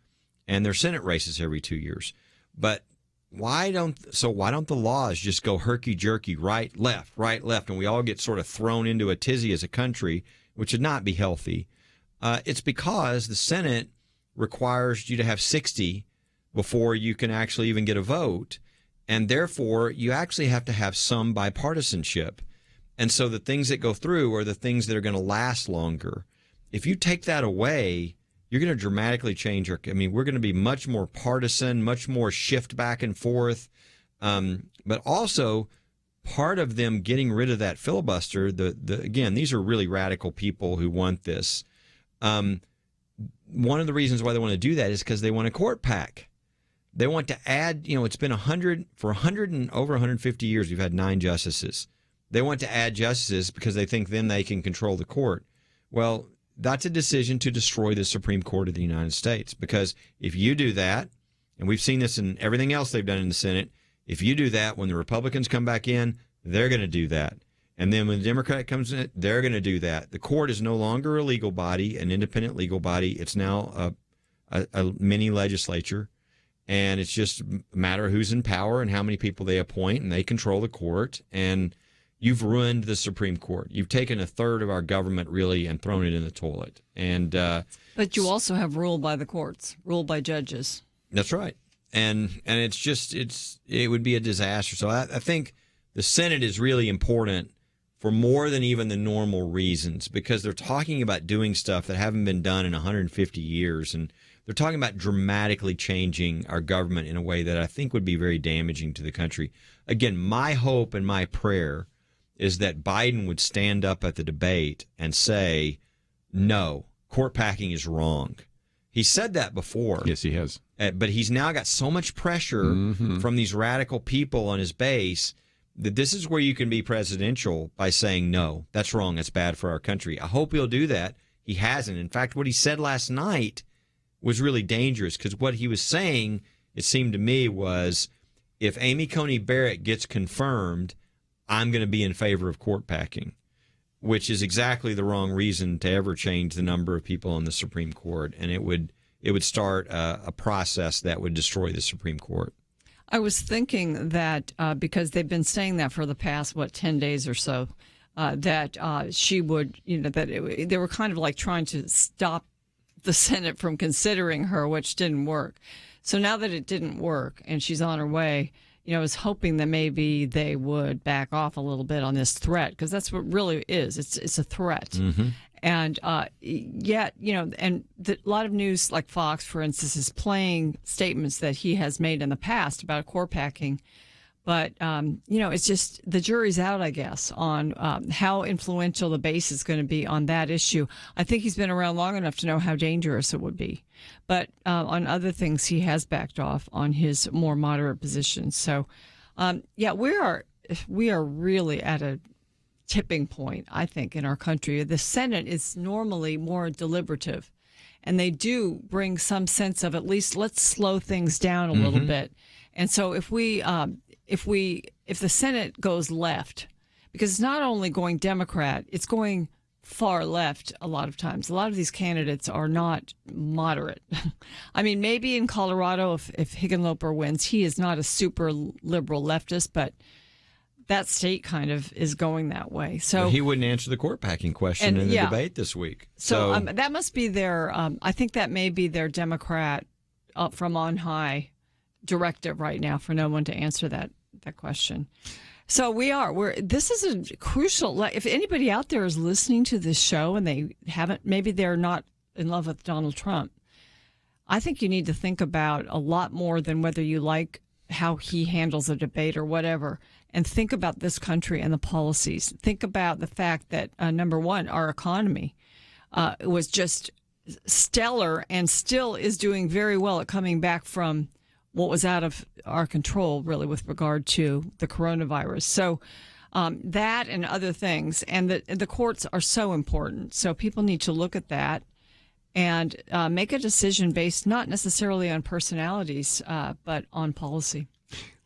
and their Senate races every 2 years. But why don't the laws just go herky-jerky, right, left, and we all get sort of thrown into a tizzy as a country, which would not be healthy? It's because the Senate requires you to have 60 before you can actually even get a vote. And therefore, you actually have to have some bipartisanship. And so the things that go through are the things that are going to last longer. If you take that away, you're going to dramatically change we're going to be much more partisan, much more shift back and forth. But also, part of them getting rid of that filibuster, again, these are really radical people who want this. One of the reasons why they want to do that is because they want a court pack. They want to add, it's been over 150 years, we've had 9 justices. They want to add justices because they think then they can control the court. Well, that's a decision to destroy the Supreme Court of the United States, because if you do that, and we've seen this in everything else they've done in the Senate, if you do that, when the Republicans come back in, they're going to do that. And then when the Democrat comes in, they're going to do that. The court is no longer a legal body, an independent legal body. It's now a mini legislature. And it's just a matter of who's in power and how many people they appoint, and they control the court. And you've ruined the Supreme Court. You've taken a third of our government, really, and thrown it in the toilet. And but you also have rule by the courts, rule by judges. That's right. And it would be a disaster. So I think the Senate is really important for more than even the normal reasons, because they're talking about doing stuff that haven't been done in 150 years. And they're talking about dramatically changing our government in a way that I think would be very damaging to the country. Again, my hope and my prayer is that Biden would stand up at the debate and say, no, court packing is wrong. He said that before. Yes, he has. But he's now got so much pressure from these radical people on his base that this is where you can be presidential by saying, no, that's wrong. That's bad for our country. I hope he'll do that. He hasn't. In fact, what he said last night was really dangerous, because what he was saying, it seemed to me, was if Amy Coney Barrett gets confirmed, I'm going to be in favor of court packing, which is exactly the wrong reason to ever change the number of people on the Supreme Court. And it would start a process that would destroy the Supreme Court. I was thinking that because they've been saying that for the past, 10 days or so, that she would, they were kind of like trying to stop the Senate from considering her, which didn't work. So now that it didn't work and she's on her way, I was hoping that maybe they would back off a little bit on this threat, because that's what it really is. It's a threat. Mm-hmm. And yet, and a lot of news, like Fox, for instance, is playing statements that he has made in the past about court packing. But, it's just the jury's out, I guess, on how influential the base is going to be on that issue. I think he's been around long enough to know how dangerous it would be. But on other things, he has backed off on his more moderate positions. So, we are really at a tipping point, I think, in our country. The Senate is normally more deliberative, and they do bring some sense of, at least, let's slow things down a little bit. And so if the Senate goes left, because it's not only going Democrat, it's going far left a lot of times. A lot of these candidates are not moderate. I mean, maybe in Colorado, if Hickenlooper wins, he is not a super liberal leftist, but that state kind of is going that way. So he wouldn't answer the court packing question in the debate this week. So that must be their, I think that may be their Democrat up from on high directive right now, for no one to answer that question. So this is a crucial, if anybody out there is listening to this show and maybe they're not in love with Donald Trump, I think you need to think about a lot more than whether you like how he handles a debate or whatever, and think about this country and the policies. Think about the fact that, number one, our economy was just stellar and still is doing very well at coming back from what was out of our control, really, with regard to the coronavirus. So that and other things. And the courts are so important. So people need to look at that and make a decision based not necessarily on personalities, but on policy.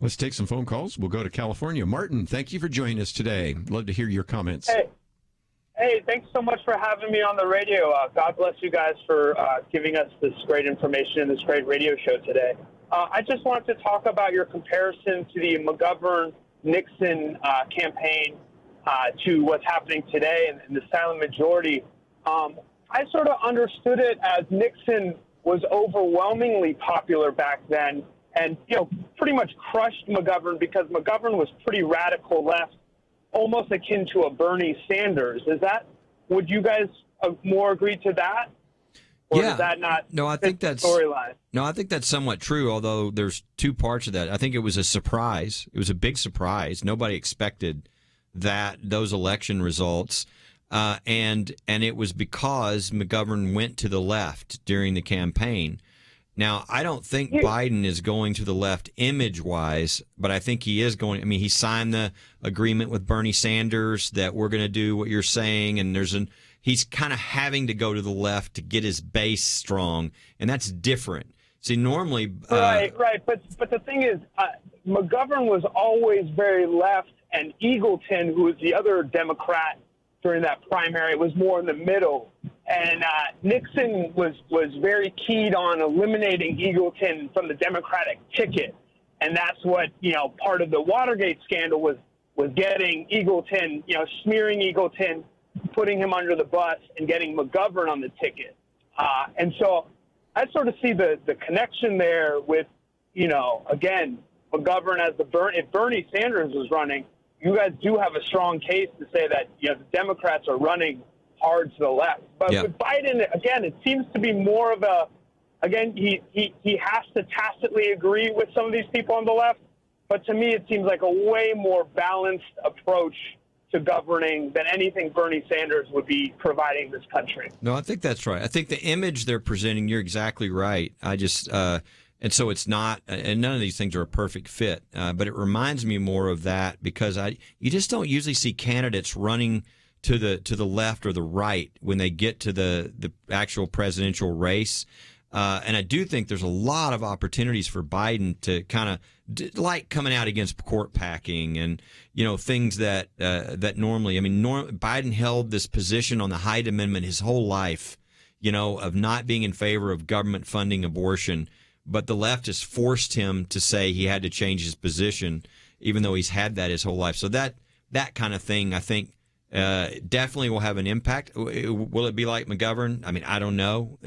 Let's take some phone calls. We'll go to California. Martin, thank you for joining us today. Love to hear your comments. Hey, thanks so much for having me on the radio. God bless you guys for giving us this great information and this great radio show today. I just wanted to talk about your comparison to the McGovern-Nixon campaign to what's happening today and the silent majority. I sort of understood it as Nixon was overwhelmingly popular back then and, pretty much crushed McGovern because McGovern was pretty radical left, almost akin to a Bernie Sanders. Would you guys more agree to that? Or is that not I think that's storyline? No, I think that's somewhat true, although there's two parts of that. I think it was a surprise. It was a big surprise. Nobody expected those election results. And it was because McGovern went to the left during the campaign. Now, I don't think Biden is going to the left image-wise, but I think he is going. I mean, he signed the agreement with Bernie Sanders that we're going to do what you're saying, and he's kind of having to go to the left to get his base strong, and that's different. See, normally, right. But the thing is, McGovern was always very left, and Eagleton, who was the other Democrat during that primary, was more in the middle. And Nixon was very keyed on eliminating Eagleton from the Democratic ticket. And that's what, part of the Watergate scandal was getting Eagleton, smearing Eagleton, putting him under the bus, and getting McGovern on the ticket. And so I sort of see the connection there with, again, McGovern as if Bernie Sanders was running, you guys do have a strong case to say that, the Democrats are running hard to the left. But with Biden, again, it seems to be more of he has to tacitly agree with some of these people on the left. But to me, it seems like a way more balanced approach to governing than anything Bernie Sanders would be providing this country. No, I think that's right. I think the image they're presenting, you're exactly right. I just, and so it's not, and none of these things are a perfect fit, but it reminds me more of that because you just don't usually see candidates running to the left or the right when they get to the actual presidential race. And I do think there's a lot of opportunities for Biden to kind of like coming out against court packing and, things that normally, Biden held this position on the Hyde Amendment his whole life, of not being in favor of government funding abortion. But the left has forced him to say he had to change his position, even though he's had that his whole life. So that kind of thing, I think, definitely will have an impact. Will it be like McGovern? I don't know.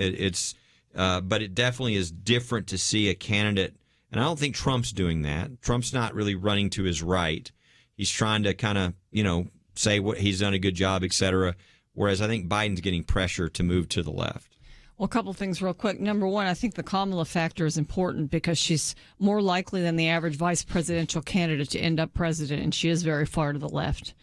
But it definitely is different to see a candidate, and I don't think Trump's doing that. Trump's not really running to his right. He's trying to kind of, say what he's done a good job, et cetera, whereas I think Biden's getting pressure to move to the left. Well, a couple things real quick. Number one, I think the Kamala factor is important because she's more likely than the average vice presidential candidate to end up president, and she is very far to the left.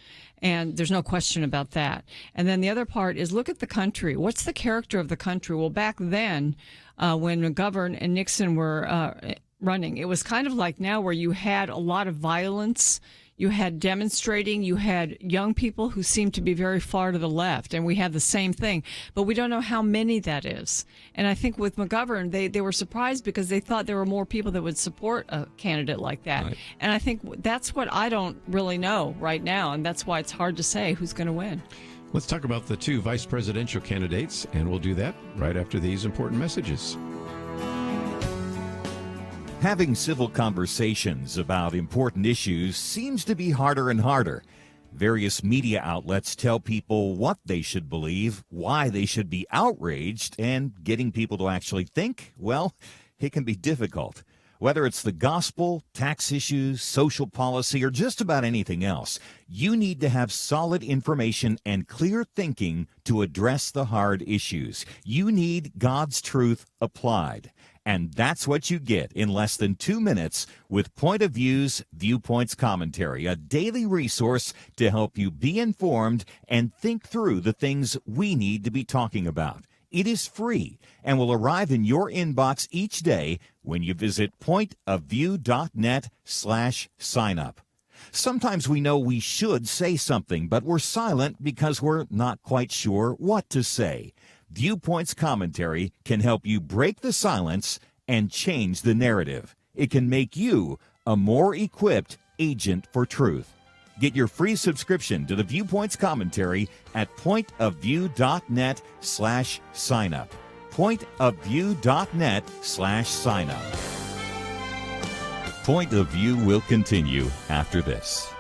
And there's no question about that. And then the other part is look at the country. What's the character of the country? Well, back then, when McGovern and Nixon were running, it was kind of like now where you had a lot of violence. You had demonstrating, you had young people who seemed to be very far to the left, and we had the same thing. But we don't know how many that is. And I think with McGovern, they were surprised because they thought there were more people that would support a candidate like that. Right. And I think that's what I don't really know right now, and that's why it's hard to say who's going to win. Let's talk about the two vice presidential candidates, and we'll do that right after these important messages. Having civil conversations about important issues seems to be harder and harder. Various media outlets tell people what they should believe, why they should be outraged, and getting people to actually think, well, it can be difficult. Whether it's the gospel, tax issues, social policy, or just about anything else, you need to have solid information and clear thinking to address the hard issues. You need God's truth applied. And that's what you get in less than 2 minutes with Point of View's Viewpoints Commentary, a daily resource to help you be informed and think through the things we need to be talking about. It is free and will arrive in your inbox each day when you visit pointofview.net/signup. Sometimes we know we should say something, but we're silent because we're not quite sure what to say. Viewpoints Commentary can help you break the silence and change the narrative. It can make you a more equipped agent for truth. Get your free subscription to the Viewpoints Commentary at pointofview.net/signup. pointofview.net/signup. Point of View will continue after this.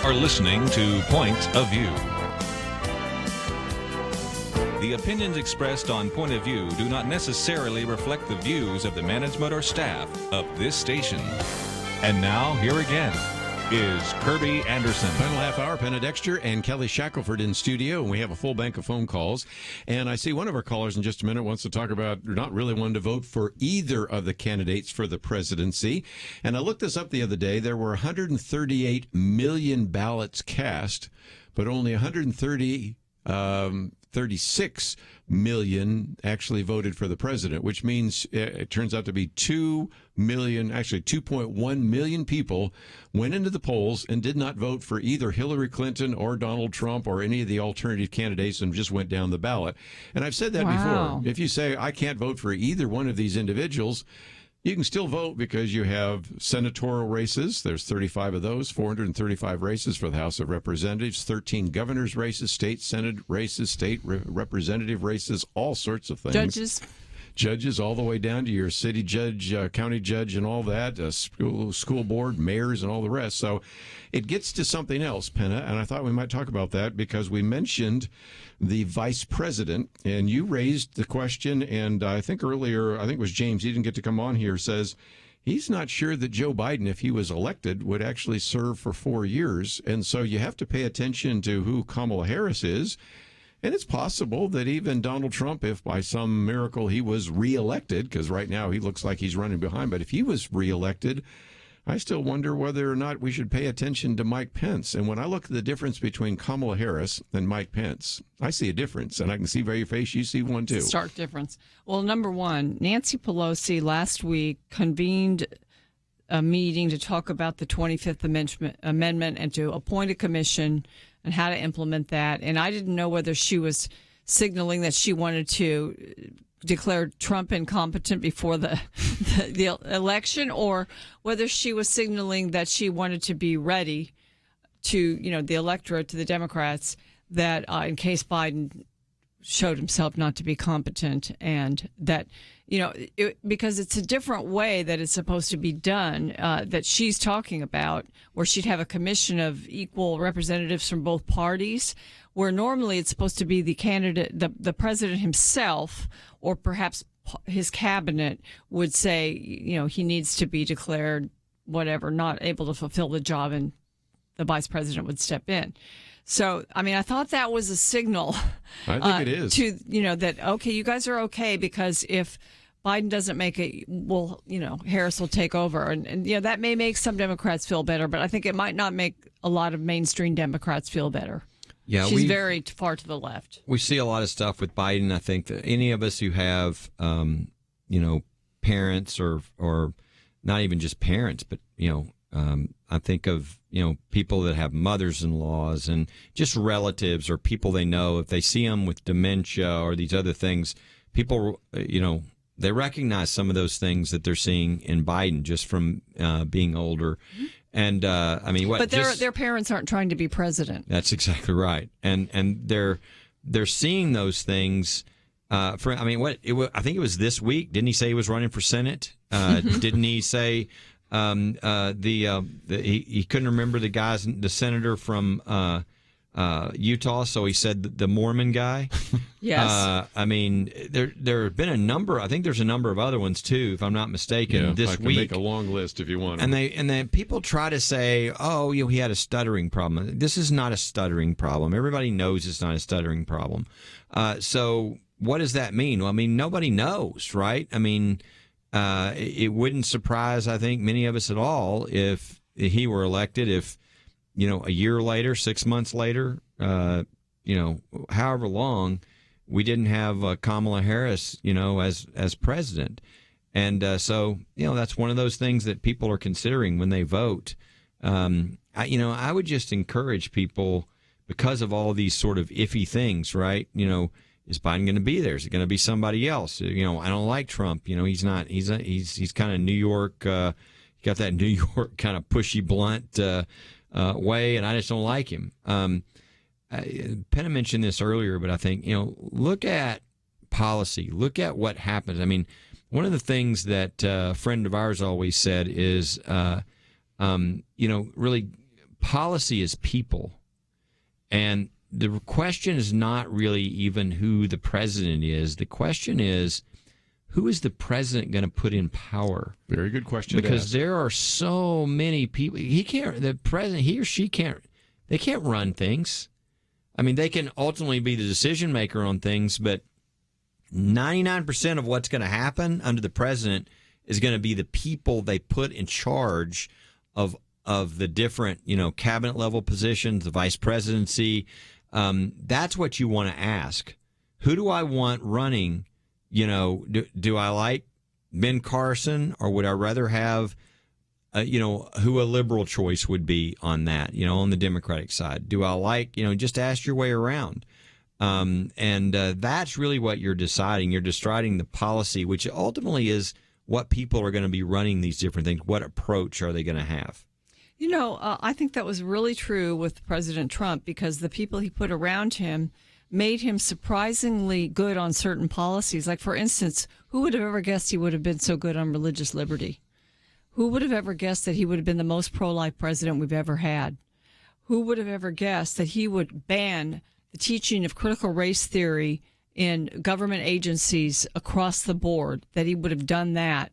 are listening to Point of View. The opinions expressed on Point of View do not necessarily reflect the views of the management or staff of this station. And now, here again is Kerby Anderson. Final half hour, Penna Dexter and Kelly Shackelford in studio, and we have a full bank of phone calls. And I see one of our callers in just a minute wants to talk about not really wanting to vote for either of the candidates for the presidency. And I looked this up the other day. There were 138 million ballots cast, but only 36 million actually voted for the president, which means it turns out to be 2 million, actually 2.1 million people went into the polls and did not vote for either Hillary Clinton or Donald Trump or any of the alternative candidates and just went down the ballot. And I've said that before. If you say, I can't vote for either one of these individuals, you can still vote because you have senatorial races. There's 35 of those, 435 races for the House of Representatives, 13 governor's races, state senate races, state representative races, all sorts of things. Judges all the way down to your city judge, county judge, and all that, school board, mayors, and all the rest. So it gets to something else, Penna, and I thought we might talk about that because we mentioned the vice president, and you raised the question, and I think earlier, I think it was James, he didn't get to come on here, says he's not sure that Joe Biden, if he was elected, would actually serve for 4 years. And so you have to pay attention to who Kamala Harris is. And it's possible that even Donald Trump, if by some miracle he was reelected, because right now he looks like he's running behind, but if he was reelected, I still wonder whether or not we should pay attention to Mike Pence. And when I look at the difference between Kamala Harris and Mike Pence, I see a difference. And I can see by your face, you see one too. Stark difference. Well, number one, Nancy Pelosi last week convened a meeting to talk about the 25th Amendment and to appoint a commission and how to implement that. And I didn't know whether she was signaling that she wanted to declare Trump incompetent before the election, or whether she was signaling that she wanted to be ready to, the electorate, to the Democrats, that in case Biden showed himself not to be competent, and that, because it's a different way that it's supposed to be done, that she's talking about, where she'd have a commission of equal representatives from both parties, where normally it's supposed to be the candidate, the president himself, or perhaps his cabinet would say, he needs to be declared whatever, not able to fulfill the job, and the vice president would step in. So, I thought that was a signal. I think it is. To, that, okay, you guys are okay, because if Biden doesn't make it, well, Harris will take over. And that may make some Democrats feel better, but I think it might not make a lot of mainstream Democrats feel better. Yeah, she's very far to the left. We see a lot of stuff with Biden. I think that any of us who have, parents or not even just parents, but, I think of, people that have mothers-in-laws and just relatives or people they know, if they see them with dementia or these other things, people, they recognize some of those things that they're seeing in Biden just from being older. And But their parents aren't trying to be president. That's exactly right. And they're seeing those things. I think it was this week. Didn't he say he was running for Senate? Didn't he say he couldn't remember the senator from Utah, so he said the Mormon guy. Yes. There have been a number. I think there's a number of other ones too, if I'm not mistaken. This I can week, make a long list if you want. And then people try to say, "Oh, he had a stuttering problem." This is not a stuttering problem. Everybody knows it's not a stuttering problem. So what does that mean? Well, nobody knows, right? It wouldn't surprise, I think, many of us at all if he were elected. If a year later, 6 months later, however long, we didn't have Kamala Harris, as president. And so, that's one of those things that people are considering when they vote. I would just encourage people, because of all these sort of iffy things, right? Is Biden going to be there? Is it going to be somebody else? I don't like Trump. He's not. He's kind of New York. Got that New York kind of pushy, blunt way, and I just don't like him. Penna mentioned this earlier, but I think look at policy. Look at what happens. One of the things that a friend of ours always said is, really policy is people. And the question is not really even who the president is. The question is, who is the president going to put in power? Very good question. Because there are so many people. The president, he or she can't run things. I mean, they can ultimately be the decision maker on things, but 99% of what's going to happen under the president is going to be the people they put in charge of the different, cabinet level positions, the vice presidency. That's what you want to ask. Who do I want running? Do I like Ben Carson, or would I rather have, who a liberal choice would be on that, on the Democratic side? Do I like, just ask your way around. That's really what you're deciding. You're deciding the policy, which ultimately is what people are going to be running these different things. What approach are they going to have? I think that was really true with President Trump, because the people he put around him made him surprisingly good on certain policies. Like, for instance, who would have ever guessed he would have been so good on religious liberty? Who would have ever guessed that he would have been the most pro-life president we've ever had? Who would have ever guessed that he would ban the teaching of critical race theory in government agencies across the board, that he would have done that?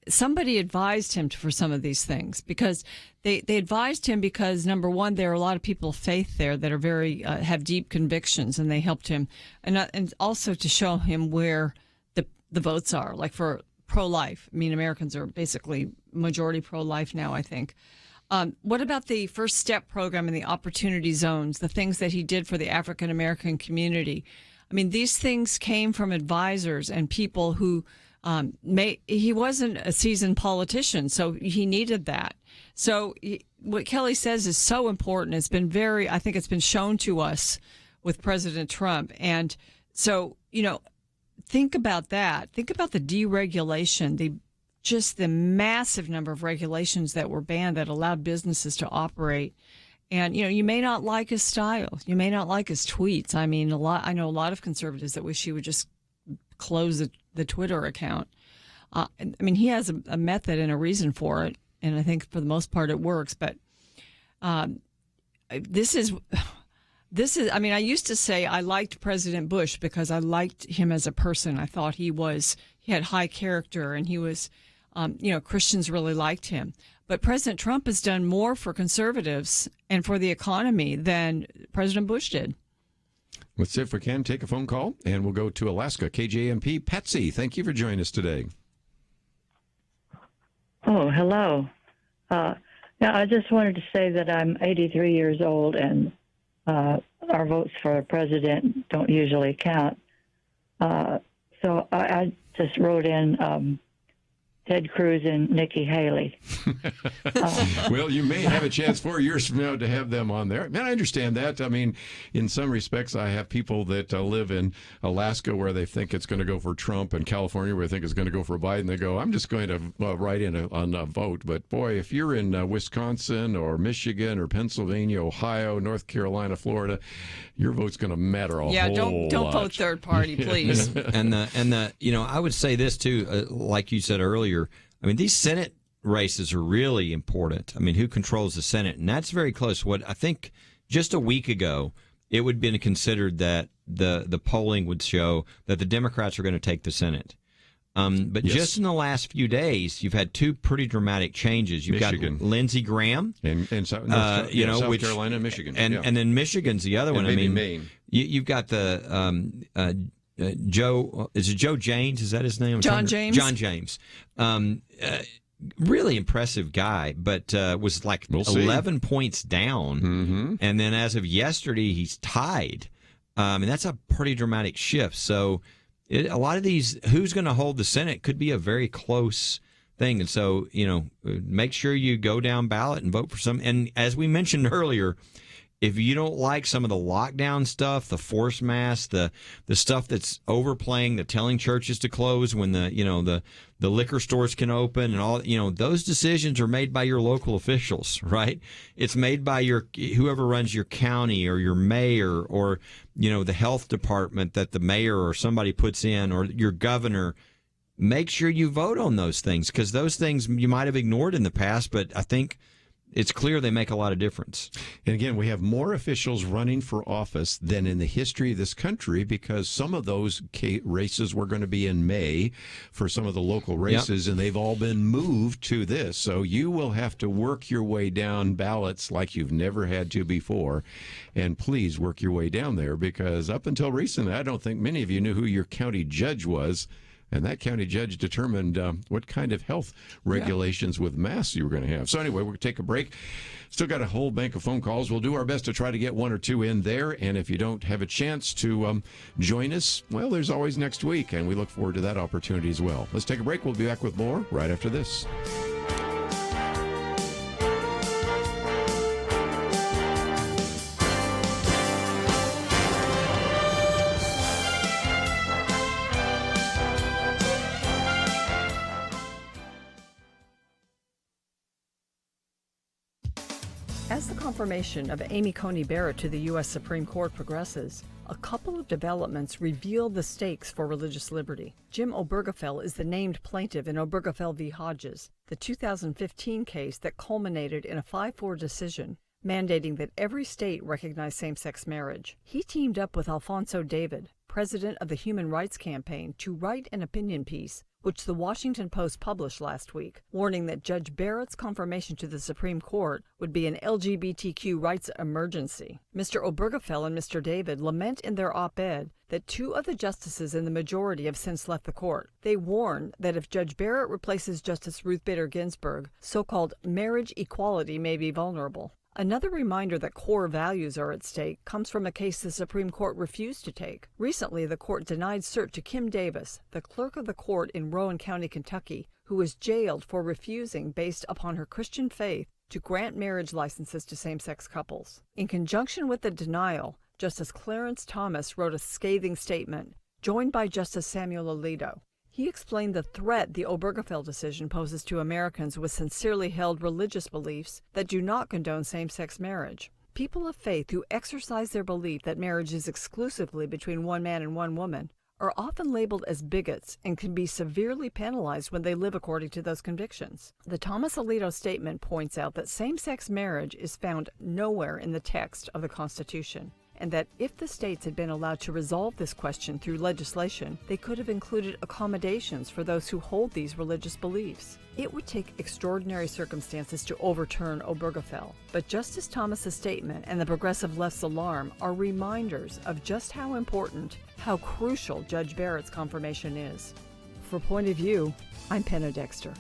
Somebody advised him for some of these things, because they advised him because, number one, there are a lot of people of faith there that are very have deep convictions, and they helped him, and also to show him where the votes are, like for pro-life. I mean, Americans are basically majority pro-life now, I think. What about the First Step program and the opportunity zones, the things that he did for the African American community? I mean, these things came from advisors and people who he wasn't a seasoned politician, so he needed that. So what Kelly says is so important. It's been I think it's been shown to us with President Trump. And so, think about that. Think about the deregulation, the massive number of regulations that were banned that allowed businesses to operate. And, you may not like his style. You may not like his tweets. I mean, I know a lot of conservatives that wish he would just close the Twitter account. I mean, he has a method and a reason for it, and I think for the most part it works. But this is. I mean, I used to say I liked President Bush because I liked him as a person. I thought he had high character, and he was, Christians really liked him. But President Trump has done more for conservatives and for the economy than President Bush did. Let's see if we can take a phone call, and we'll go to Alaska. KJMP, Patsy, thank you for joining us today. Oh, hello. Now, I just wanted to say that I'm 83 years old, and our votes for president don't usually count. So I just wrote in Ted Cruz and Nikki Haley. Well, you may have a chance 4 years from now to have them on there. And I understand that. I mean, in some respects, I have people that live in Alaska where they think it's going to go for Trump, and California where they think it's going to go for Biden. They go, I'm just going to write in on a vote. But boy, if you're in Wisconsin or Michigan or Pennsylvania, Ohio, North Carolina, Florida, your vote's going to matter a whole lot. Yeah, don't vote third party, please. and I would say this too, like you said earlier. I mean, these Senate races are really important. I mean, who controls the Senate? And that's very close. What I think just a week ago, it would have been considered that the polling would show that the Democrats are going to take the Senate. But yes, just in the last few days, you've had two pretty dramatic changes. You've Michigan. got Lindsey Graham, and South Carolina and Michigan, and then Michigan's the other one. I mean, Maine. You've got the Joe. Is it Joe James? Is that his name? John James. John James. Really impressive guy, but was like 11 points down. Mm-hmm. And then as of yesterday, he's tied. And that's a pretty dramatic shift. So a lot of these, who's going to hold the Senate could be a very close thing. And so, make sure you go down ballot and vote for some. And as we mentioned earlier, if you don't like some of the lockdown stuff, the force mask, the stuff that's overplaying, the telling churches to close when the liquor stores can open and all, those decisions are made by your local officials, right? It's made by whoever runs your county or your mayor or, the health department that the mayor or somebody puts in, or your governor. Make sure you vote on those things, because those things you might have ignored in the past, but I think it's clear they make a lot of difference. And again, we have more officials running for office than in the history of this country, because some of those races were going to be in May for some of the local races, and they've all been moved to this. So you will have to work your way down ballots like you've never had to before. And please work your way down there, because up until recently, I don't think many of you knew who your county judge was. And that county judge determined what kind of health regulations with masks you were going to have. So anyway, we're going to take a break. Still got a whole bank of phone calls. We'll do our best to try to get one or two in there. And if you don't have a chance to join us, well, there's always next week. And we look forward to that opportunity as well. Let's take a break. We'll be back with more right after this. As the confirmation of Amy Coney Barrett to the U.S. Supreme Court progresses, a couple of developments reveal the stakes for religious liberty. Jim Obergefell is the named plaintiff in Obergefell v. Hodges, the 2015 case that culminated in a 5-4 decision mandating that every state recognize same-sex marriage. He teamed up with Alfonso David, president of the Human Rights Campaign, to write an opinion piece which the Washington Post published last week, warning that Judge Barrett's confirmation to the Supreme Court would be an LGBTQ rights emergency. Mr. Obergefell and Mr. David lament in their op-ed that 2 of the justices in the majority have since left the court. They warn that if Judge Barrett replaces Justice Ruth Bader Ginsburg, so-called marriage equality may be vulnerable. Another reminder that core values are at stake comes from a case the Supreme Court refused to take. Recently, the court denied cert to Kim Davis, the clerk of the court in Rowan County, Kentucky, who was jailed for refusing, based upon her Christian faith, to grant marriage licenses to same-sex couples. In conjunction with the denial, Justice Clarence Thomas wrote a scathing statement, joined by Justice Samuel Alito. He explained the threat the Obergefell decision poses to Americans with sincerely held religious beliefs that do not condone same-sex marriage. People of faith who exercise their belief that marriage is exclusively between one man and one woman are often labeled as bigots and can be severely penalized when they live according to those convictions. The Thomas Alito statement points out that same-sex marriage is found nowhere in the text of the Constitution, and that if the states had been allowed to resolve this question through legislation, they could have included accommodations for those who hold these religious beliefs. It would take extraordinary circumstances to overturn Obergefell, but Justice Thomas's statement and the progressive left's alarm are reminders of just how important, how crucial Judge Barrett's confirmation is. For Point of View, I'm Penna Dexter.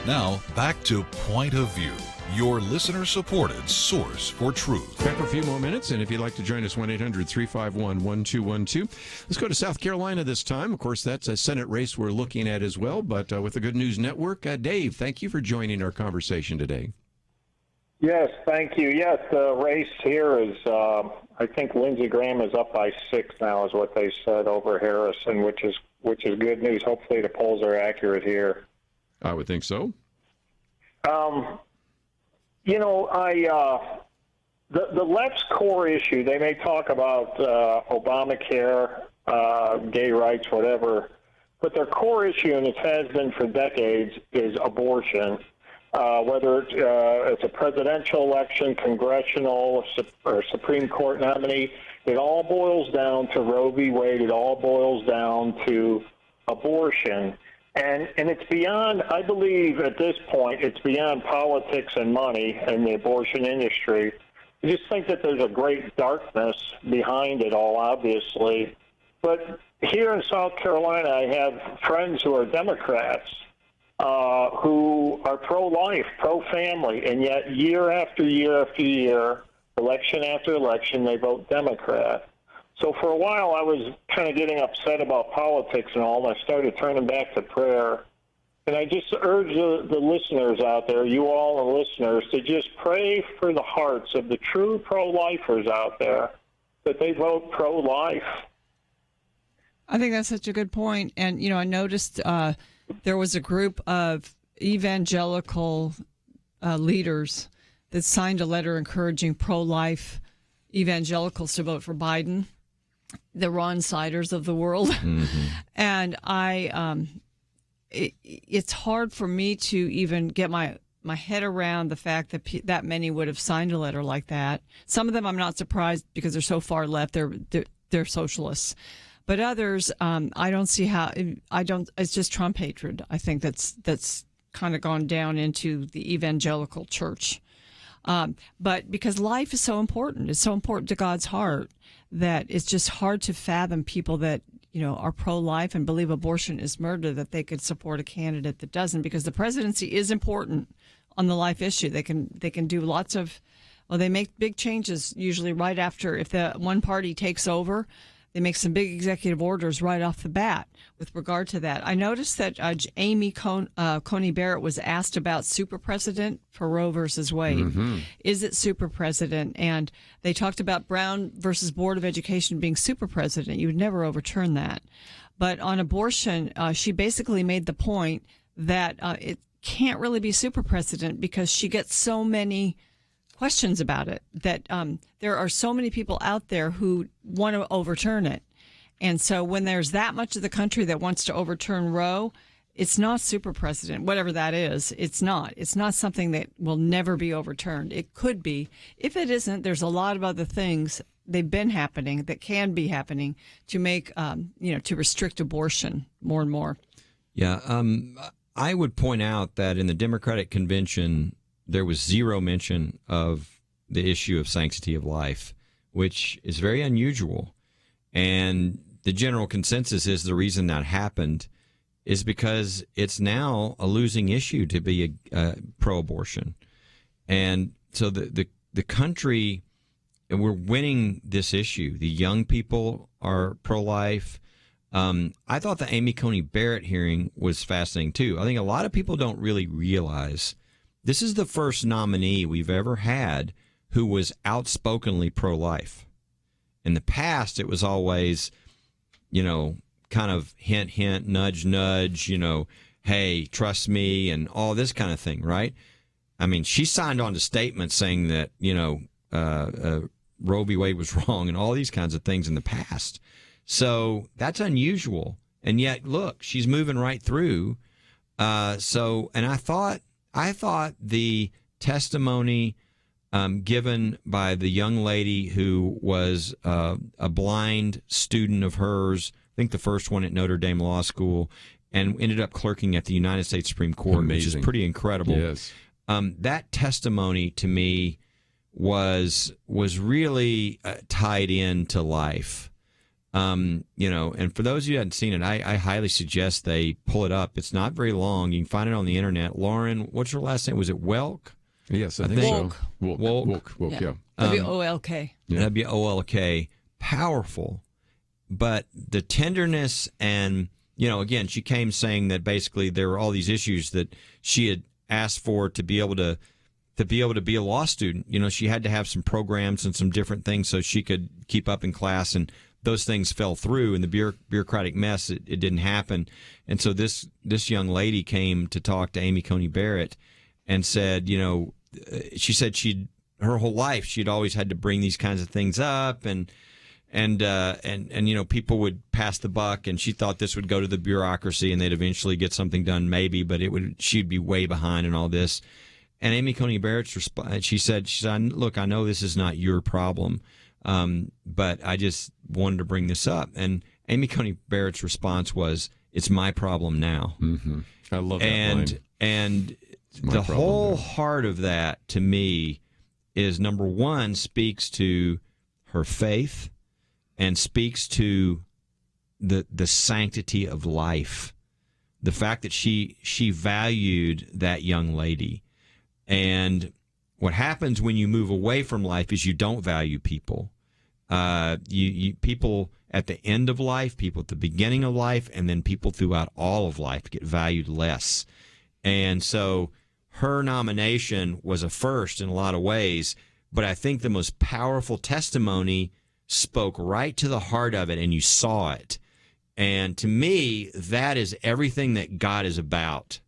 Now, back to Point of View, your listener-supported source for truth. Back for a few more minutes, and if you'd like to join us, 1-800-351-1212. Let's go to South Carolina this time. Of course, that's a Senate race we're looking at as well, but with the Good News Network. Dave, thank you for joining our conversation today. Yes, thank you. Yes, the race here is, I think Lindsey Graham is up by 6 now, is what they said, over Harrison, which is good news. Hopefully the polls are accurate here. I would think so. The left's core issue, they may talk about Obamacare, gay rights, whatever, but their core issue, and it has been for decades, is abortion. Whether it's a presidential election, congressional, or Supreme Court nominee, it all boils down to Roe v. Wade. It all boils down to abortion. And it's beyond, I believe at this point, it's beyond politics and money and the abortion industry. I just think that there's a great darkness behind it all, obviously. But here in South Carolina, I have friends who are Democrats who are pro-life, pro-family, and yet year after year after year, election after election, they vote Democrat. So for a while, I was kind of getting upset about politics and all, and I started turning back to prayer. And I just urge the listeners out there, you all the listeners, to just pray for the hearts of the true pro-lifers out there, that they vote pro-life. I think that's such a good point. And, I noticed there was a group of evangelical leaders that signed a letter encouraging pro-life evangelicals to vote for Biden, the Ron Siders of the world. Mm-hmm. And it's hard for me to even get my head around the fact that that many would have signed a letter like that. Some of them I'm not surprised because they're so far left. They're socialists. But others, I don't see how. It's just Trump hatred. I think that's kind of gone down into the evangelical church. But because life is so important, it's so important to God's heart that it's just hard to fathom people that are pro-life and believe abortion is murder, that they could support a candidate that doesn't. Because the presidency is important on the life issue. They can do lots of. Well, they make big changes usually right after, if the one party takes over. They make some big executive orders right off the bat with regard to that. I noticed that Amy Coney Barrett was asked about super precedent for Roe versus Wade. Mm-hmm. Is it super precedent? And they talked about Brown versus Board of Education being super precedent. You would never overturn that. But on abortion, she basically made the point that it can't really be super precedent because she gets so many questions about it, that there are so many people out there who want to overturn it. And so when there's that much of the country that wants to overturn Roe, it's not super precedent, whatever that is. It's not something that will never be overturned. It could be. If it isn't, there's a lot of other things they've been happening that can be happening to make, to restrict abortion more and more. Yeah. I would point out that in the Democratic convention, there was zero mention of the issue of sanctity of life, which is very unusual. And the general consensus is the reason that happened is because it's now a losing issue to be a pro-abortion. And so the country, and we're winning this issue. The young people are pro-life. I thought the Amy Coney Barrett hearing was fascinating, too. I think a lot of people don't really realize this is the first nominee we've ever had who was outspokenly pro-life. In the past, it was always, kind of hint, hint, nudge, nudge, hey, trust me, and all this kind of thing, right? I mean, she signed on to statements saying that, Roe v. Wade was wrong and all these kinds of things in the past. So that's unusual. And yet, look, she's moving right through. And I thought the testimony given by the young lady who was a blind student of hers, I think the first one at Notre Dame Law School, and ended up clerking at the United States Supreme Court, Amazing. Which is pretty incredible. Yes. That testimony to me was really tied into life. And for those of you who haven't seen it, I highly suggest they pull it up. It's not very long. You can find it on the internet. Lauren, what's your last name? Was it Welk? Yes, I think so. Wolk, yeah. W-O-L-K. W-O-L-K. Powerful. But the tenderness and, again, she came saying that basically there were all these issues that she had asked for to be able to be a law student. She had to have some programs and some different things so she could keep up in class, and those things fell through. In the bureaucratic mess, it didn't happen. And so this young lady came to talk to Amy Coney Barrett and said, she said her whole life she'd always had to bring these kinds of things up, and people would pass the buck, and she thought this would go to the bureaucracy and they'd eventually get something done, maybe, but she'd be way behind in all this. And Amy Coney Barrett's response, she said, look, I know this is not your problem, but I just wanted to bring this up. And Amy Coney Barrett's response was, It's my problem now. Mm-hmm. I love that line. And the whole heart of that, to me, is number one, speaks to her faith and speaks to the sanctity of life. The fact that she valued that young lady. And what happens when you move away from life is you don't value people. People at the end of life, people at the beginning of life, and then people throughout all of life get valued less. And so her nomination was a first in a lot of ways, but I think the most powerful testimony spoke right to the heart of it, and you saw it. And to me, that is everything that God is about.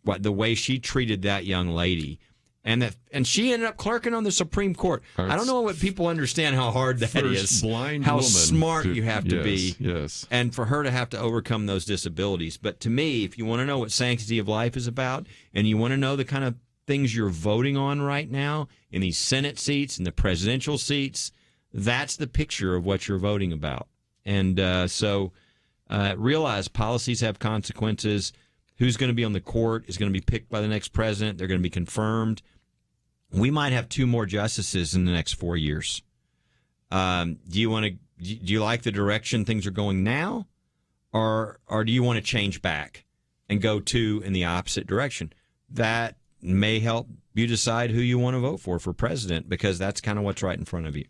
The way she treated that young lady. And she ended up clerking on the Supreme Court. I don't know what people understand how hard that is. Blind how woman smart you have to be. Yes. And for her to have to overcome those disabilities. But to me, if you want to know what sanctity of life is about, and you want to know the kind of things you're voting on right now in these Senate seats and the presidential seats, that's the picture of what you're voting about. And so realize policies have consequences. Who's going to be on the court is going to be picked by the next president. They're going to be confirmed. We might have 2 more justices in the next 4 years. Do you like the direction things are going now, or do you want to change back and go 2 in the opposite direction? That may help you decide who you want to vote for president, because that's kind of what's right in front of you.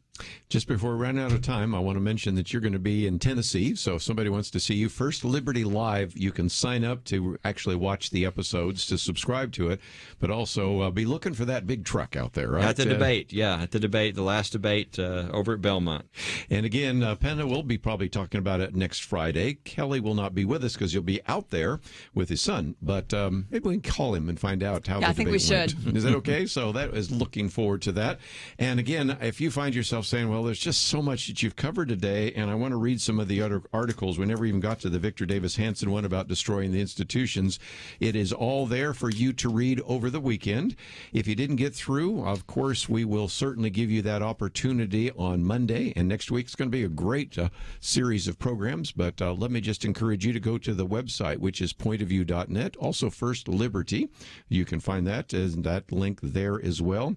Just before we run out of time, I want to mention that you're going to be in Tennessee. So if somebody wants to see you, First Liberty Live, you can sign up to actually watch the episodes, to subscribe to it, but also be looking for that big truck out there, right? At the debate, the last debate over at Belmont. And again, Penna will be probably talking about it next Friday. Kelly will not be with us because he'll be out there with his son, but maybe we can call him and find out how the debate went. I think we should. Is that okay? So that is looking forward to that. And again, if you find yourself saying, well, there's just so much that you've covered today, and I want to read some of the other articles. We never even got to the Victor Davis Hanson one about destroying the institutions. It is all there for you to read over the weekend. If you didn't get through, of course, we will certainly give you that opportunity on Monday, and next week's going to be a great series of programs, but let me just encourage you to go to the website, which is pointofview.net, also First Liberty. You can find that and that link there as well.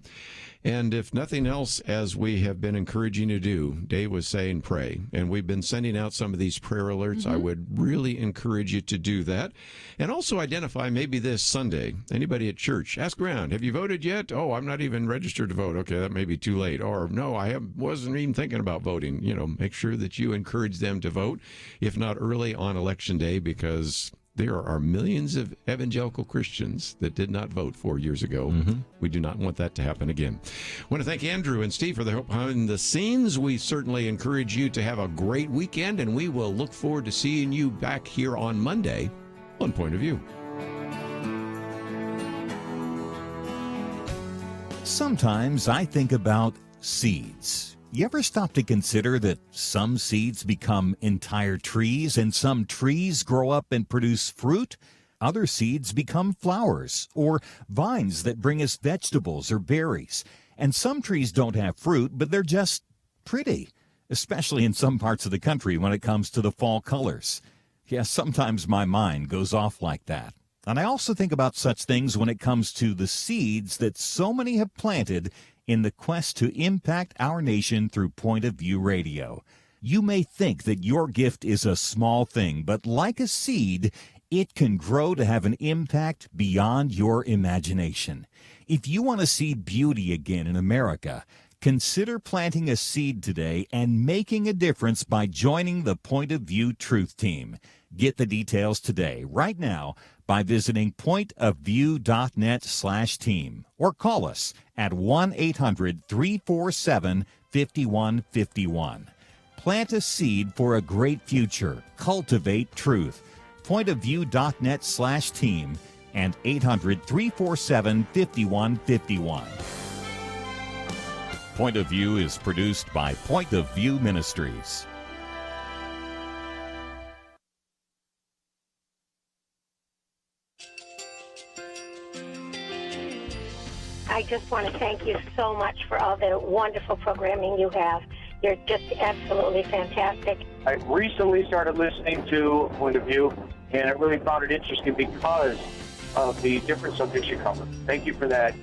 And if nothing else, as we have been encouraging you to do, Dave was saying pray. And we've been sending out some of these prayer alerts. I would really encourage you to do that. And also identify maybe this Sunday, anybody at church, ask around, have you voted yet? Oh, I'm not even registered to vote. Okay, that may be too late. Or no, wasn't even thinking about voting. Make sure that you encourage them to vote, if not early on Election Day, because there are millions of evangelical Christians that did not vote 4 years ago. We do not want that to happen again. I want to thank Andrew and Steve for the help behind the scenes. We certainly encourage you to have a great weekend, and we will look forward to seeing you back here on Monday on Point of View. Sometimes I think about seeds. You ever stop to consider that some seeds become entire trees, and some trees grow up and produce fruit? Other seeds become flowers or vines that bring us vegetables or berries. And some trees don't have fruit, but they're just pretty, especially in some parts of the country when it comes to the fall colors. Yes, sometimes my mind goes off like that. And I also think about such things when it comes to the seeds that so many have planted in the quest to impact our nation through Point of View Radio. You may think that your gift is a small thing, but like a seed, it can grow to have an impact beyond your imagination. If you want to see beauty again in America, consider planting a seed today and making a difference by joining the Point of View Truth Team. Get the details today, right now, by visiting pointofview.net/team or call us at 1-800-347-5151. Plant a seed for a great future. Cultivate truth. Pointofview.net/team and 800-347-5151. Point of View is produced by Point of View Ministries. I just want to thank you so much for all the wonderful programming you have. You're just absolutely fantastic. I recently started listening to Point of View, and I really found it interesting because of the different subjects you cover. Thank you for that.